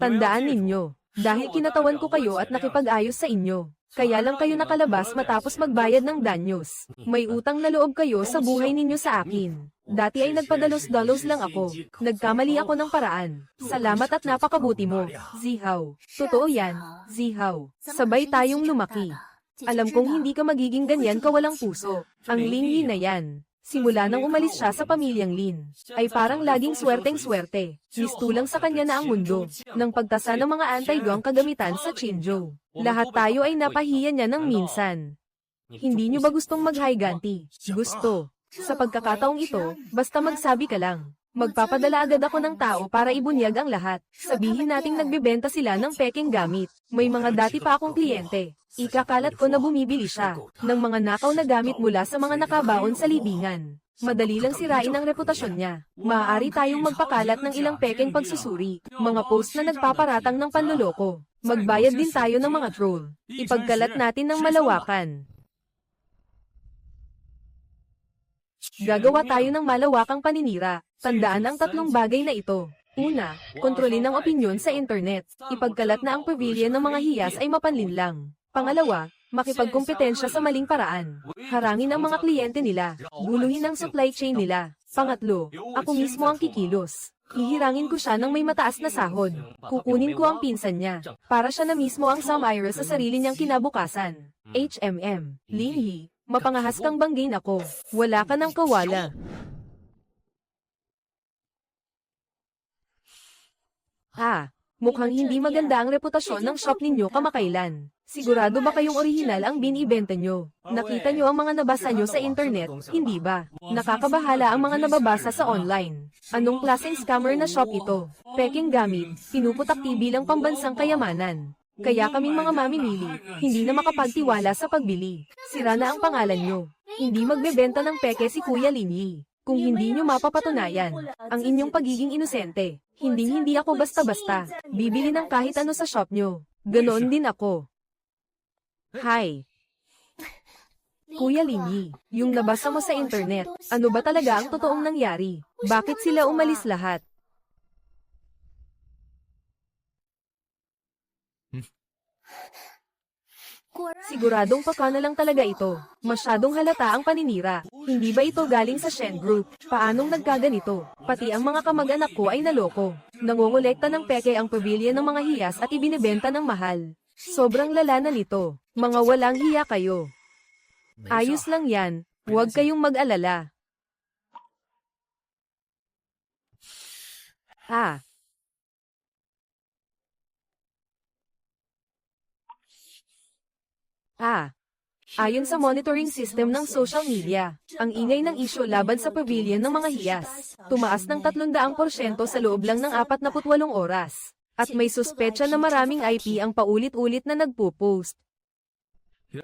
Tandaan ninyo, dahil kinatawan ko kayo at nakipag-ayos sa inyo, kaya lang kayo nakalabas matapos magbayad ng danyos. May utang na loob kayo sa buhay ninyo sa akin. Dati ay nagpadalos-dalos lang ako. Nagkamali ako ng paraan. Salamat at napakabuti mo, Zihaw. Totoo yan, Zihaw. Sabay tayong lumaki. Alam kong hindi ka magiging ganyan kawalang puso. Ang Linyi na yan. Simula nang umalis siya sa pamilyang Lin, ay parang laging swerteng-swerte. Mistulang sa kanya na ang mundo, ng pagtasa ng mga anti-gang kagamitan sa Chinjo. Lahat tayo ay napahiya niya ng minsan. Hindi niyo ba gustong mag-higanti? Gusto. Sa pagkakataong ito, basta magsabi ka lang. Magpapadala agad ako ng tao para ibunyag ang lahat. Sabihin nating nagbebenta sila ng peking gamit. May mga dati pa akong kliyente. Ikakalat ko na bumibili siya ng mga nakaw na gamit mula sa mga nakabaon sa libingan. Madali lang sirain ang reputasyon niya. Maaari tayong magpakalat ng ilang peking pagsusuri, mga post na nagpaparatang ng panloloko. Magbayad din tayo ng mga troll. Ipagkalat natin ng malawakan. Gagawa tayo ng malawakang paninira. Tandaan ang 3 bagay na ito. Una, kontrolin ang opinyon sa internet. Ipagkalat na ang pavilion ng mga hiyas ay mapanlinlang. Pangalawa, makipagkompetensya sa maling paraan. Harangin ang mga kliyente nila. Guluhin ang supply chain nila. Pangatlo, ako mismo ang kikilos. Hihirangin ko siya ng may mataas na sahod. Kukunin ko ang pinsan niya. Para siya na mismo ang Samira sa sarili niyang kinabukasan. HMM, Linyi, mapangahas kang banggin ako. Wala ka ng kawala. Mukhang hindi maganda ang reputasyon ng shop ninyo kamakailan. Sigurado ba kayong orihinal ang binibenta nyo? Nakita nyo ang mga nabasa nyo sa internet, hindi ba? Nakakabahala ang mga nababasa sa online. Anong klaseng scammer na shop ito? Peking gamit, pinuputakti bilang pambansang kayamanan. Kaya kaming mga mamimili, hindi na makapagtiwala sa pagbili. Sira na ang pangalan nyo. Hindi magbebenta ng peke si Kuya Linyi. Kung hindi nyo mapapatunayan ang inyong pagiging inosente, hindi ako basta-basta bibili ng kahit ano sa shop nyo. Ganon din ako. Hi. Kuya Linyi, yung nabasa mo sa internet, ano ba talaga ang totoong nangyari? Bakit sila umalis lahat? Siguradong paka na lang talaga ito. Masyadong halata ang paninira. Hindi ba ito galing sa Shen Group? Paanong nagkaganito? Pati ang mga kamag-anak ko ay naloko. Nangongolekta ng peke ang pavilion ng mga hiyas at ibinebenta ng mahal. Sobrang lala na nito. Mga walang hiya kayo. Ayos lang yan. Huwag kayong mag-alala. Ah. Ayon sa monitoring system ng social media, ang ingay ng isyu laban sa pavilion ng mga hiyas, tumaas ng 300% sa loob lang ng 48 oras. At may suspetsa na maraming IP ang paulit-ulit na nagpo-post.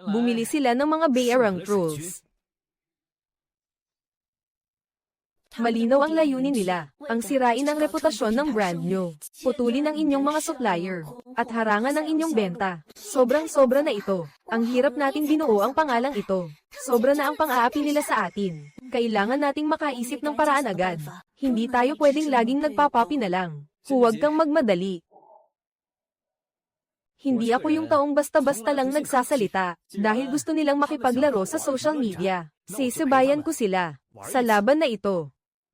Bumili sila ng mga Bearang trolls. Malinaw ang layunin nila, ang sirain ang reputasyon ng brand nyo, putulin ang inyong mga supplier, at harangan ang inyong benta. Sobrang-sobra na ito. Ang hirap natin binuo ang pangalang ito. Sobra na ang pang-aapi nila sa atin. Kailangan nating makaisip ng paraan agad. Hindi tayo pwedeng laging nagpapapi na lang. Huwag kang magmadali. Hindi ako yung taong basta-basta lang nagsasalita, dahil gusto nilang makipaglaro sa social media. Sisibayan ko sila. Sa laban na ito.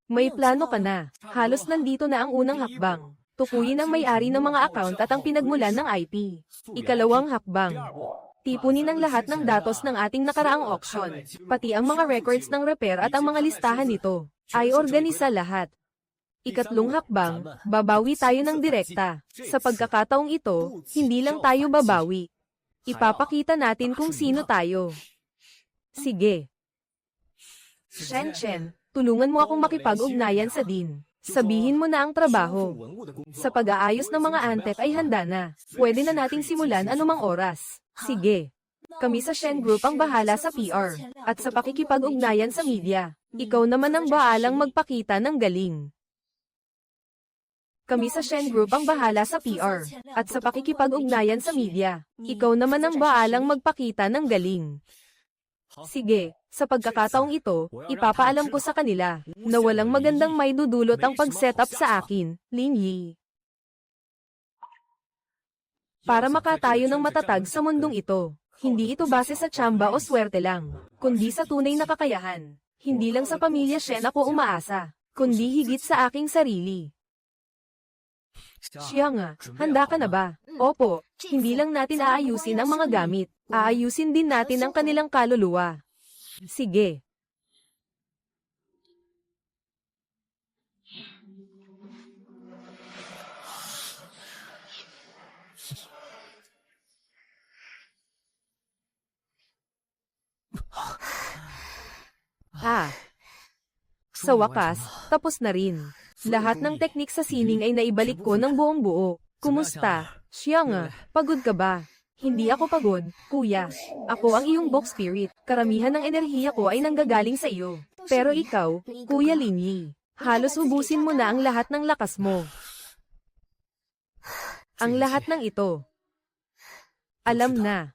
May plano ka na. Halos nandito na ang unang hakbang. Tukuyin ang may-ari ng mga account at ang pinagmulan ng IP. Ikalawang hakbang. Tipunin ang lahat ng datos ng ating nakaraang auction, pati ang mga records ng repair at ang mga listahan nito. Ay organisa lahat. Ikatlong hakbang, babawi tayo ng direkta. Sa pagkakataong ito, hindi lang tayo babawi. Ipapakita natin kung sino tayo. Sige. Shen, tulungan mo akong makipag-ugnayan sa Dean. Sabihin mo na ang trabaho. Sa pag-aayos ng mga antek ay handa na. Pwede na nating simulan anumang oras. Sige. Kami sa Shen Group ang bahala sa PR, at sa pakikipag-ugnayan sa media. Ikaw naman ang baalang magpakita ng galing. Kami sa Shen Group ang bahala sa PR, at sa pakikipag-ugnayan sa media. Ikaw naman ang baalang magpakita ng galing. Sige, sa pagkakataong ito, ipapaalam ko sa kanila, na walang magandang may dudulot ang pag-setup sa akin, Lin Yi. Para makatayo ng matatag sa mundong ito, hindi ito base sa tsamba o swerte lang, kundi sa tunay na kakayahan. Hindi lang sa pamilya Shen ako umaasa, kundi higit sa aking sarili. Siya nga, handa ka na ba? Opo, hindi lang natin aayusin ang mga gamit, aayusin din natin ang kanilang kaluluwa. Sige. Sa wakas, tapos na rin. Lahat ng teknik sa sining ay naibalik ko ng buong buo. Kumusta? Siya nga, pagod ka ba? Hindi ako pagod, kuya. Ako ang iyong box spirit. Karamihan ng enerhiya ko ay nanggagaling sa iyo. Pero ikaw, Kuya Lin Yi, halos ubusin mo na ang lahat ng lakas mo. Ang lahat ng ito. Alam na.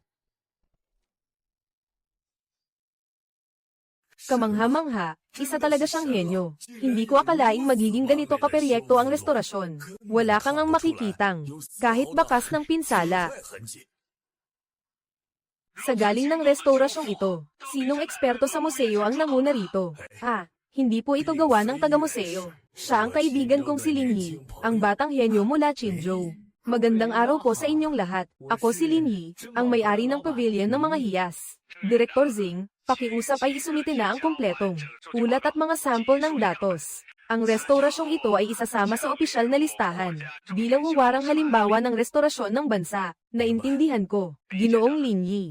Kamangha-mangha, isa talaga siyang henyo. Hindi ko akalaing magiging ganito kaperyekto ang restorasyon. Wala kang ang makikitang, kahit bakas ng pinsala. Sa galing ng restorasyong ito, sinong eksperto sa museo ang nanguna rito? Hindi po ito gawa ng taga-museo. Siya ang kaibigan kong si Lin Yi, ang batang henyo mula Qinzhou. Magandang araw po sa inyong lahat. Ako si Lin Yi, ang may-ari ng pavilion ng mga hiyas. Direktor Zing, pakiusap ay isumite na ang kumpletong ulat at mga sample ng datos. Ang restorasyong ito ay isasama sa opisyal na listahan, bilang huwarang halimbawa ng restorasyon ng bansa. Naintindihan ko, Ginoong Lin Yi.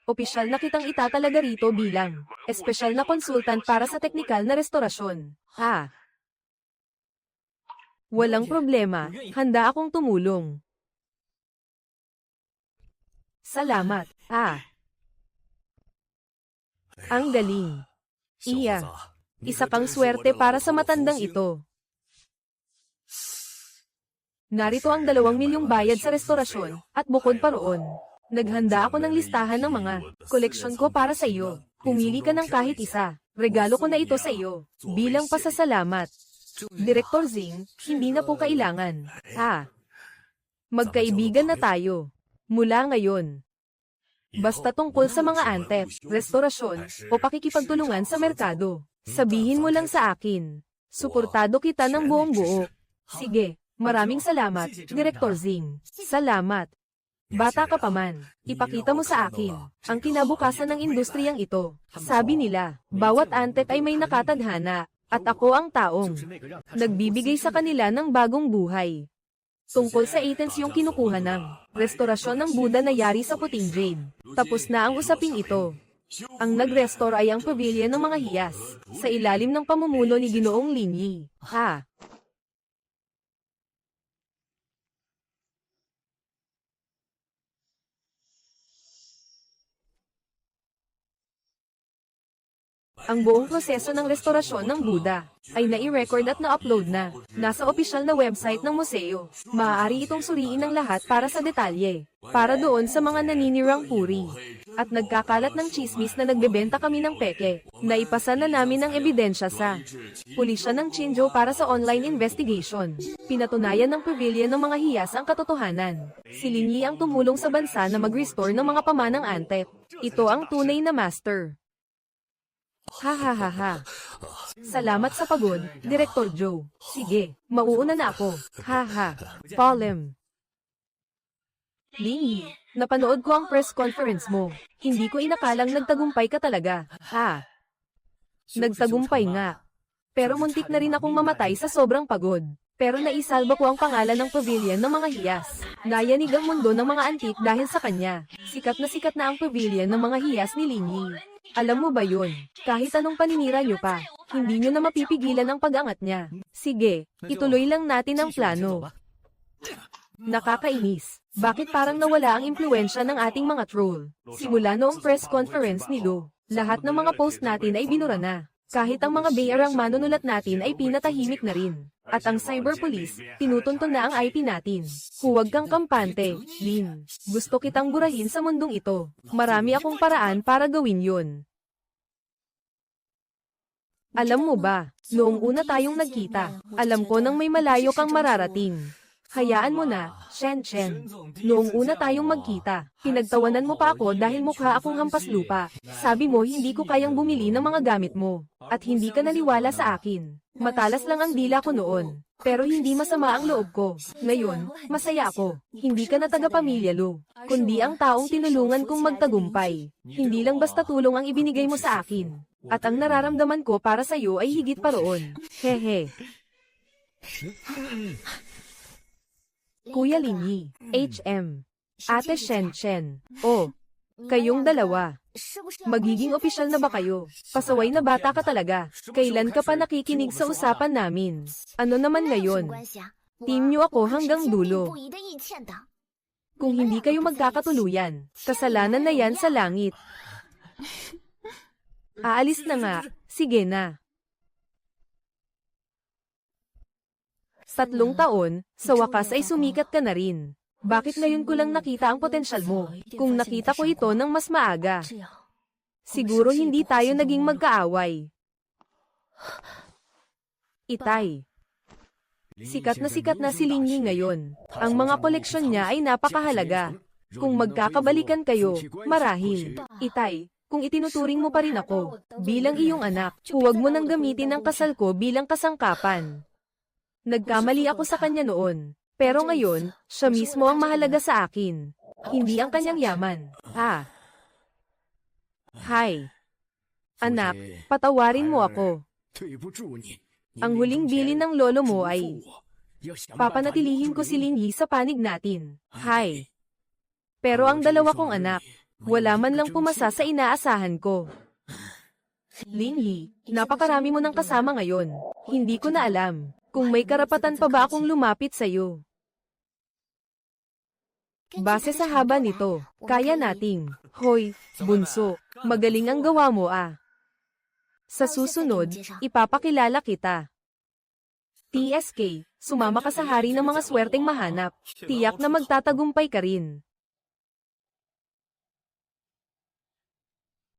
Opisyal na kitang itatalaga rito bilang espesyal na konsultant para sa teknikal na restorasyon. Walang problema, handa akong tumulong. Salamat. Ang galing. Iya. Isa kang swerte para sa matandang ito. Narito ang 2 milyong bayad sa restorasyon, at bukod pa roon, naghanda ako ng listahan ng mga koleksyon ko para sa iyo. Pumili ka ng kahit isa. Regalo ko na ito sa iyo, bilang pasasalamat. Direktor Zing, hindi na po kailangan. Magkaibigan na tayo. Mula ngayon. Basta tungkol sa mga antep, restorasyon, o pakikipagtulungan sa merkado, sabihin mo lang sa akin. Suportado kita ng buong buo. Sige, maraming salamat, Direktor Zing. Salamat. Bata ka pa man, ipakita mo sa akin ang kinabukasan ng industriyang ito. Sabi nila, bawat antep ay may nakatadhana. At ako ang taong 就是那个让他 nagbibigay sa kanila ng bagong buhay. Tungkol sa Athens yung kinukuha ng restorasyon ng Buddha na yari sa puting jade. Tapos na ang usaping ito. Ang nag-restore ay ang pavilion ng mga hiyas, sa ilalim ng pamumuno ni Ginoong Lin Yi. Ha? Ang buong proseso ng restorasyon ng Buddha ay nai-record at na-upload na. Nasa opisyal na website ng museo. Maaari itong suriin ng lahat para sa detalye. Para doon sa mga naninirang puri. At nagkakalat ng chismis na nagbebenta kami ng peke. Naipasa na namin ang ebidensya sa pulisya ng Chinjo para sa online investigation. Pinatunayan ng pavilion ng mga hiyas ang katotohanan. Si Lin Yi ang tumulong sa bansa na mag-restore ng mga pamanang antep. Ito ang tunay na master. Ha ha ha ha. Salamat sa pagod, Director Joe. Sige, mauuna na ako. Ha ha. Palem. Lin Yi, napanood ko ang press conference mo. Hindi ko inakalang nagtagumpay ka talaga. Ha? Nagtagumpay nga. Pero muntik na rin akong mamatay sa sobrang pagod. Pero naisalba ko ang pangalan ng pavilion ng mga hiyas. Nayanig ang mundo ng mga antik dahil sa kanya. Sikat na ang pavilion ng mga hiyas ni Lin Yi. Alam mo ba yun? Kahit anong paninira nyo pa, hindi nyo na mapipigilan ang pag-angat niya. Sige, ituloy lang natin ang plano. Nakakainis. Bakit parang nawala ang impluensya ng ating mga troll? Simula noong press conference ni Lo, lahat ng mga post natin ay binura na. Kahit ang mga bayarang manunulat natin ay pinatahimik na rin. At ang cyber police, tinutunton na ang IP natin. Huwag kang kampante, Lin. Gusto kitang burahin sa mundong ito. Marami akong paraan para gawin yun. Alam mo ba, noong una tayong nagkita, alam ko nang may malayo kang mararating. Hayaan mo na, Shen Chen. Noong una tayong magkita, pinagtawanan mo pa ako dahil mukha akong hampas lupa. Sabi mo hindi ko kayang bumili ng mga gamit mo. At hindi ka naniwala sa akin. Matalas lang ang dila ko noon. Pero hindi masama ang loob ko. Ngayon, masaya ako. Hindi ka na taga-pamilya Lu, kundi ang taong tinulungan kong magtagumpay. Hindi lang basta tulong ang ibinigay mo sa akin. At ang nararamdaman ko para sa iyo ay higit pa roon. Hehe. Kuya Lin Yi, HM, Ate Shen Chen, oh, kayong dalawa. Magiging opisyal na ba kayo? Pasaway na bata ka talaga. Kailan ka pa nakikinig sa usapan namin? Ano naman ngayon? Team niyo ako hanggang dulo. Kung hindi kayo magkakatuluyan, kasalanan na yan sa langit. Aalis na nga, sige na. 3 taon, sa wakas ay sumikat ka na rin. Bakit ngayon ko lang nakita ang potensyal mo? Kung nakita ko ito ng mas maaga, siguro hindi tayo naging magkaaway. Itay. Sikat na si Lin Yi ngayon. Ang mga koleksyon niya ay napakahalaga. Kung magkakabalikan kayo, marahil. Itay, kung itinuturing mo pa rin ako, bilang iyong anak, huwag mo nang gamitin ang kasal ko bilang kasangkapan. Nagkamali ako sa kanya noon. Pero ngayon, siya mismo ang mahalaga sa akin. Hindi ang kanyang yaman. Ha? Hi. Anak, patawarin mo ako. Ang huling bilin ng lolo mo ay papanatilihin ko si Lin Yi sa panig natin. Hi. Pero ang dalawa kong anak, wala man lang pumasa sa inaasahan ko. Lin Yi, napakarami mo ng kasama ngayon. Hindi ko na alam kung may karapatan pa ba akong lumapit sa'yo. Base sa haba nito, kaya nating, hoy, bunso, magaling ang gawa mo ah. Sa susunod, ipapakilala kita. TSK, sumama ka sa hari ng mga swerteng mahanap. Tiyak na magtatagumpay ka rin.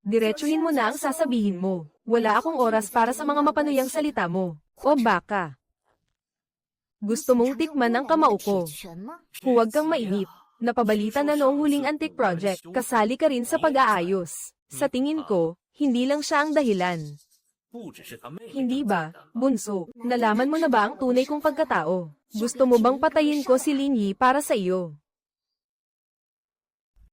Diretsuhin mo na ang sasabihin mo. Wala akong oras para sa mga mapanuyang salita mo. O baka gusto mong tikman ang kamao ko? Huwag kang mainip. Napabalita na noong huling antique project, kasali ka rin sa pag-aayos. Sa tingin ko, hindi lang siya ang dahilan. Hindi ba, bunso, nalaman mo na ba ang tunay kong pagkatao? Gusto mo bang patayin ko si Lin Yi para sa iyo?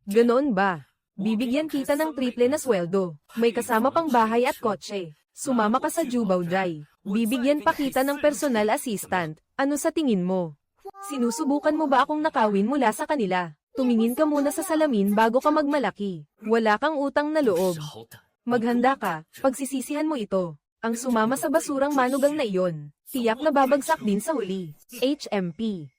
Ganoon ba? Bibigyan kita ng triple na sweldo. May kasama pang bahay at kotse. Sumama ka sa Jubao Jai. Bibigyan pa kita ng personal assistant. Ano sa tingin mo? Sinusubukan mo ba akong nakawin mula sa kanila? Tumingin ka muna sa salamin bago ka magmalaki. Wala kang utang na loob. Maghanda ka, pagsisisihan mo ito. Ang sumama sa basurang manugang na iyon, tiyak na babagsak din sa huli. HMP.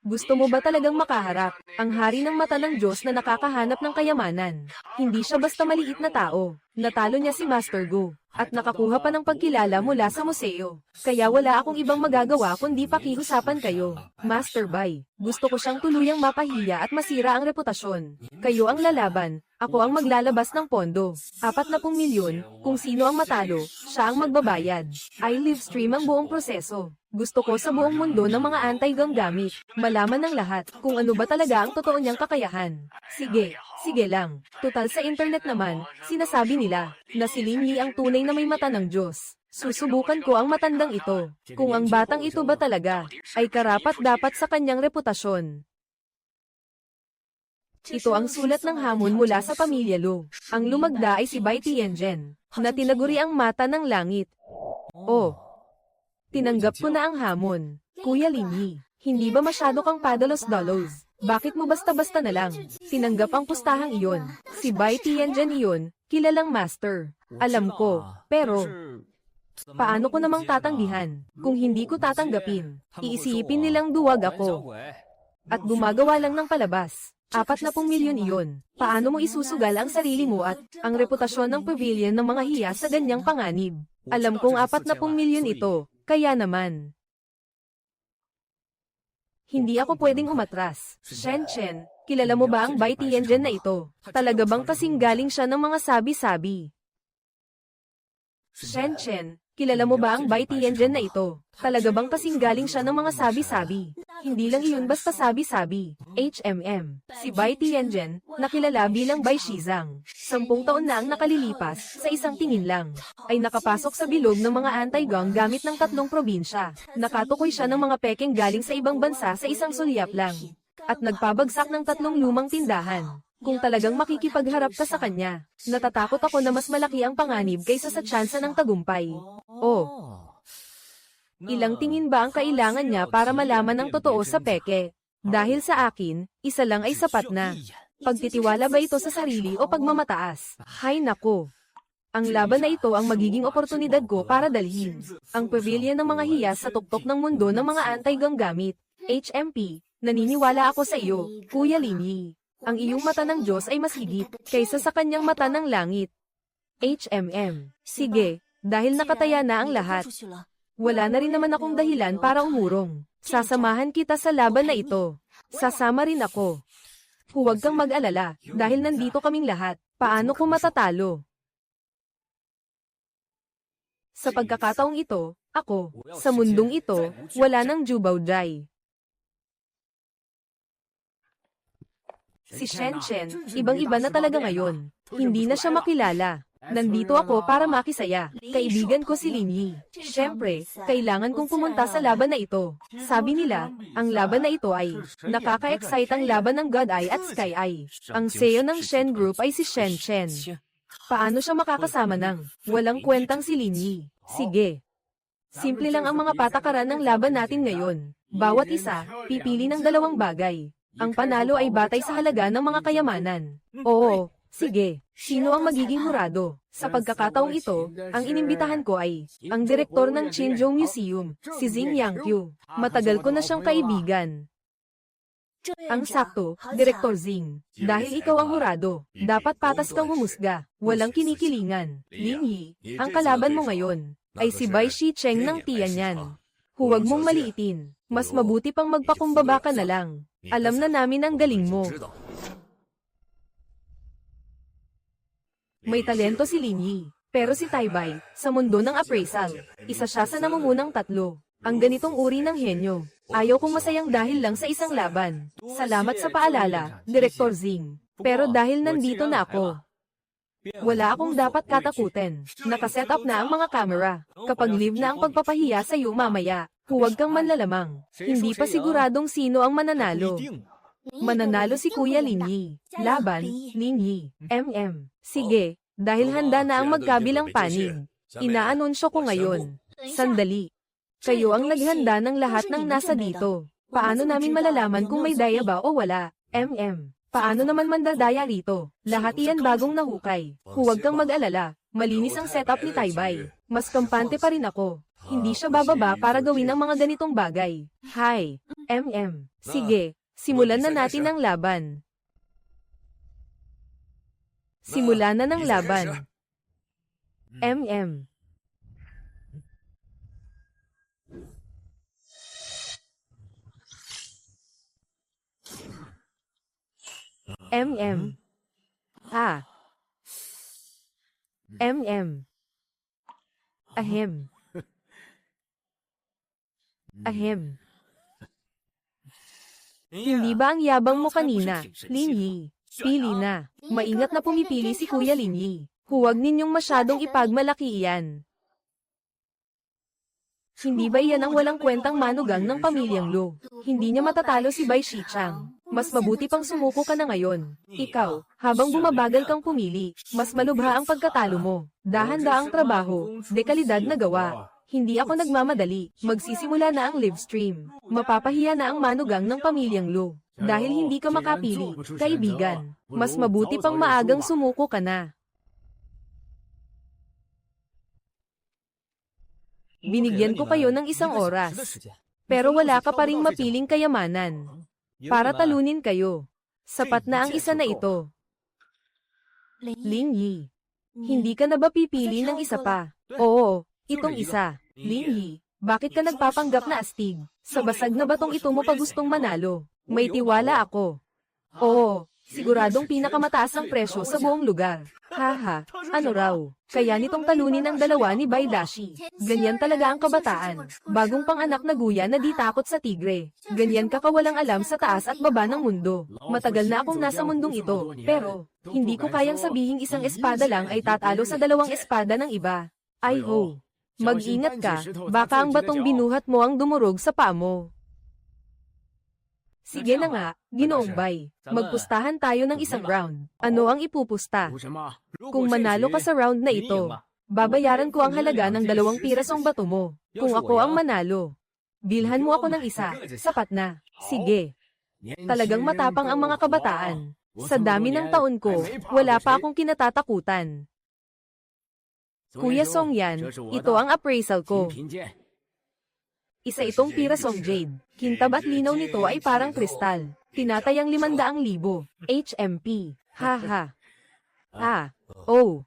Gusto mo ba talagang makaharap ang hari ng mata ng Diyos na nakakahanap ng kayamanan? Hindi siya basta maliit na tao. Natalo niya si Master Go, at nakakuha pa ng pagkilala mula sa museo. Kaya wala akong ibang magagawa kundi pakiusapan kayo. Master Bai, gusto ko siyang tuluyang mapahiya at masira ang reputasyon. Kayo ang lalaban, ako ang maglalabas ng pondo. 40 milyon, kung sino ang matalo, siya ang magbabayad. I live stream ang buong proseso. Gusto ko sa buong mundo ng mga anti-gang gamit. Malaman ng lahat kung ano ba talaga ang totoo niyang kakayahan. Sige lang. Total sa internet naman, sinasabi nila na si Lin Yi ang tunay na may mata ng Diyos. Susubukan ko ang matandang ito. Kung ang batang ito ba talaga ay karapat-dapat sa kanyang reputasyon. Ito ang sulat ng hamon mula sa pamilya Lu. Ang lumagda ay si Bai Tianzhen, na tinaguri ang mata ng langit. Oh. Tinanggap ko na ang hamon. Kuya Lin Yi, hindi ba masyado kang padalos-dalos? Bakit mo basta-basta na lang tinanggap ang pustahang iyon? Si Bai Tianzhen iyon, kilalang master. Alam ko, pero paano ko namang tatanggihan? Kung hindi ko tatanggapin, iisipin nilang duwag ako. At gumagawa lang ng palabas. 40 milyon iyon. Paano mo isusugal ang sarili mo at ang reputasyon ng pavilion ng mga hiya sa ganyang panganib? Alam kong 40 milyon ito. Kaya naman, hindi ako pwedeng umatras. Shen Chen, kilala mo ba ang Bai Tianzhen na ito? Talaga bang kasing galing siya ng mga sabi-sabi? Shen Chen, kilala mo ba ang Bai Tianzhen na ito? Talaga bang kasing galing siya ng mga sabi-sabi? Hindi lang iyon basta sabi-sabi. HMM, si Bai Tianzhen, nakilala bilang Bai Shizang. 10 taon na ang nakalilipas, sa isang tingin lang, ay nakapasok sa bilog ng mga anti-gang gamit ng 3 probinsya. Nakatukoy siya ng mga pekeng galing sa ibang bansa sa isang sulyap lang. At nagpabagsak ng 3 lumang tindahan. Kung talagang makikipagharap ka sa kanya, natatakot ako na mas malaki ang panganib kaysa sa tsansa ng tagumpay. Oh. Ilang tingin ba ang kailangan niya para malaman ang totoo sa peke? Dahil sa akin, isa lang ay sapat na. Pagtitiwala ba ito sa sarili o pagmamataas? Hay nako. Ang laban na ito ang magiging oportunidad ko para dalhin ang pavilion ng mga hiya sa tuktok ng mundo ng mga anti-gang gamit. HMP, naniniwala ako sa iyo, Kuya Lin Yi. Ang iyong mata ng Diyos ay mas higit kaysa sa kanyang mata ng langit. HMM, sige, dahil nakataya na ang lahat. Wala na rin naman akong dahilan para umurong. Sasamahan kita sa laban na ito. Sasama rin ako. Huwag kang mag-alala, dahil nandito kaming lahat. Paano kung matatalo? Sa pagkakataong ito, ako, sa mundong ito, wala nang Jubao Jai. Si Shen Chen, ibang-iba na talaga ngayon. Hindi na siya makilala. Nandito ako para makisaya. Kaibigan ko si Lin Yi. Siyempre, kailangan kong pumunta sa laban na ito. Sabi nila, ang laban na ito ay nakaka-excite ang laban ng God Eye at Sky Eye. Ang CEO ng Shen Group ay si Shen Chen. Paano siya makakasama ng walang kwentang si Lin Yi? Sige. Simple lang ang mga patakaran ng laban natin ngayon. Bawat isa, pipili ng 2 bagay. Ang panalo ay batay sa halaga ng mga kayamanan. Oo. Sige, sino ang magiging hurado? Sa pagkakataong ito, ang inimbitahan ko ay ang direktor ng Qinzhou Museum, si Xing Yangqiu. Matagal ko na siyang kaibigan. Ang sakto, Direktor Xing. Dahil ikaw ang hurado, dapat patas kang humusga, walang kinikilingan. Lin Yi, ang kalaban mo ngayon, ay si Bai Shicheng ng Tianyan. Huwag mong maliitin, mas mabuti pang magpakumbaba ka na lang. Alam na namin ang galing mo. May talento si Lin Yi, pero si Tai Bai, sa mundo ng appraisal, isa siya sa namungunang 3. Ang ganitong uri ng henyo, ayaw kong masayang dahil lang sa isang laban. Salamat sa paalala, Direktor Xing. Pero dahil nandito na ako, wala akong dapat katakutin. Nakaset up na ang mga camera. Kapag live na ang pagpapahiya sa iyo mamaya, huwag kang manlalamang. Hindi pa siguradong sino ang mananalo. Mananalo si Kuya Linyi. Laban, Linyi. Sige, dahil handa na ang magkabilang panig. Inaanunsyo ko ngayon. Sandali. Kayo ang naghanda ng lahat ng nasa dito. Paano namin malalaman kung may daya ba o wala? Paano naman mandadaya rito? Lahat iyan bagong nahukay. Huwag kang mag-alala. Malinis ang setup ni Taybay. Mas kampante pa rin ako. Hindi siya bababa para gawin ang mga ganitong bagay. Hi. Sige, simulan na natin ang laban. Simulan na ng laban. MM. Ah. Ahem. Hindi ba ang yabang mo kanina, Linyi? Pili na. Maingat na pumipili si Kuya Linyi. Huwag ninyong masyadong ipagmalaki iyan. Hindi ba iyan ang walang kwentang manugang ng pamilyang Lu? Hindi niya matatalo si Bai Shichang. Mas mabuti pang sumuko ka na ngayon. Ikaw, habang bumabagal kang pumili, mas malubha ang pagkatalo mo. Dahan-daang trabaho, dekalidad na gawa. Hindi ako nagmamadali. Magsisimula na ang live stream. Mapapahiya na ang manugang ng pamilyang Lu. Dahil hindi ka makapili, kaibigan. Mas mabuti pang maagang sumuko ka na. Binigyan ko kayo ng isang oras. Pero wala ka pa ring mapiling kayamanan. Para talunin kayo. Sapat na ang isa na ito. Linyi. Hindi ka na ba pipili ng isa pa? Oo, itong isa. Linyi, bakit ka nagpapanggap na astig? Sa basag na batong ito mo pa gustong manalo. May tiwala ako. Oo, siguradong pinakamataas ang presyo sa buong lugar. Haha, ano raw? Kaya nitong talunin ang dalawa ni Bai Dashi. Ganyan talaga ang kabataan. Bagong panganak na guya na di takot sa tigre. Ganyan ka kawalang alam sa taas at baba ng mundo. Matagal na akong nasa mundong ito, pero hindi ko kayang sabihing isang espada lang ay tatalo sa dalawang espada ng iba. Ay ho. Mag-ingat ka, baka ang batong binuhat mo ang dumurog sa paa mo. Sige na nga, Ginoong Bai. Magpustahan tayo ng isang round. Ano ang ipupusta? Kung manalo ka sa round na ito, babayaran ko ang halaga ng 2 pirasong bato mo. Kung ako ang manalo, bilhan mo ako ng isa. Sapat na. Sige. Talagang matapang ang mga kabataan. Sa dami ng taon ko, wala pa akong kinatatakutan. Kuya Song yan, ito ang appraisal ko. Isa itong pirasong jade. Kintab at linaw nito ay parang kristal. Tinatayang 500,000. HMP. Haha. Oh.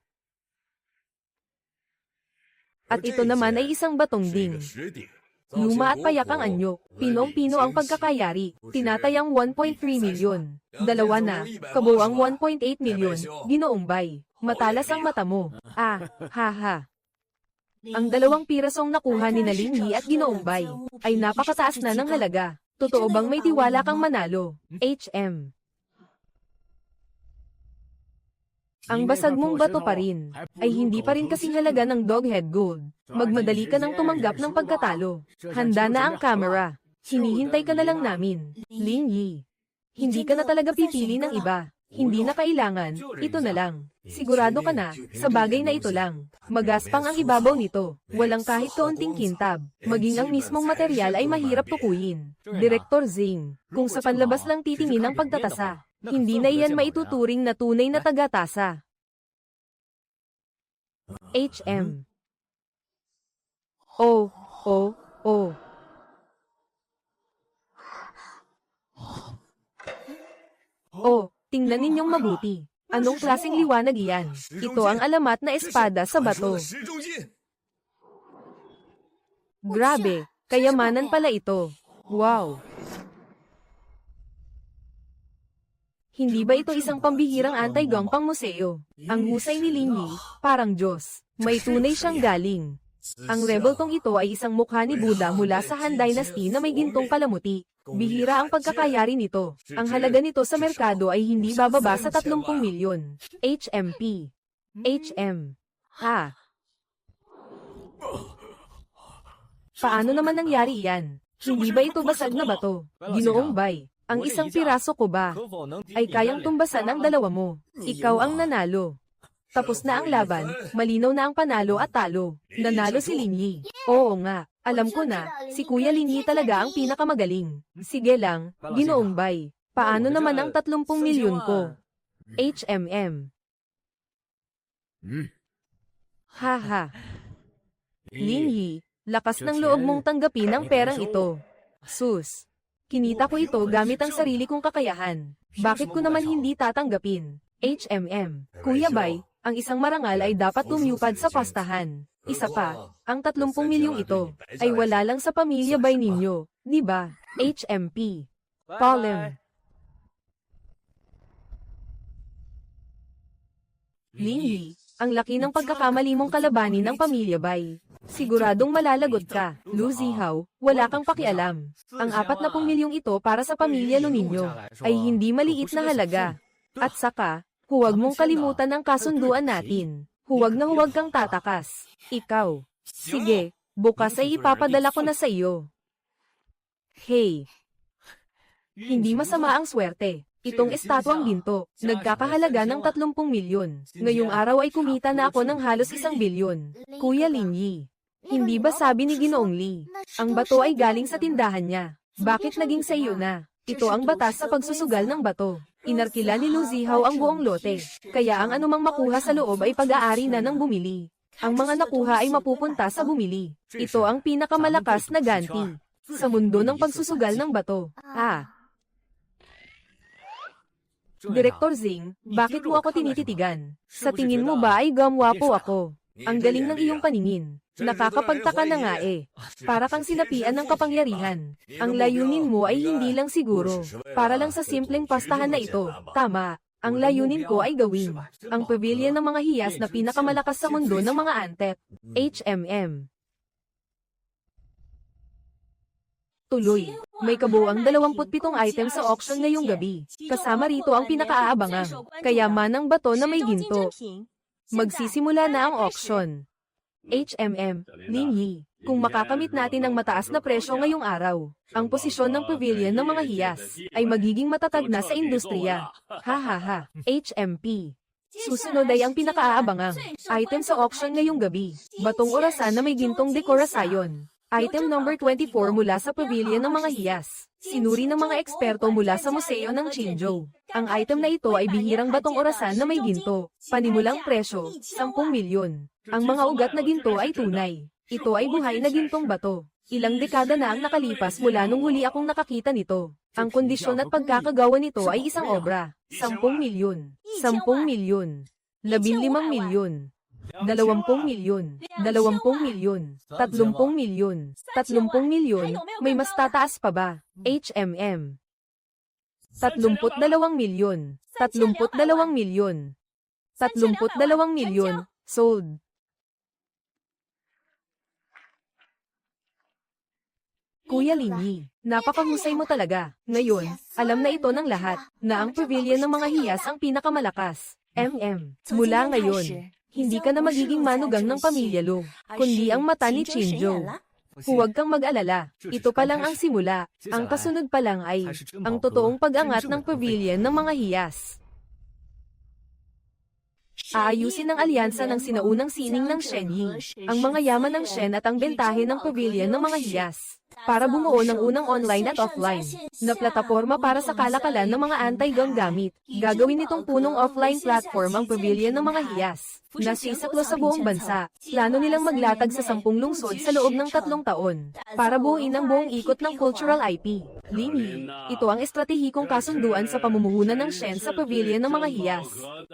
At ito naman ay isang batong ding. Luma at payak ang anyo. Pinong-pino ang pagkakayari. Tinatayang 1.3 milyon. Dalawa na. Kabuang 1.8 milyon. Ginoong Bai. Matalas ang mata mo. Haha. Ang 2 pirasong nakuha ni Linyi at Ginoong Bai ay napakataas na ng halaga. Totoo bang may tiwala kang manalo? HM. Ang basag mong bato pa rin ay hindi pa rin kasing halaga ng Doghead Gold. Magmadali ka nang tumanggap ng pagkatalo. Handa na ang camera. Hinihintay ka na lang namin. Linyi. Hindi ka na talaga pipili ng iba. Hindi na kailangan, ito na lang. Sigurado ka na, sa bagay na ito lang. Magaspang ang ibabaw nito. Walang kahit kaunting kintab. Maging ang mismong material ay mahirap tukuyin. Direktor Zing, kung sa panlabas lang titingin ang pagtatasa, hindi na iyan maituturing na tunay na tagatasa. HM. Oh. Tingnan ninyong mabuti. Anong klaseng liwanag iyan? Ito ang alamat na espada sa bato. Grabe, kayamanan pala ito. Wow. Hindi ba ito isang pambihirang anti-gong pang museo? Ang husay ni Linyi, parang Diyos. May tunay siyang galing. Ang rebel tong ito ay isang mukha ni Buddha mula sa Han Dynasty na may gintong palamuti. Bihira ang pagkakayari nito. Ang halaga nito sa merkado ay hindi bababa sa 30 milyon. HMP. HM. Paano naman nangyari iyan? Hindi ba ito basag na bato? Ginoong Bai. Ang isang piraso ko ba ay kayang tumbasan ang dalawa mo. Ikaw ang nanalo. Tapos na ang laban, malinaw na ang panalo at talo. Nanalo si Linyi. Oo nga, alam ko na, si Kuya Linyi talaga ang pinakamagaling. Sige lang, Ginoong Bay. Paano naman ang 30 milyon ko? HMM. Haha. Linyi, lakas ng loob mong tanggapin ang perang ito. Sus. Kinita ko ito gamit ang sarili kong kakayahan. Bakit ko naman hindi tatanggapin? HMM. Kuya Bay, ang isang marangal ay dapat tumupad sa pastahan. Isa pa, ang 30 milyong ito ay wala lang sa pamilya Bay ninyo, di ba? HMP. Polem. Linyi, ang laki ng pagkakamali mong kalabanin ng pamilya Bay. Siguradong malalagot ka. Luzihaw, wala kang pakialam. Ang 40 milyong ito para sa pamilya lo ninyo ay hindi maliit na halaga. At saka, huwag mong kalimutan ang kasunduan natin. Huwag na huwag kang tatakas. Ikaw. Sige, bukas ay ipapadala ko na sa iyo. Hey. Hindi masama ang swerte. Itong estatwang ginto, nagkakahalaga ng 30 milyon. Ngayong araw ay kumita na ako ng halos 1 bilyon. Kuya Linyi. Hindi ba sabi ni Ginoong Lee, ang bato ay galing sa tindahan niya? Bakit naging sa iyo na? Ito ang batas sa pagsusugal ng bato. Inarkila ni Luzihaw ang buong lote, kaya ang anumang makuha sa loob ay pag-aari na ng bumili. Ang mga nakuha ay mapupunta sa bumili. Ito ang pinakamalakas na ganti sa mundo ng pagsusugal ng bato. Direktor Zing, bakit mo ako tinititigan? Sa tingin mo ba ay gamwapo ako? Ang galing ng iyong paningin. Nakakapagtaka na nga eh. Para kang sinapian ng kapangyarihan. Ang layunin mo ay hindi lang siguro. Para lang sa simpleng pastahan na ito. Tama. Ang layunin ko ay gawin ang pavilion ng mga hiyas na pinakamalakas sa mundo ng mga antep. HMM. Tuloy, may kabuuang 27 items sa auction ngayong gabi. Kasama rito ang pinakaaabangang kayamanang bato na may ginto. Magsisimula na ang auction. HMM, Linyi, kung makakamit natin ang mataas na presyo ngayong araw, ang posisyon ng pavilion ng mga hiyas ay magiging matatag na sa industriya. Hahaha. HMP. Susunod ay ang pinakaaabangang item sa auction ngayong gabi. Batong orasan na may gintong dekorasyon. Item number 24 mula sa pavilion ng mga hiyas. Sinuri ng mga eksperto mula sa museo ng Chinzhou. Ang item na ito ay bihirang batong orasan na may ginto. Panimulang presyo, 10 milyon. Ang mga ugat na ginto ay tunay. Ito ay buhay na gintong bato. Ilang dekada na ang nakalipas mula nung huli akong nakakita nito. Ang kondisyon at pagkakagawa nito ay isang obra. 10 milyon. 10 milyon. 15 milyon. 20 milyon, 20 milyon, 30 milyon, 30 milyon, may mas tataas pa ba? HMM. 32 milyon, 32 milyon, 32 milyon, sold. Kuya Linyi, napakahusay mo talaga. Ngayon, alam na ito ng lahat, na ang pavilion ng mga hiyas ang pinakamalakas. Mula ngayon, hindi ka na magiging manugang ng pamilya Lo, kundi ang mata ni Chinzhou. Huwag kang mag-alala, ito pa lang ang simula, ang kasunod pa lang ay, ang totoong pag-angat ng pavilion ng mga hiyas. Aayusin ng alyansa ng sinaunang sining ng Shenyi, ang mga yaman ng Shen at ang bentahe ng pavilion ng mga hiyas. Para bumuo ng unang online at offline na plataporma para sa kalakalan ng mga anti-gang gamit. Gagawin nitong punong offline platform ang pavilion ng mga hiyas na sisaklo sa buong bansa. Plano nilang maglatag sa 10 lungsod sa loob ng 3 taon para buuin ang buong ikot ng cultural IP. Linyi, ito ang estratehikong kasunduan sa pamumuhunan ng Shen sa pavilion ng mga hiyas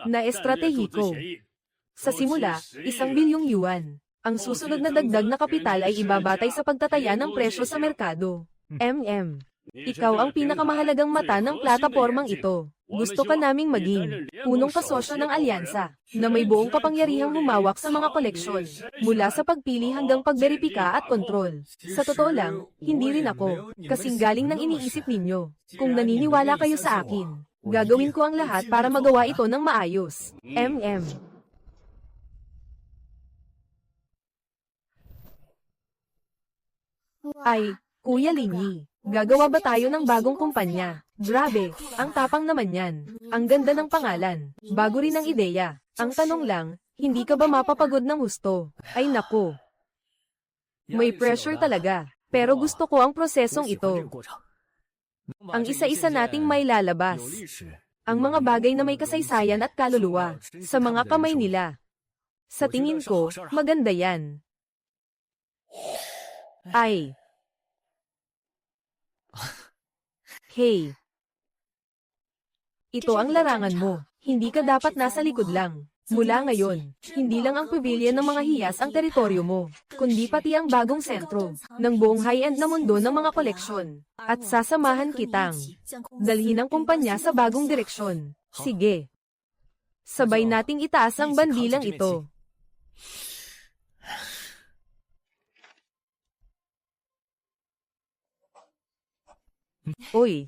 na estratehiko. Sa simula, 1 bilyong yuan. Ang susunod na dagdag na kapital ay ibabatay sa pagtataya ng presyo sa merkado. Ikaw ang pinakamahalagang mata ng platapormang ito. Gusto ka naming maging punong kasosyo ng alyansa na may buong kapangyarihang humawak sa mga koleksyon mula sa pagpili hanggang pagberipika at kontrol. Sa totoo lang, hindi rin ako kasing galing ng iniisip ninyo. Kung naniniwala kayo sa akin, gagawin ko ang lahat para magawa ito ng maayos. Ay, Kuya Linyi, gagawa ba tayo ng bagong kumpanya? Grabe, ang tapang naman yan. Ang ganda ng pangalan. Bago rin ang ideya. Ang tanong lang, hindi ka ba mapapagod ng husto? Ay nako. May pressure talaga. Pero gusto ko ang prosesong ito. Ang isa-isa nating may lalabas. Ang mga bagay na may kasaysayan at kaluluwa sa mga kamay nila. Sa tingin ko, maganda yan. Ay. Hey. Ito ang larangan mo. Hindi ka dapat nasa likod lang. Mula ngayon, hindi lang ang pavilion ng mga hiyas ang teritoryo mo, kundi pati ang bagong sentro ng buong high-end na mundo ng mga koleksyon. At sasamahan kitang dalhin ang kumpanya sa bagong direksyon. Sige. Sabay nating itaas ang bandilang ito. Uy.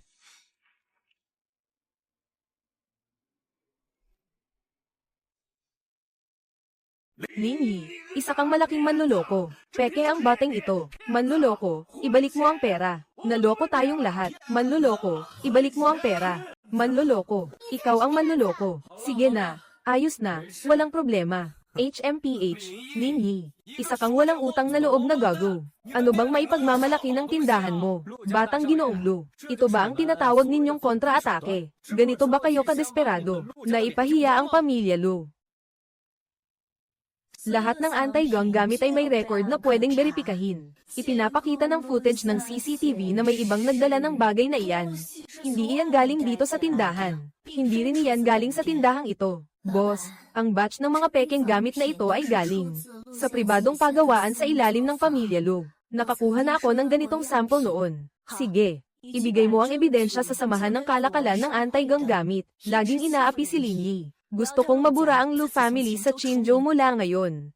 Lingy, isa kang malaking manloloko. Peke ang bateng ito. Manloloko, ibalik mo ang pera. Naloko tayong lahat. Manloloko, ibalik mo ang pera. Manloloko, ikaw ang manloloko. Sige na, ayos na, walang problema. HMPH, Lingy, isa kang walang utang na loob na gago. Ano bang maipagmamalaki ng tindahan mo? Batang Ginoong Lu, ito ba ang tinatawag ninyong kontra-atake? Ganito ba kayo kadesperado? Naipahiya ang pamilya Lu. Lahat ng anti-gang gamit ay may record na pwedeng beripikahin. Ipinapakita ng footage ng CCTV na may ibang nagdala ng bagay na iyan. Hindi iyan galing dito sa tindahan. Hindi rin iyan galing sa tindahang ito. Boss, ang batch ng mga pekeng gamit na ito ay galing sa pribadong pagawaan sa ilalim ng pamilya Lu. Nakakuha na ako ng ganitong sample noon. Sige, ibigay mo ang ebidensya sa samahan ng kalakalan ng anti-gang gamit. Laging inaapi si Lingy. Gusto kong mabura ang Lu family sa Chinjo mula ngayon.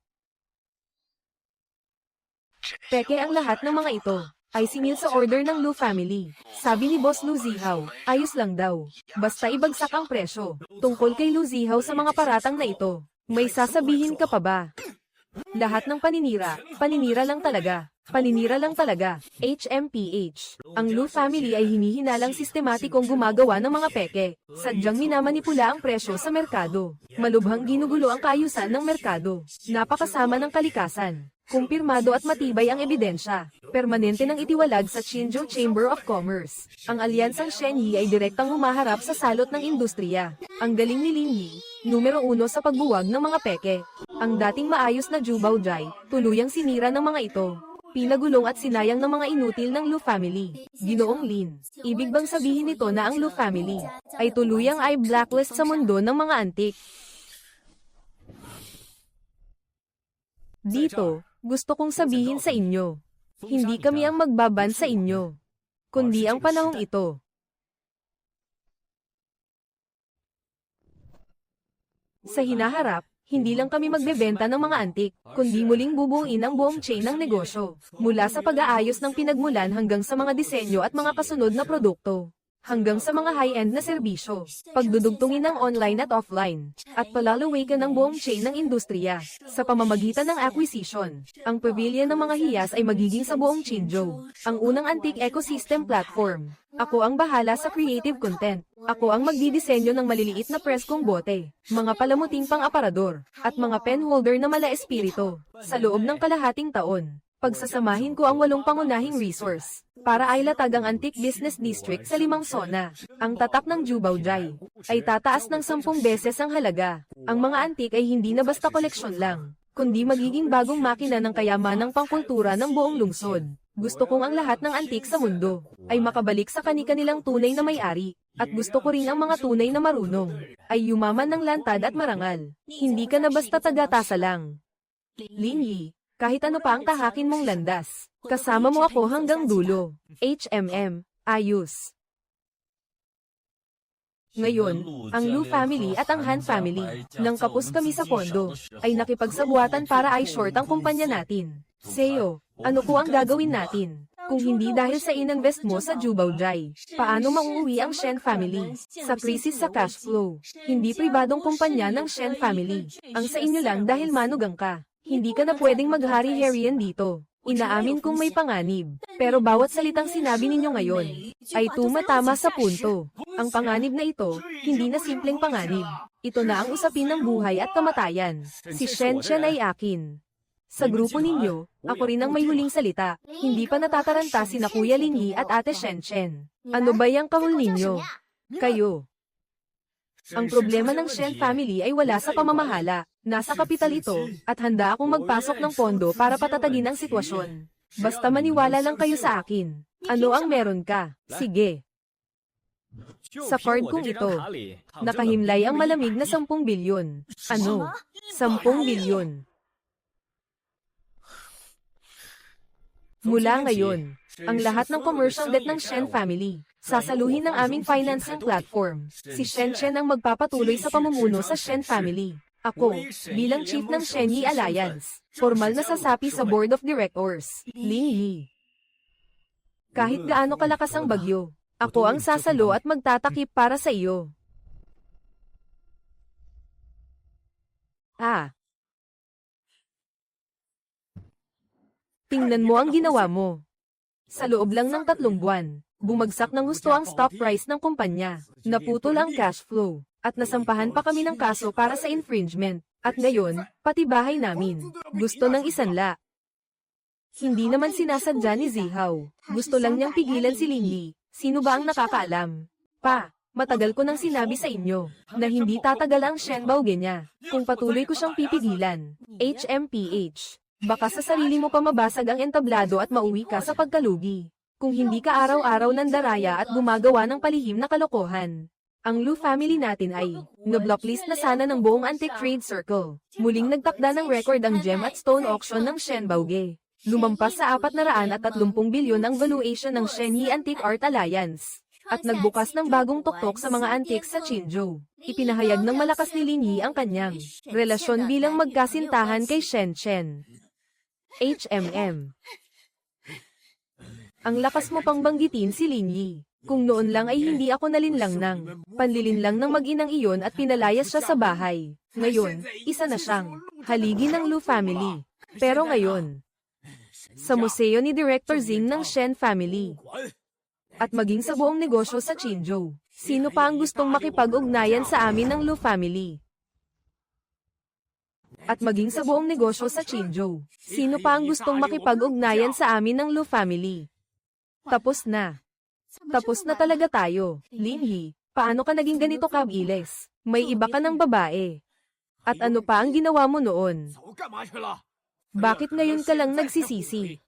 Peke ang lahat ng mga ito. Ay singil sa order ng Lu family. Sabi ni Boss Lu Zihaw, ayos lang daw. Basta ibagsak ang presyo. Tungkol kay Lu Zihaw sa mga paratang na ito. May sasabihin ka pa ba? Lahat ng paninira lang talaga. Paninira lang talaga. HMPH. Ang Lu family ay hinihinalang sistematikong gumagawa ng mga peke. Sadyang minamanipula ang presyo sa merkado. Malubhang ginugulo ang kaayusan ng merkado. Napakasama ng kalikasan. Kumpirmado at matibay ang ebidensya. Permanente nang itiwalag sa Chinjo Chamber of Commerce. Ang alyansang Shenyi ay direktang humaharap sa salot ng industriya. Ang galing ni Lingy, numero 1 sa pagbuwag ng mga peke. Ang dating maayos na Jubaojai, tuluyang sinira ng mga ito. Pinagulong at sinayang ng mga inutil ng Lu family. Ginoong Lin, ibig bang sabihin nito na ang Lu family ay tuluyang ay blacklist sa mundo ng mga antik? Dito, gusto kong sabihin sa inyo, hindi kami ang magbaban sa inyo, kundi ang panahong ito. Sa hinaharap, hindi lang kami magbebenta ng mga antik, kundi muling bubuuin ang buong chain ng negosyo, mula sa pag-aayos ng pinagmulan hanggang sa mga disenyo at mga kasunod na produkto, hanggang sa mga high-end na serbisyo, pagdudugtungin ng online at offline, at palalawigan ng buong chain ng industriya, sa pamamagitan ng acquisition. Ang pavilion ng mga hiyas ay magiging sa buong Chinjo, ang unang antique ecosystem platform. Ako ang bahala sa creative content. Ako ang magdidisenyo ng maliliit na preskong bote, mga palamuting pang-aparador, at mga pen holder na mala espiritu. Sa loob ng kalahating taon, pagsasamahin ko ang 8 pangunahing resource, para ay latag ang Antique Business District sa 5 zona. Ang tatak ng Jubaojai ay tataas ng 10 beses ang halaga. Ang mga antik ay hindi na basta koleksyon lang, kundi magiging bagong makina ng kayamanang pangkultura ng buong lungsod. Gusto kong ang lahat ng antik sa mundo ay makabalik sa kani-kanilang tunay na may-ari, at gusto ko rin ang mga tunay na marunong ay yumaman ng lantad at marangal. Hindi ka na basta taga-tasa lang. Lingy, kahit ano pa ang tahakin mong landas, kasama mo ako hanggang dulo. HMM, ayos. Ngayon, ang Lu family at ang Han family, nang kapos kami sa pondo, ay nakipagsabuatan para ay short ang kumpanya natin. Seo, ano ko ang gagawin natin? Kung hindi dahil sa ininvest mo sa Jubaojai, paano mauuwi ang Shen family? Sa krisis sa cash flow, hindi pribadong kumpanya ng Shen family. Ang sa inyo lang dahil manugang ka. Hindi ka na pwedeng maghari-harian dito. Inaamin kong may panganib, pero bawat salitang sinabi ninyo ngayon ay tumatama sa punto. Ang panganib na ito, hindi na simpleng panganib. Ito na ang usapin ng buhay at kamatayan. Si Shen Shen ay akin. Sa grupo ninyo, ako rin ang may huling salita. Hindi pa natataranta sina Kuya Linyi at Ate Shen Shen. Ano ba yung kahul ninyo? Kayo. Ang problema ng Shen family ay wala sa pamamahala. Nasa kapital ito, at handa akong magpasok ng pondo para patatagin ang sitwasyon. Basta maniwala lang kayo sa akin. Ano ang meron ka? Sige. Sa card kong ito, nakahimlay ang malamig na 10 bilyon. Ano? 10 bilyon. Mula ngayon, ang lahat ng commercial debt ng Shen family, sasaluhin ng aming financing platform. Si Shen Shen ang magpapatuloy sa pamumuno sa Shen family. Ako, bilang chief ng Shenyi Alliance, formal na sasapi sa board of directors, Ling Yi. Kahit gaano kalakas ang bagyo, ako ang sasalo at magtatakip para sa iyo. Tingnan mo ang ginawa mo. Sa loob lang ng 3 buwan, bumagsak ng husto ang stock price ng kumpanya, naputol ang cash flow, at nasampahan pa kami ng kaso para sa infringement. At ngayon, pati bahay namin, gusto ng isanla. Hindi naman sinasadya ni Zihao. Gusto lang niyang pigilan si Ling Yi. Sino ba ang nakakaalam? Matagal ko nang sinabi sa inyo, na hindi tatagal ang Shenbao-ge niya, kung patuloy ko siyang pipigilan. HMPH. Baka sa sarili mo pa mabasag ang entablado at mauwi ka sa pagkalugi. Kung hindi ka araw-araw nandaraya at gumagawa ng palihim na kalokohan. Ang Lu family natin ay, na-blocklist na sana ng buong Antique Trade Circle. Muling nagtakda ng record ang gem at stone auction ng Shenbao-ge. Lumampas sa 430 bilyon ang valuation ng Shenyi Antique Art Alliance. At nagbukas ng bagong tuktok sa mga antiques sa Qinzhou. Ipinahayag ng malakas ni Ling Yi ang kanyang relasyon bilang magkasintahan kay Shen Shen. HMM. Ang lakas mo pang banggitin si Ling Yi. Kung noon lang ay hindi ako nalinlang ng panlilinlang ng mag-inang iyon at pinalayas siya sa bahay. Ngayon, isa na siyang haligi ng Lu family. Pero ngayon, sa museo ni Director Zing ng Shen family, at maging sa buong negosyo sa Qinzhou, sino pa ang gustong makipag-ugnayan sa amin ng Lu family? At maging sa buong negosyo sa Qinzhou, sino pa ang gustong makipag-ugnayan sa amin ng Lu family? Tapos na. Tapos na talaga tayo. Ling Yi, paano ka naging ganito kabilis? May iba ka ng babae. At ano pa ang ginawa mo noon? Bakit ngayon ka lang nagsisisi?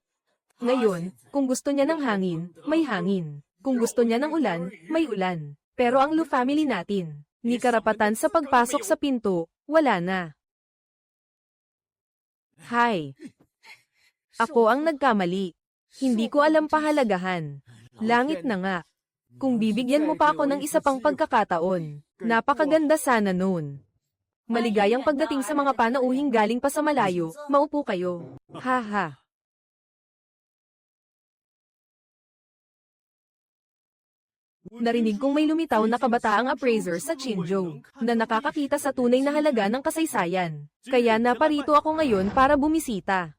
Ngayon, kung gusto niya ng hangin, may hangin. Kung gusto niya ng ulan, may ulan. Pero ang Lu family natin, ni karapatan sa pagpasok sa pinto, wala na. Hi. Ako ang nagkamali. Hindi ko alam pahalagahan. Langit na nga. Kung bibigyan mo pa ako ng isa pang pagkakataon, napakaganda sana noon. Maligayang pagdating sa mga panauhing galing pa sa malayo, maupo kayo. Haha. Narinig kong may lumitaw na kabataang appraiser sa Qinzhou, na nakakakita sa tunay na halaga ng kasaysayan. Kaya naparito ako ngayon para bumisita.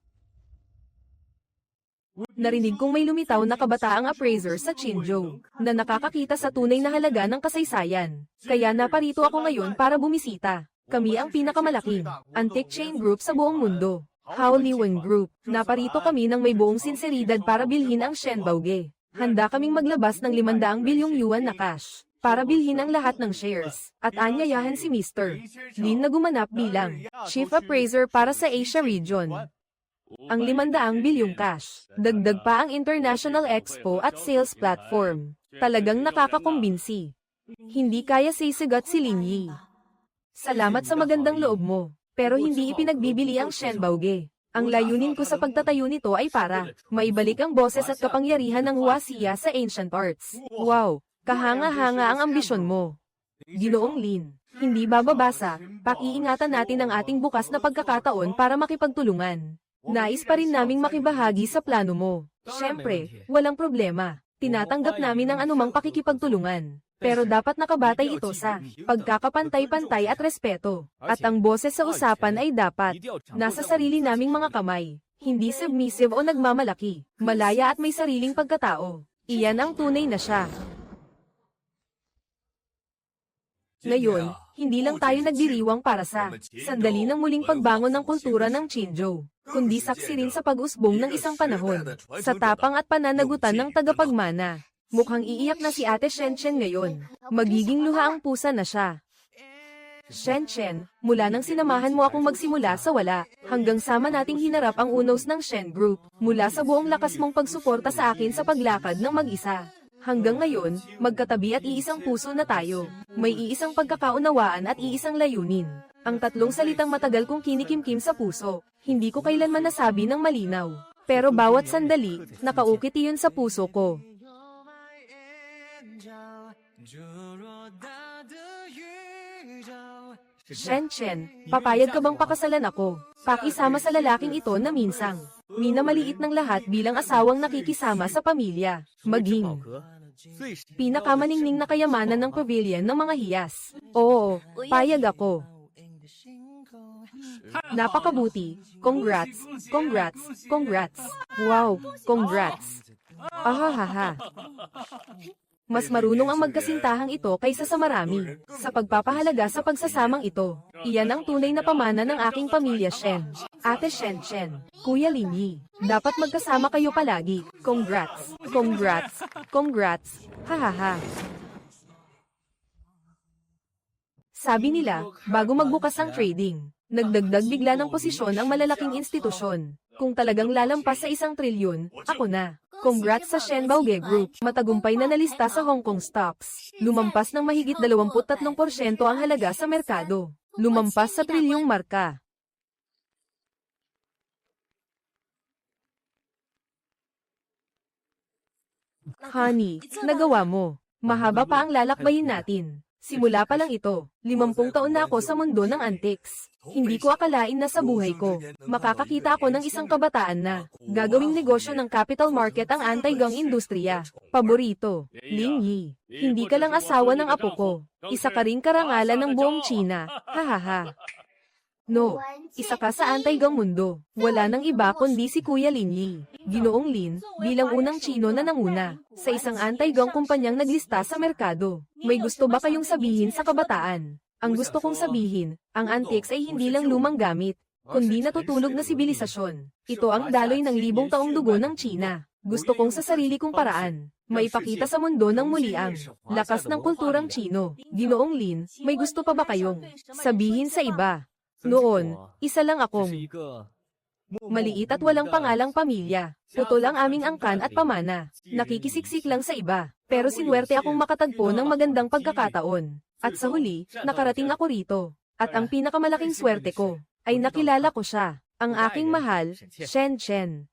Narinig kong may lumitaw na kabataang appraiser sa Qinzhou, na nakakakita sa tunay na halaga ng kasaysayan. Kaya naparito ako ngayon para bumisita. Kami ang pinakamalaking antique chain group sa buong mundo. Hao Liwen Group. Naparito kami ng may buong sinseridad para bilhin ang Shenbao-ge. Handa kaming maglabas ng 500 bilyong yuan na cash para bilhin ang lahat ng shares. At anyayahan si Mr. Lin na gumanap bilang Chief Appraiser para sa Asia Region. Ang 500 bilyong cash. Dagdag pa ang International Expo at Sales Platform. Talagang nakakakumbinsi. Hindi kaya sisigat si Ling Yi. Salamat sa magandang loob mo. Pero hindi ipinagbibili ang Shenbao-ge. Ang layunin ko sa pagtatayo nito ay para maibalik ang boses at kapangyarihan ng Huaxia sa ancient arts. Wow, kahanga-hanga ang ambisyon mo. Ginoong Lin, hindi bababasa, pakiingatan natin ang ating bukas na pagkakataon para makipagtulungan. Nais pa rin naming makibahagi sa plano mo. Siyempre, walang problema. Tinatanggap namin ang anumang pakikipagtulungan. Pero dapat nakabatay ito sa pagkakapantay-pantay at respeto. At ang boses sa usapan ay dapat nasa sarili naming mga kamay. Hindi submissive o nagmamalaki. Malaya at may sariling pagkatao. Iyan ang tunay na siya. Ngayon, hindi lang tayo nagdiriwang para sa sandali ng muling pagbangon ng kultura ng Chinjo, kundi saksi rin sa pag-usbong ng isang panahon, sa tapang at pananagutan ng tagapagmana. Mukhang iiyak na si Ate Shen ngayon. Magiging luha ang pusa na siya. Shen, mula nang sinamahan mo akong magsimula sa wala, hanggang sama nating hinarap ang unos ng Shen Group, mula sa buong lakas mong pagsuporta sa akin sa paglakad ng mag-isa. Hanggang ngayon, magkatabi at iisang puso na tayo. May iisang pagkakaunawaan at iisang layunin. Ang tatlong salitang matagal kong kinikimkim sa puso, hindi ko kailanman nasabi ng malinaw. Pero bawat sandali, nakaukit iyon sa puso ko. Shen, papayag ka bang pakasalan ako? Pakisama sa lalaking ito na minsang minamaliit ng lahat bilang asawang nakikisama sa pamilya. Maging pinakamaningning na kayamanan ng pavilion ng mga hiyas. Oo, payag ako. Napakabuti. Congrats. Wow, congrats. Ahahaha. Mas marunong ang magkasintahang ito kaysa sa marami. Sa pagpapahalaga sa pagsasamang ito, iyan ang tunay na pamana ng aking pamilya Shen. Ate Shen, Kuya Linyi, dapat magkasama kayo palagi. Congrats. Hahaha. Sabi nila, bago magbukas ang trading, nagdagdag bigla ng posisyon ang malalaking institusyon. Kung talagang lalampas sa 1 trilyon, ako na. Congrats sa Shen Baoge Group, matagumpay na nalista sa Hong Kong stocks. Lumampas ng mahigit 23% ang halaga sa merkado. Lumampas sa trilyong marka. Honey, nagawa mo. Mahaba pa ang lalakbayin natin. Simula pa lang ito, 50 taon na ako sa mundo ng antiques. Hindi ko akalain na sa buhay ko, makakakita ako ng isang kabataan na gagawing negosyo ng capital market ang anti-gang industriya. Paborito, Ling Yi. Hindi ka lang asawa ng apo ko. Isa ka ring karangalan ng buong China. Hahaha. No, isa ka sa anti-gang mundo. Wala nang iba kundi si Kuya Lin Yi. Ginoong Lin, bilang unang Chino na nanguna, sa isang anti-gang kumpanyang naglista sa merkado. May gusto ba kayong sabihin sa kabataan? Ang gusto kong sabihin, ang antiques ay hindi lang lumang gamit, kundi natutulog na sibilisasyon. Ito ang daloy ng 1000 taong dugo ng China. Gusto kong sa sarili kong paraan, maipakita sa mundo ng muli ang lakas ng kulturang Chino. Ginoong Lin, may gusto pa ba kayong sabihin sa iba? Noon, isa lang akong maliit at walang pangalang pamilya. Putol ang aming angkan at pamana. Nakikisiksik lang sa iba. Pero sinwerte akong makatagpo ng magandang pagkakataon. At sa huli, nakarating ako rito. At ang pinakamalaking swerte ko, ay nakilala ko siya. Ang aking mahal, Shen.